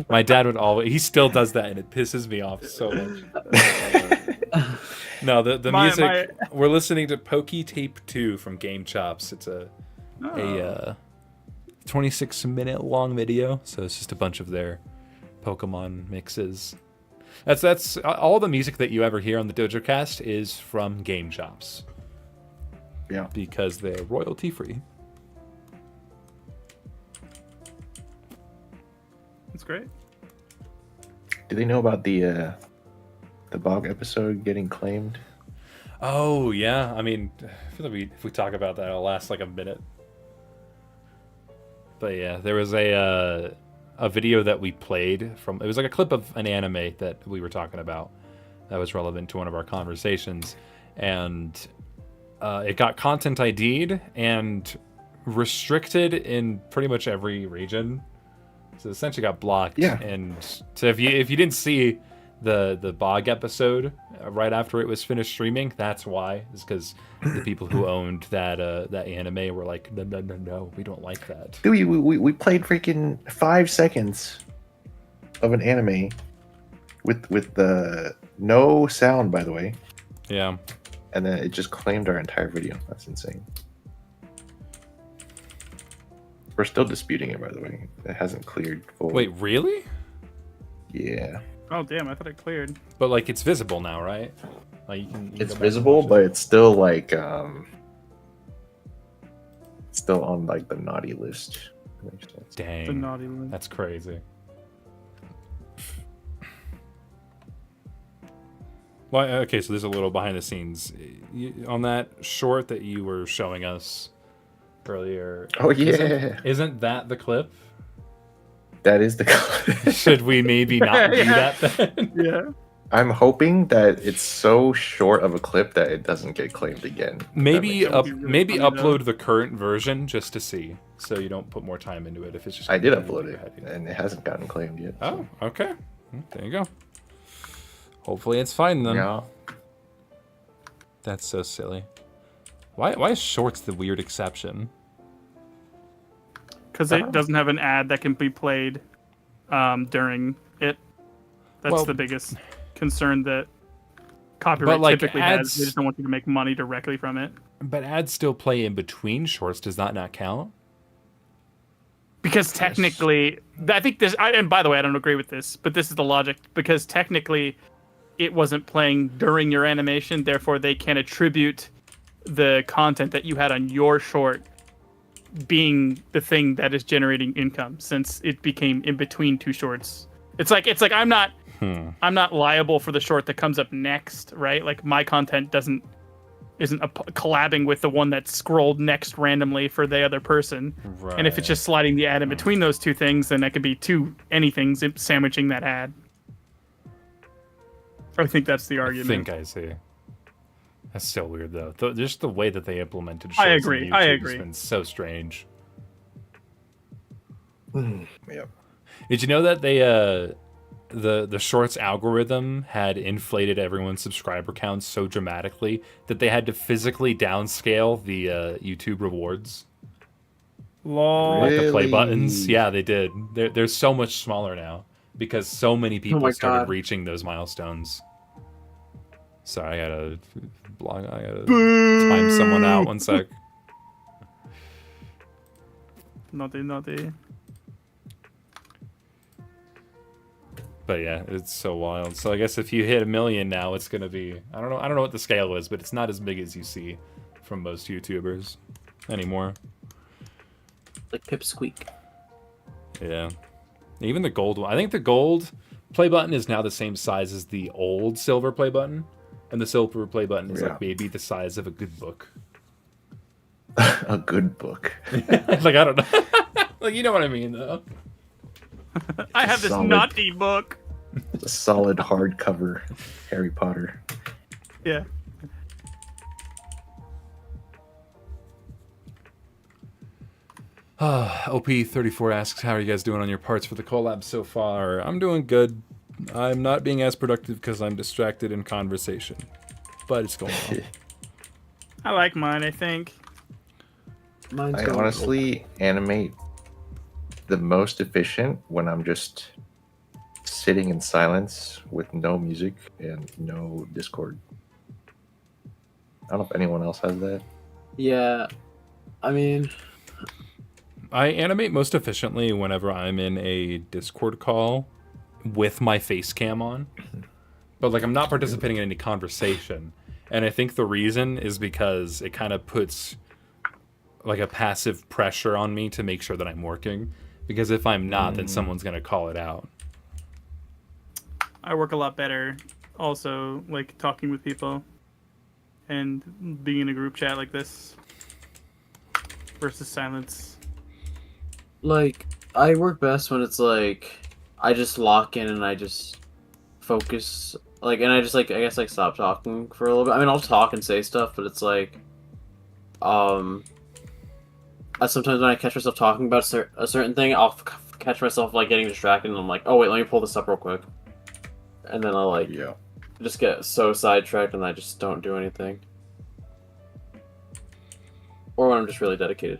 Speaker 1: My dad would always. He still does that, and it pisses me off so much. No, the music. We're listening to Pokey Tape 2 from Game Chops. It's a 26-minute long video, so it's just a bunch of their Pokemon mixes. That's all the music that you ever hear on the Dojocast is from Game Chops.
Speaker 3: Yeah.
Speaker 1: Because they're royalty free.
Speaker 2: That's great.
Speaker 3: Do they know about the the BONG episode getting claimed?
Speaker 1: Oh yeah, I mean, I feel like if we talk about that, it'll last like a minute. But yeah, there was a video that we played from. It was like a clip of an anime that we were talking about that was relevant to one of our conversations, and it got content ID'd and restricted in pretty much every region. So it essentially got blocked.
Speaker 3: Yeah.
Speaker 1: And so if you didn't see the BOG episode right after it was finished streaming, that's why. It's because the people who owned that anime were like, no, we don't like that.
Speaker 3: Dude, we played freaking 5 seconds of an anime with no sound, by the way.
Speaker 1: Yeah.
Speaker 3: And then it just claimed our entire video. That's insane. We're still disputing it, by the way. It hasn't cleared fully.
Speaker 1: Wait, really?
Speaker 3: Yeah.
Speaker 2: Oh damn! I thought it cleared.
Speaker 1: But like it's visible now, right? Like you can
Speaker 3: It's
Speaker 1: go back and
Speaker 3: visible,
Speaker 1: watch
Speaker 3: but
Speaker 1: it.
Speaker 3: it's still like still on like the naughty list. That makes sense.
Speaker 2: The
Speaker 1: Dang,
Speaker 2: naughty one.
Speaker 1: that's crazy. Well, okay, so there's a little behind the scenes on that short that you were showing us earlier.
Speaker 3: Oh yeah,
Speaker 1: Isn't that the clip?
Speaker 3: that is the.
Speaker 1: Should we maybe not do
Speaker 2: Yeah.
Speaker 1: that then?
Speaker 2: Yeah.
Speaker 3: I'm hoping that it's so short of a clip that it doesn't get claimed again.
Speaker 1: Maybe
Speaker 2: That would be really
Speaker 1: maybe
Speaker 2: funny, though.
Speaker 1: upload the current version just to see, so you don't put more time into it if it's just.
Speaker 3: I did
Speaker 1: gonna be
Speaker 3: upload
Speaker 1: your
Speaker 3: it,
Speaker 1: head.
Speaker 3: and it hasn't gotten claimed yet. so.
Speaker 1: Oh, okay. There you go. Hopefully it's fine then.
Speaker 3: Yeah.
Speaker 1: That's so silly. Why is shorts the weird exception?
Speaker 2: Because it doesn't have an ad that can be played during it. That's
Speaker 1: Well-
Speaker 2: the biggest concern that copyright
Speaker 1: like,
Speaker 2: typically
Speaker 1: ads-
Speaker 2: has. They just don't want you to make money directly from it.
Speaker 1: But ads still play in between shorts. Does that not count?
Speaker 2: Because technically, I think this. And by the way, I don't agree with this, but this is the logic. Because technically, it wasn't playing during your animation, therefore they can attribute the content that you had on your short being the thing that is generating income, since it became in between two shorts. It's like I'm not liable for the short that comes up next, right? Like my content isn't collabing with the one that scrolled next randomly for the other person.
Speaker 1: Right.
Speaker 2: And if it's just sliding the ad in between those two things, then that could be two anythings sandwiching that ad. I think that's the
Speaker 1: I
Speaker 2: argument.
Speaker 1: think I see. That's still weird though. Just the way that they implemented shorts
Speaker 2: I
Speaker 1: on
Speaker 2: agree,
Speaker 1: YouTube
Speaker 2: I
Speaker 1: has
Speaker 2: agree.
Speaker 1: been so strange.
Speaker 3: Yep.
Speaker 1: Did you know that they the shorts algorithm had inflated everyone's subscriber counts so dramatically that they had to physically downscale the YouTube rewards,
Speaker 2: Lol.
Speaker 1: like the play
Speaker 3: Really?
Speaker 1: buttons? Yeah, they did. They're so much smaller now because so many people
Speaker 4: my
Speaker 1: started
Speaker 4: God.
Speaker 1: reaching those milestones. Sorry, I gotta time someone out. 1 sec.
Speaker 2: Naughty.
Speaker 1: But yeah, it's so wild. So I guess if you hit 1 million now, it's gonna be I don't know what the scale is, but it's not as big as you see from most YouTubers anymore.
Speaker 4: Like Pipsqueak.
Speaker 1: Yeah. Even the gold one. I think the gold play button is now the same size as the old silver play button. And the silver play button is
Speaker 3: Yeah.
Speaker 1: like maybe the size of a good book.
Speaker 3: A good book.
Speaker 1: Like I don't know. Like you know what I mean though.
Speaker 2: I have this
Speaker 3: Solid.
Speaker 2: naughty book.
Speaker 3: A solid hardcover Harry Potter.
Speaker 2: Yeah.
Speaker 1: OP.43 asks, how are you guys doing on your parts for the collab so far? I'm doing good. I'm not being as productive because I'm distracted in conversation. But it's going well.
Speaker 2: I like mine, I think.
Speaker 4: Mine's
Speaker 3: I
Speaker 4: going
Speaker 3: honestly animate the most efficient when I'm just sitting in silence with no music and no Discord. I don't know if anyone else has that.
Speaker 4: Yeah. I mean,
Speaker 1: I animate most efficiently whenever I'm in a Discord call with my face cam on. But like I'm not participating in any conversation. And I think the reason is because it kind of puts like a passive pressure on me to make sure that I'm working. Because if I'm not, then someone's going to call it out.
Speaker 2: I work a lot better also like talking with people and being in a group chat like this versus silence?
Speaker 4: Like, I work best when it's like I just lock in and I just focus, like, and I just like I guess like stop talking for a little bit. I mean, I'll talk and say stuff, but it's like, sometimes when I catch myself talking about a certain thing, I'll catch myself like getting distracted, and I'm like, oh wait, let me pull this up real quick, and then I'll like just get so sidetracked, and I just don't do anything. Or when I'm just really dedicated,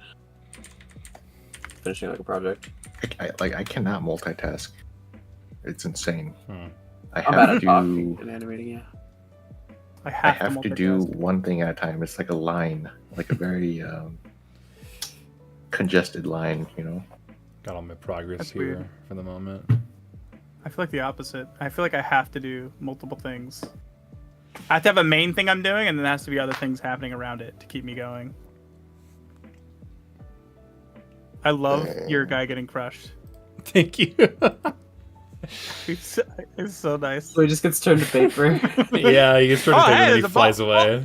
Speaker 4: finishing like a project.
Speaker 3: I cannot multitask. It's insane. I
Speaker 4: I'm bad
Speaker 3: have
Speaker 4: at
Speaker 3: to
Speaker 4: talking and animating. Yeah.
Speaker 2: I
Speaker 3: I
Speaker 2: have,
Speaker 3: have to do one thing at a time. It's like a line, like a very congested line, you know.
Speaker 1: Got all my progress
Speaker 2: That's
Speaker 1: here
Speaker 2: weird.
Speaker 1: for the moment.
Speaker 2: I feel like the opposite. I feel like I have to do multiple things. I have to have a main thing I'm doing, and then there has to be other things happening around it to keep me going. I love your guy getting crushed.
Speaker 1: Thank you.
Speaker 2: It's so nice.
Speaker 4: So he just gets turned to paper.
Speaker 1: Yeah, he gets turned to paper and then he
Speaker 2: there's a
Speaker 1: flies
Speaker 2: ball.
Speaker 1: away.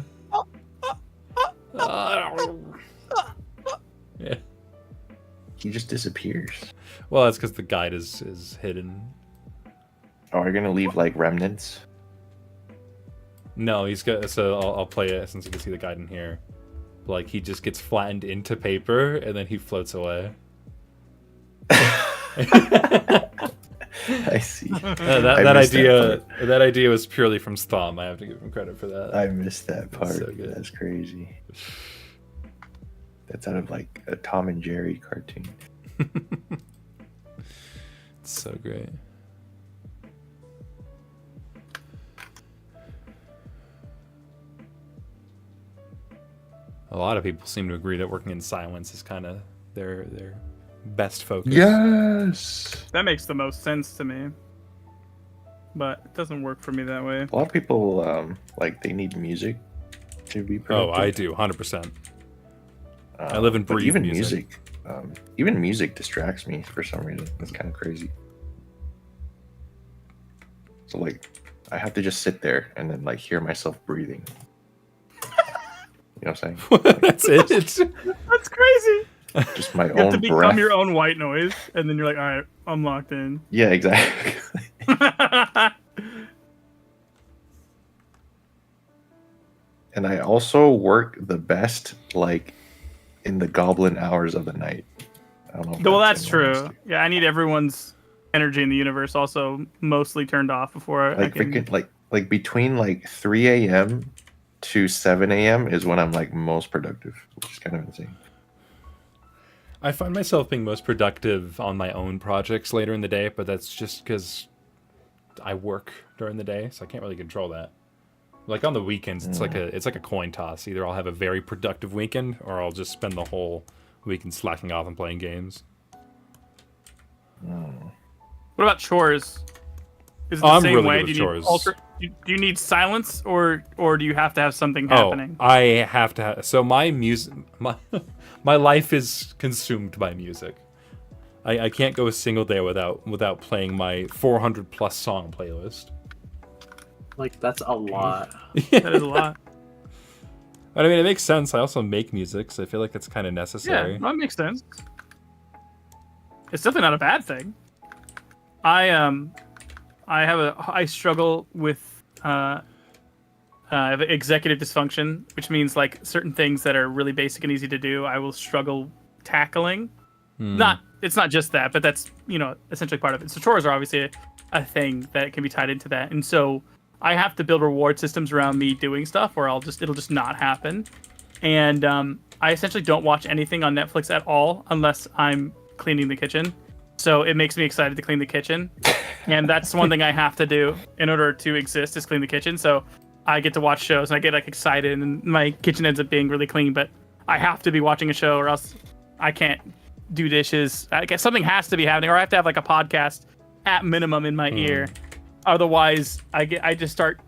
Speaker 1: Yeah.
Speaker 3: He just disappears.
Speaker 1: Well, that's because the guide is hidden.
Speaker 3: Oh, are you gonna leave like remnants?
Speaker 1: No, he's got. So I'll play it since you can see the guide in here. Like he just gets flattened into paper and then he floats away.
Speaker 3: I see.
Speaker 1: That idea was purely from Stom. I have to give him credit for that.
Speaker 3: I missed that part.
Speaker 1: So good.
Speaker 3: That's crazy. That's out of like a Tom and Jerry cartoon.
Speaker 1: It's so great. A lot of people seem to agree that working in silence is kind of their best focus.
Speaker 3: Yes.
Speaker 2: That makes the most sense to me. But it doesn't work for me that way.
Speaker 3: A lot of people like they need music to be
Speaker 1: Oh,
Speaker 3: productive.
Speaker 1: I do, 100%. I live and
Speaker 3: but
Speaker 1: breathe
Speaker 3: even
Speaker 1: music.
Speaker 3: even music distracts me for some reason. It's kind of crazy. So like, I have to just sit there and then like hear myself breathing. You know what I'm saying?
Speaker 1: That's it.
Speaker 2: That's crazy.
Speaker 3: Just my
Speaker 2: You have
Speaker 3: own
Speaker 2: to become
Speaker 3: breath.
Speaker 2: your own white noise, and then you're like, all right, I'm locked in.
Speaker 3: Yeah, exactly. And I also work the best like in the goblin hours of the night. I don't know. If
Speaker 2: Well, that's
Speaker 3: anyone else
Speaker 2: true.
Speaker 3: do.
Speaker 2: Yeah, I need everyone's energy in the universe also mostly turned off before I
Speaker 3: Like
Speaker 2: can.
Speaker 3: freaking like between like 3 a.m. to 7 a.m. is when I'm like most productive, which is kind of insane.
Speaker 1: I find myself being most productive on my own projects later in the day, but that's just because I work during the day, so I can't really control that. Like on the weekends, it's like a coin toss. Either I'll have a very productive weekend, or I'll just spend the whole weekend slacking off and playing games.
Speaker 2: What about chores? Is it the
Speaker 1: I'm
Speaker 2: same
Speaker 1: really
Speaker 2: way?
Speaker 1: good with
Speaker 2: Do you
Speaker 1: chores.
Speaker 2: do you need silence, or do you have to have something happening?
Speaker 1: Oh, I have to have... So my music... My life is consumed by music. I can't go a single day without playing my 400 plus song playlist.
Speaker 4: Like, that's a lot.
Speaker 2: That is a lot.
Speaker 1: But I mean, it makes sense. I also make music, so I feel like it's kind of necessary.
Speaker 2: Yeah, that makes sense. It's definitely not a bad thing. I struggle with I have executive dysfunction, which means like certain things that are really basic and easy to do, I will struggle tackling. It's not just that, but that's, essentially part of it. So chores are obviously a thing that can be tied into that. And so I have to build reward systems around me doing stuff, or it'll just not happen. And I essentially don't watch anything on Netflix at all unless I'm cleaning the kitchen. So it makes me excited to clean the kitchen. And that's one thing I have to do in order to exist, is clean the kitchen. So I get to watch shows and I get like excited, and my kitchen ends up being really clean, but I have to be watching a show or else I can't do dishes. I guess something has to be happening, or I have to have like a podcast at minimum in my ear. Otherwise I start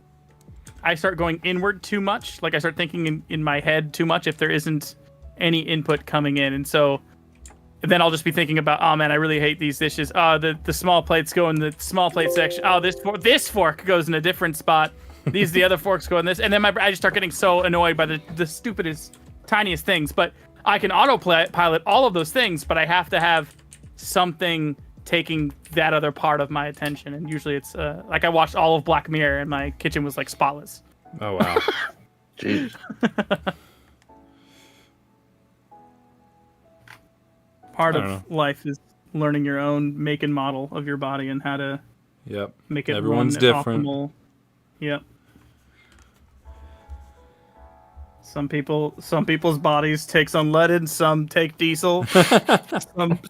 Speaker 2: going inward too much. Like I start thinking in my head too much if there isn't any input coming in. And so And then I'll just be thinking about, oh man, I really hate these dishes. Oh, the small plates go in the small plate section. Oh, this fork goes in a different spot. The other forks go in this. And then I just start getting so annoyed by the stupidest, tiniest things. But I can autopilot all of those things, but I have to have something taking that other part of my attention. And usually it's like I watched all of Black Mirror and my kitchen was like spotless.
Speaker 1: Oh, wow.
Speaker 3: Jeez.
Speaker 2: Part of life is learning your own make and model of your body and how to make it
Speaker 1: Everyone's
Speaker 2: run
Speaker 1: different.
Speaker 2: optimal. Yep. Some people's bodies take unleaded, some take diesel.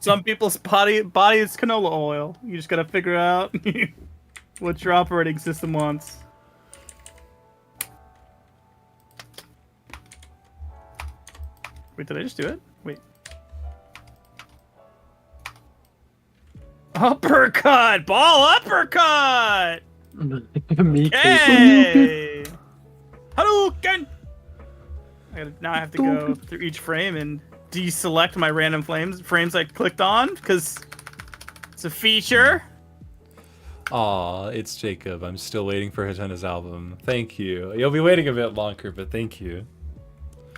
Speaker 2: some people's body is canola oil. You just gotta figure out what your operating system wants. Wait, did I just do it? Wait. Uppercut! Ball uppercut!
Speaker 4: Me too.
Speaker 2: Hey! Hadouken! Now I have to go through each frame and deselect my random frames I clicked on, because it's a feature.
Speaker 1: Aw, it's Jacob. I'm still waiting for his album. Thank you. You'll be waiting a bit longer, but thank you.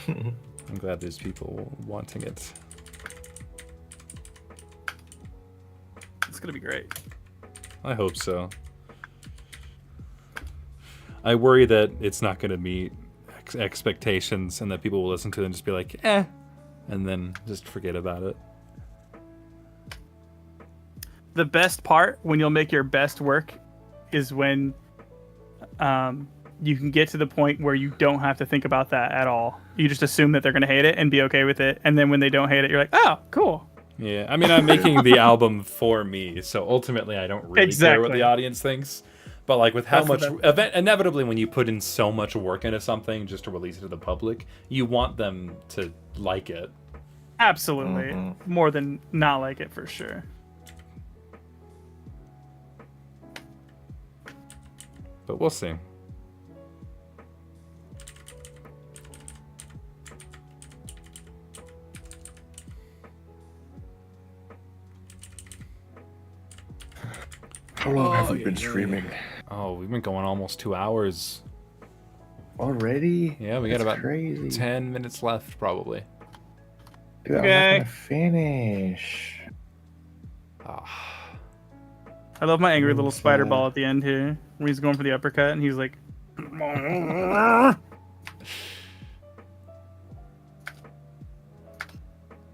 Speaker 1: I'm glad there's people wanting it.
Speaker 2: It's gonna be great.
Speaker 1: I hope so. I worry that it's not going to meet expectations and that people will listen to it and just be like, eh, and then just forget about it.
Speaker 2: The best part when you'll make your best work is when you can get to the point where you don't have to think about that at all. You just assume that they're going to hate it and be okay with it. And then when they don't hate it, you're like, oh, cool.
Speaker 1: Yeah, I mean, I'm making the album for me, so ultimately I don't really care what the audience thinks. But like with how much, inevitably when you put in so much work into something just to release it to the public, you want them to like it.
Speaker 2: Absolutely.
Speaker 3: Mm-hmm.
Speaker 2: More than not like it, for sure.
Speaker 1: But we'll see.
Speaker 3: How long have we been streaming?
Speaker 1: Oh, we've been going almost 2 hours.
Speaker 3: Already?
Speaker 1: Yeah, we got about
Speaker 3: crazy.
Speaker 1: 10 minutes left, probably.
Speaker 3: Dude, I'm not gonna finish.
Speaker 2: I love my angry little spider ball at the end here, when he's going for the uppercut, and he's like...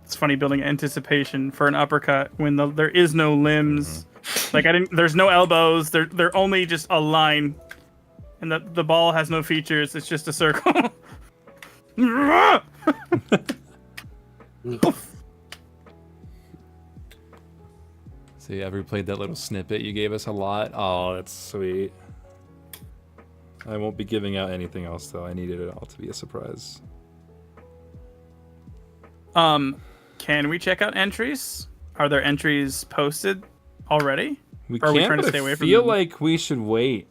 Speaker 2: It's funny building anticipation for an uppercut when there is no limbs. Like there's no elbows. They're only just a line, and the ball has no features. It's just a circle.
Speaker 1: So you ever played that little snippet you gave us a lot? Oh, that's sweet. I won't be giving out anything else though. I needed it all to be a surprise.
Speaker 2: Can we check out entries? Are there entries posted already?
Speaker 1: We
Speaker 2: or are
Speaker 1: can't,
Speaker 2: we trying to
Speaker 1: but
Speaker 2: stay away
Speaker 1: I
Speaker 2: from
Speaker 1: feel
Speaker 2: them?
Speaker 1: like we should wait.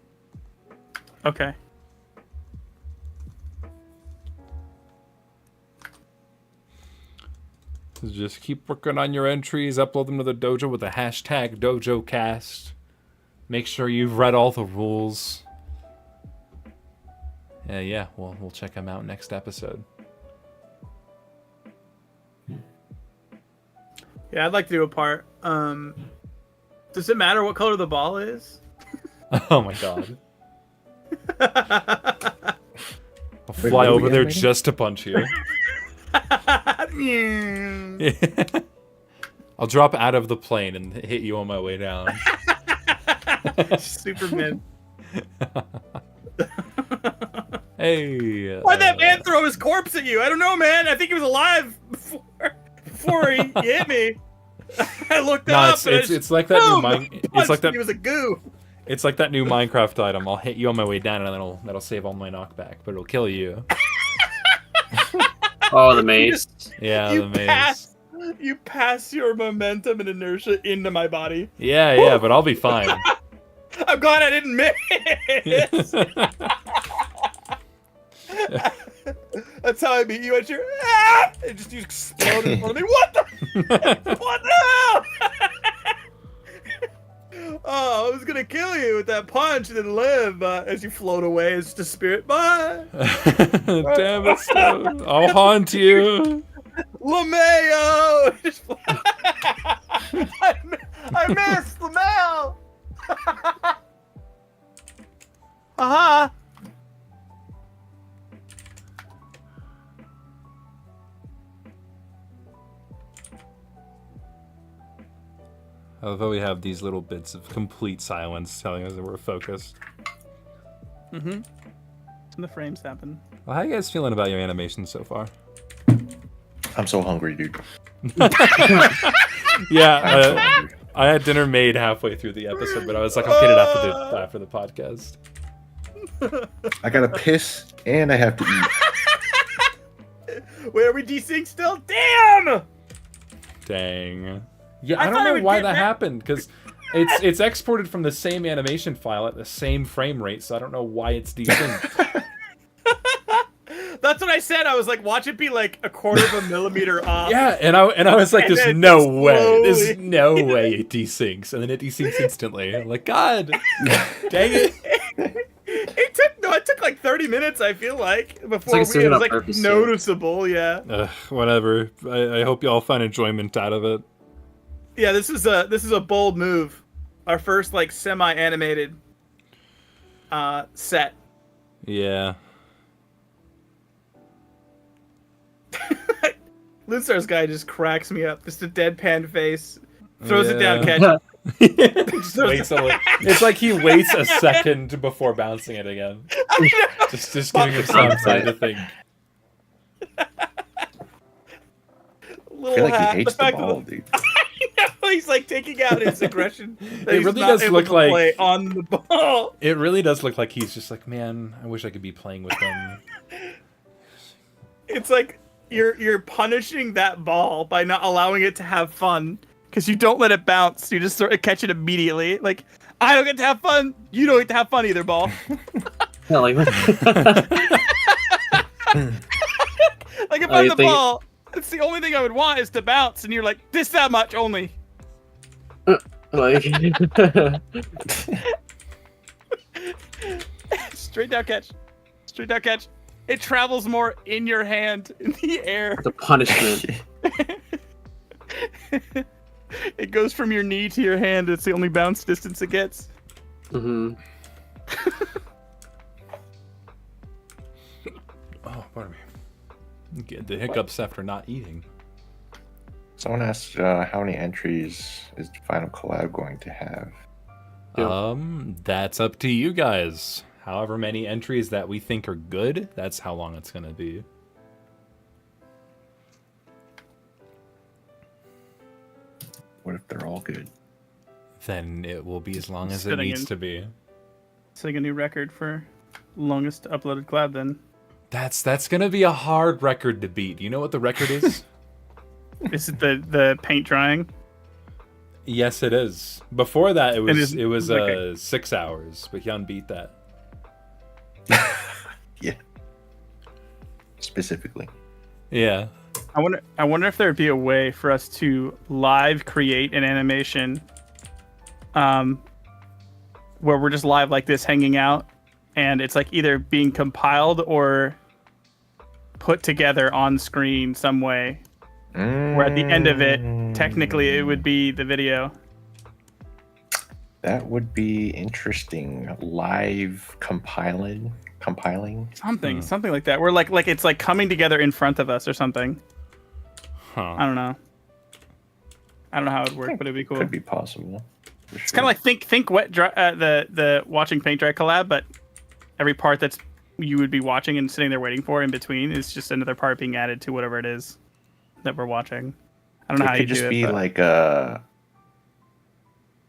Speaker 2: Okay.
Speaker 1: So just keep working on your entries, upload them to the dojo with the hashtag Dojocast. Make sure you've read all the rules. Yeah, we'll check them out next episode.
Speaker 2: Yeah, I'd like to do a part. Does it matter what color the ball is?
Speaker 1: Oh my god. I'll fly over there just to punch you. I'll drop out of the plane and hit you on my way down.
Speaker 2: Superman.
Speaker 1: Hey.
Speaker 2: Why'd that man throw his corpse at you? I don't know, man. I think he was alive before he hit me. I looked up.
Speaker 1: It's like that new it's like that.
Speaker 2: He was a goo.
Speaker 1: It's like that new Minecraft item. I'll hit you on my way down, and then that'll save all my knockback, but it'll kill you.
Speaker 4: Oh, the maze.
Speaker 1: Yeah, the maze.
Speaker 2: You pass your momentum and inertia into my body.
Speaker 1: Yeah, but I'll be fine.
Speaker 2: I'm glad I didn't miss. That's how I beat you at your. You exploded in front of me. What the? What the hell? Oh, I was gonna kill you with that punch and then live as you float away as just a spirit. Bye.
Speaker 1: Damn it, Stone. I'll haunt you.
Speaker 2: LeMayo! I missed LeMayo! Aha!
Speaker 1: Although we have these little bits of complete silence telling us that we're focused.
Speaker 2: Mm-hmm. And the frames happen.
Speaker 1: Well, how you guys feeling about your animation so far?
Speaker 3: I'm so hungry, dude.
Speaker 1: Yeah,
Speaker 3: I'm so hungry.
Speaker 1: I had dinner made halfway through the episode, but I was like, I'll get it after the podcast.
Speaker 3: I gotta piss and I have to eat.
Speaker 2: Wait, are we desync still? Damn!
Speaker 1: Dang. Yeah,
Speaker 2: I
Speaker 1: I don't
Speaker 2: thought it
Speaker 1: know
Speaker 2: would
Speaker 1: why
Speaker 2: get
Speaker 1: that
Speaker 2: back-
Speaker 1: happened, because it's exported from the same animation file at the same frame rate, so I don't know why it's desynced.
Speaker 2: That's what I said. I was like, watch it be like a quarter of a millimeter off.
Speaker 1: Yeah, and I was like,
Speaker 2: And
Speaker 1: there's
Speaker 2: then
Speaker 1: no
Speaker 2: just
Speaker 1: way. There's
Speaker 2: slowly-
Speaker 1: no way it desyncs. And then it desyncs instantly. I'm like, God, dang it.
Speaker 2: It took like 30 minutes, I feel like, before
Speaker 4: it's
Speaker 2: it
Speaker 4: doing
Speaker 2: was
Speaker 4: on
Speaker 2: like
Speaker 4: purpose, too.
Speaker 2: noticeable, yeah.
Speaker 1: Whatever. I hope y'all find enjoyment out of it.
Speaker 2: Yeah, this is a bold move. Our first like semi-animated set.
Speaker 1: Yeah.
Speaker 2: Lunstar's guy just cracks me up. Just a deadpan face. Throws it down,
Speaker 1: Yeah.
Speaker 2: catch.
Speaker 1: Just waits it's like he waits a second before bouncing it again. Just giving himself time to think.
Speaker 3: I
Speaker 2: Little
Speaker 3: feel like
Speaker 2: hat.
Speaker 3: he hates the
Speaker 2: fact
Speaker 3: ball,
Speaker 2: that-
Speaker 3: dude.
Speaker 2: He's like taking out his aggression. that
Speaker 1: It
Speaker 2: he's
Speaker 1: really
Speaker 2: not
Speaker 1: does
Speaker 2: able
Speaker 1: look
Speaker 2: to
Speaker 1: like-
Speaker 2: play on the ball.
Speaker 1: It really does look like he's just like, man, I wish I could be playing with them.
Speaker 2: It's like you're punishing that ball by not allowing it to have fun because you don't let it bounce. You just sort of catch it immediately. Like I don't get to have fun. You don't get to have fun either, ball.
Speaker 4: Yeah, like
Speaker 2: Like if
Speaker 4: Oh,
Speaker 2: I'm
Speaker 4: you
Speaker 2: the
Speaker 4: think-
Speaker 2: ball, it's the only thing I would want is to bounce, and you're like this that much only.
Speaker 4: like
Speaker 2: Straight down catch. Straight down catch. It travels more in your hand in the air.
Speaker 4: the punishment.
Speaker 2: It goes from your knee to your hand. It's the only bounce distance it gets.
Speaker 4: Hmm.
Speaker 1: Oh, pardon me. Get the hiccups after not eating.
Speaker 3: Someone asked how many entries is the final collab going to have?
Speaker 4: Yeah.
Speaker 1: That's up to you guys. However many entries that we think are good, that's how long it's gonna be.
Speaker 3: What if they're all good?
Speaker 1: Then it will be as long as it
Speaker 2: Spitting
Speaker 1: needs
Speaker 2: in.
Speaker 1: to be.
Speaker 2: Setting a new record for longest uploaded collab then.
Speaker 1: That's gonna be a hard record to beat. You know what the record is?
Speaker 2: Is it the paint drying?
Speaker 1: Yes, it is. Before that, it was
Speaker 2: okay.
Speaker 1: 6 hours, but Hyun beat that.
Speaker 3: Yeah. Specifically.
Speaker 1: Yeah.
Speaker 2: I wonder if there'd be a way for us to live create an animation where we're just live like this hanging out and it's like either being compiled or put together on screen some way where at the end of it technically it would be the video.
Speaker 3: That would be interesting. Live compiling.
Speaker 2: Something like that. Where like it's like coming together in front of us or something.
Speaker 1: Huh.
Speaker 2: I don't know how it would work, but it'd be cool.
Speaker 3: Could be possible. For
Speaker 2: It's kind of like think wet dry, the watching paint dry collab, but every part that's you would be watching and sitting there waiting for in between is just another part being added to whatever it is that we're watching. I don't know
Speaker 3: it
Speaker 2: how you
Speaker 3: could just
Speaker 2: do
Speaker 3: be
Speaker 2: it. But
Speaker 3: like a.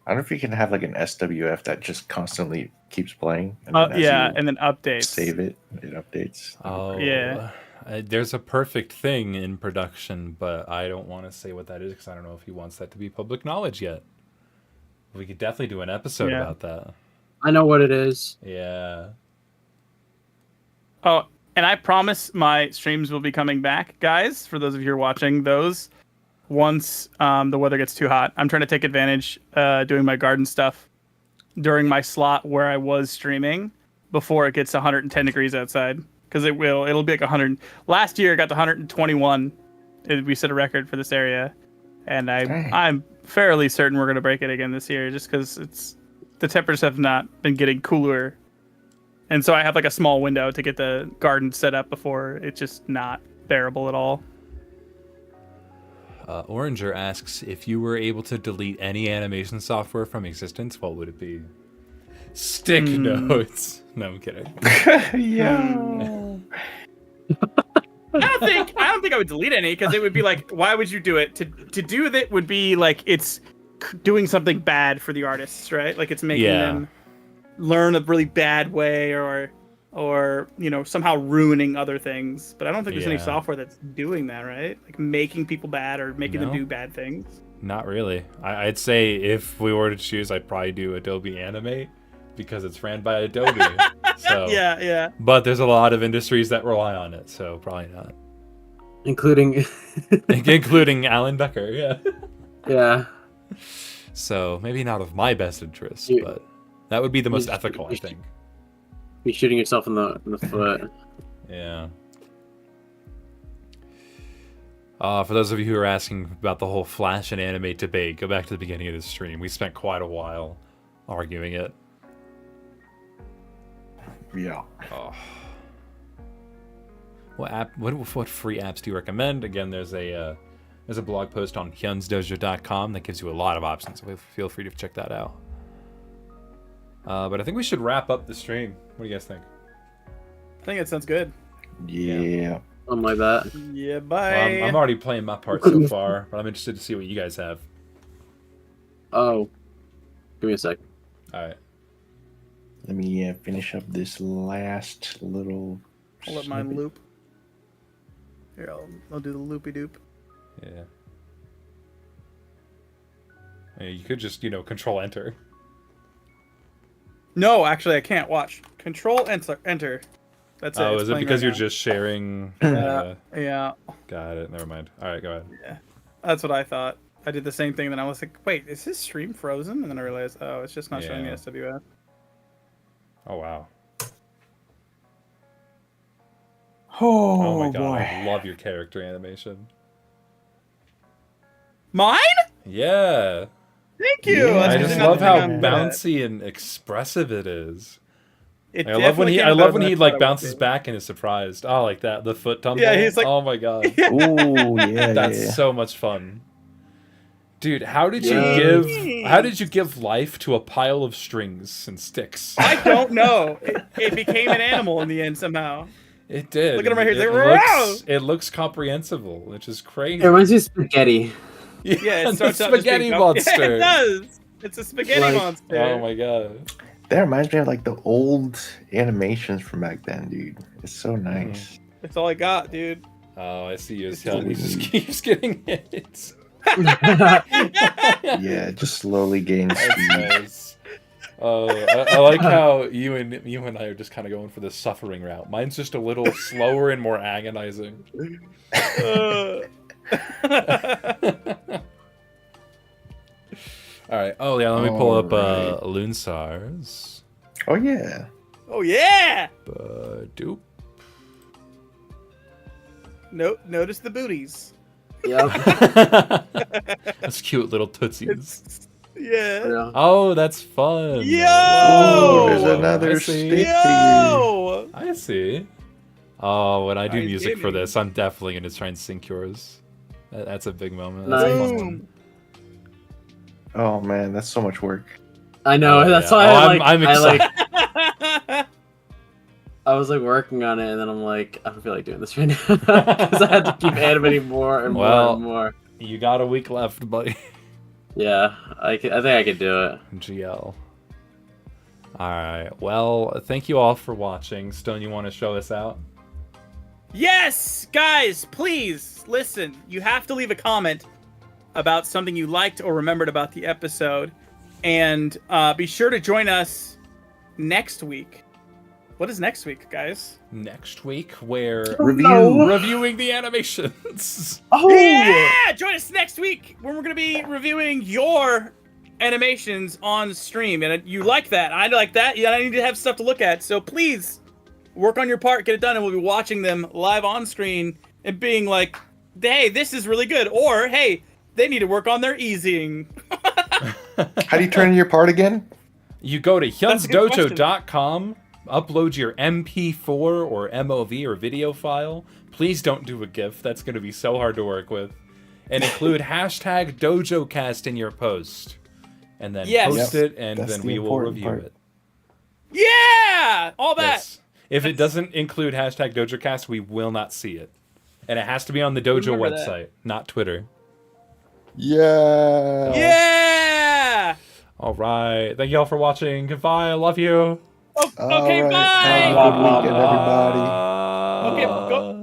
Speaker 3: I don't know if you can have like an SWF that just constantly keeps playing. And then as
Speaker 2: yeah,
Speaker 3: you
Speaker 2: and then updates.
Speaker 3: save it. It updates.
Speaker 1: Oh,
Speaker 2: Yeah.
Speaker 1: There's a perfect thing in production, but I don't want to say what that is because I don't know if he wants that to be public knowledge yet. We could definitely do an episode
Speaker 2: Yeah.
Speaker 1: about that.
Speaker 4: I know what it is.
Speaker 1: Yeah.
Speaker 2: Oh, and I promise my streams will be coming back, guys. For those of you who are watching those, once the weather gets too hot. I'm trying to take advantage doing my garden stuff during my slot where I was streaming before it gets 110 degrees outside, because it'll be like 100. Last year it got to 121. We set a record for this area, and I'm fairly certain we're going to break it again this year, just because the temperatures have not been getting cooler, and so I have like a small window to get the garden set up before it's just not bearable at all.
Speaker 1: Oranger asks, if you were able to delete any animation software from existence, what would it be? Stick notes. No, I'm kidding.
Speaker 3: Yeah.
Speaker 2: I don't think I would delete any, because it would be like, why would you do it? To do that would be like it's doing something bad for the artists, right? Like it's making them learn a really bad way, or somehow ruining other things. But I don't think there's any software that's doing that, right? Like making people bad or making them do bad things.
Speaker 1: Not really. I'd say if we were to choose, I'd probably do Adobe Animate, because it's ran by Adobe. So
Speaker 2: yeah.
Speaker 1: But there's a lot of industries that rely on it, so probably not.
Speaker 4: Including
Speaker 1: Alan Becker, yeah.
Speaker 4: Yeah.
Speaker 1: So maybe not of my best interest, but that would be the most ethical, I think.
Speaker 4: You're shooting yourself in the foot.
Speaker 1: Yeah. For those of you who are asking about the whole Flash and Animate debate, go back to the beginning of the stream. We spent quite a while arguing it.
Speaker 3: Yeah.
Speaker 1: Oh. What free apps do you recommend? Again, there's a blog post on hyunsdojo.com that gives you a lot of options. So feel free to check that out. But I think we should wrap up the stream. What do you guys think?
Speaker 2: I think it sounds good.
Speaker 3: Yeah.
Speaker 4: Something like that.
Speaker 2: Yeah, bye.
Speaker 1: I'm already playing my part so far, but I'm interested to see what you guys have.
Speaker 4: Oh. Give me a sec.
Speaker 1: All right.
Speaker 3: Let me finish up this last little.
Speaker 2: I'll let mine loop. Here, I'll do the loopy doop.
Speaker 1: Yeah. You could just, control enter.
Speaker 2: No, actually, I can't. Watch. Control enter. That's it.
Speaker 1: Oh,
Speaker 2: It's
Speaker 1: is it
Speaker 2: playing
Speaker 1: because
Speaker 2: right
Speaker 1: you're
Speaker 2: now.
Speaker 1: just sharing?
Speaker 2: Yeah.
Speaker 1: Got it. Never mind. All right, go ahead.
Speaker 2: Yeah. That's what I thought. I did the same thing. Then I was like, wait, is this stream frozen? And then I realized, oh, it's just not showing me SWF.
Speaker 1: Oh, wow.
Speaker 3: Oh,
Speaker 1: my god,
Speaker 3: boy.
Speaker 1: I love your character animation.
Speaker 2: Mine?
Speaker 1: Yeah.
Speaker 2: Thank you.
Speaker 3: Yeah.
Speaker 2: That's
Speaker 1: I
Speaker 2: usually
Speaker 1: just
Speaker 2: not
Speaker 1: love
Speaker 2: the
Speaker 1: how
Speaker 2: thing I'm good at.
Speaker 1: bouncy and expressive it is.
Speaker 2: It
Speaker 1: I love when
Speaker 2: definitely
Speaker 1: he
Speaker 2: came better than I
Speaker 1: like
Speaker 2: thought it would
Speaker 1: bounces
Speaker 2: be.
Speaker 1: back and is surprised. Oh, like that, the foot tumble.
Speaker 2: Yeah, he's like-
Speaker 1: oh my god.
Speaker 3: Oh, yeah.
Speaker 1: That's so much fun. Dude, how did
Speaker 4: Yeah.
Speaker 1: you give life to a pile of strings and sticks?
Speaker 2: I don't know. It became an animal in the end somehow.
Speaker 1: It did.
Speaker 2: Look at him right here.
Speaker 1: It looks comprehensible, which is crazy.
Speaker 4: It reminds me of spaghetti.
Speaker 2: Yeah, it
Speaker 1: the
Speaker 2: starts out just
Speaker 1: spaghetti
Speaker 2: being
Speaker 1: monster.
Speaker 2: Yeah, it does. It's a spaghetti
Speaker 4: Like-
Speaker 2: monster.
Speaker 1: Oh my god.
Speaker 3: That reminds me of like the old animations from back then, dude. It's so nice.
Speaker 2: That's all I got, dude.
Speaker 1: Oh, I see you.
Speaker 2: This
Speaker 1: He
Speaker 3: is-
Speaker 1: just keeps getting hit.
Speaker 3: Yeah, just slowly gaining
Speaker 1: That's
Speaker 3: speed.
Speaker 1: nice. I like how you and I are just kind of going for the suffering route. Mine's just a little slower and more agonizing. All right. Oh yeah. Let me pull up
Speaker 3: Alright.
Speaker 1: Loonsars.
Speaker 3: Oh yeah.
Speaker 2: Oh yeah.
Speaker 1: Doop.
Speaker 2: Notice the booties.
Speaker 4: Yep.
Speaker 1: That's cute little tootsies.
Speaker 2: Yeah.
Speaker 4: Yeah.
Speaker 1: Oh, that's fun.
Speaker 2: Yo!
Speaker 3: Oh, there's
Speaker 2: I
Speaker 3: another
Speaker 1: see.
Speaker 3: stick figure.
Speaker 2: Yo!
Speaker 1: I see. Oh, when I do
Speaker 2: Nice
Speaker 1: music for
Speaker 2: gaming.
Speaker 1: this, I'm definitely gonna try and sync yours. That's a big moment. That's a
Speaker 4: Nice.
Speaker 1: fun one.
Speaker 3: Oh man, that's so much work.
Speaker 4: I know.
Speaker 1: Oh,
Speaker 4: That's
Speaker 1: yeah.
Speaker 4: why
Speaker 1: Oh,
Speaker 4: I like.
Speaker 1: I'm
Speaker 4: I like.
Speaker 1: excited.
Speaker 4: I was like working on it, and then I'm like, I don't feel like doing this right now because I had to keep animating more and more
Speaker 1: Well-
Speaker 4: and more.
Speaker 1: You got a week left, buddy.
Speaker 4: Yeah, I think I could do it.
Speaker 1: GL. Alright, well, thank you all for watching. Stone, you want to show us out?
Speaker 2: Yes, guys, please listen. You have to leave a comment about something you liked or remembered about the episode, and be sure to join us next week what is next week, guys?
Speaker 1: Next week, we're
Speaker 3: Review.
Speaker 1: reviewing the animations.
Speaker 4: Oh,
Speaker 2: Yeah! Join us next week when we're going to be reviewing your animations on stream. And you like that. I like that. Yeah, I need to have stuff to look at. So please work on your part, get it done, and we'll be watching them live on screen and being like, hey, this is really good. Or, hey, they need to work on their easing.
Speaker 3: How do you turn in your part again?
Speaker 1: You go to
Speaker 2: That's a good question.
Speaker 1: hyunsdojo.com, upload your MP4 or MOV or video file. Please don't do a GIF. That's going to be so hard to work with. And include hashtag Dojocast in your post. And then
Speaker 2: Yes.
Speaker 1: post
Speaker 3: Yep.
Speaker 1: it, and
Speaker 3: That's
Speaker 1: then
Speaker 3: the
Speaker 1: we will
Speaker 3: important
Speaker 1: review
Speaker 3: part.
Speaker 1: it.
Speaker 2: Yeah! All that.
Speaker 1: Yes. If it doesn't include hashtag Dojocast, we will not see it. And it has to be on the Dojo
Speaker 2: Remember that.
Speaker 1: website, not Twitter.
Speaker 3: Yeah.
Speaker 2: Yeah!
Speaker 1: All right. Thank you all for watching. Goodbye. I love you.
Speaker 2: Oh,
Speaker 3: All
Speaker 2: okay,
Speaker 3: right.
Speaker 2: bye!
Speaker 3: Have a good weekend, everybody.
Speaker 2: Okay, go.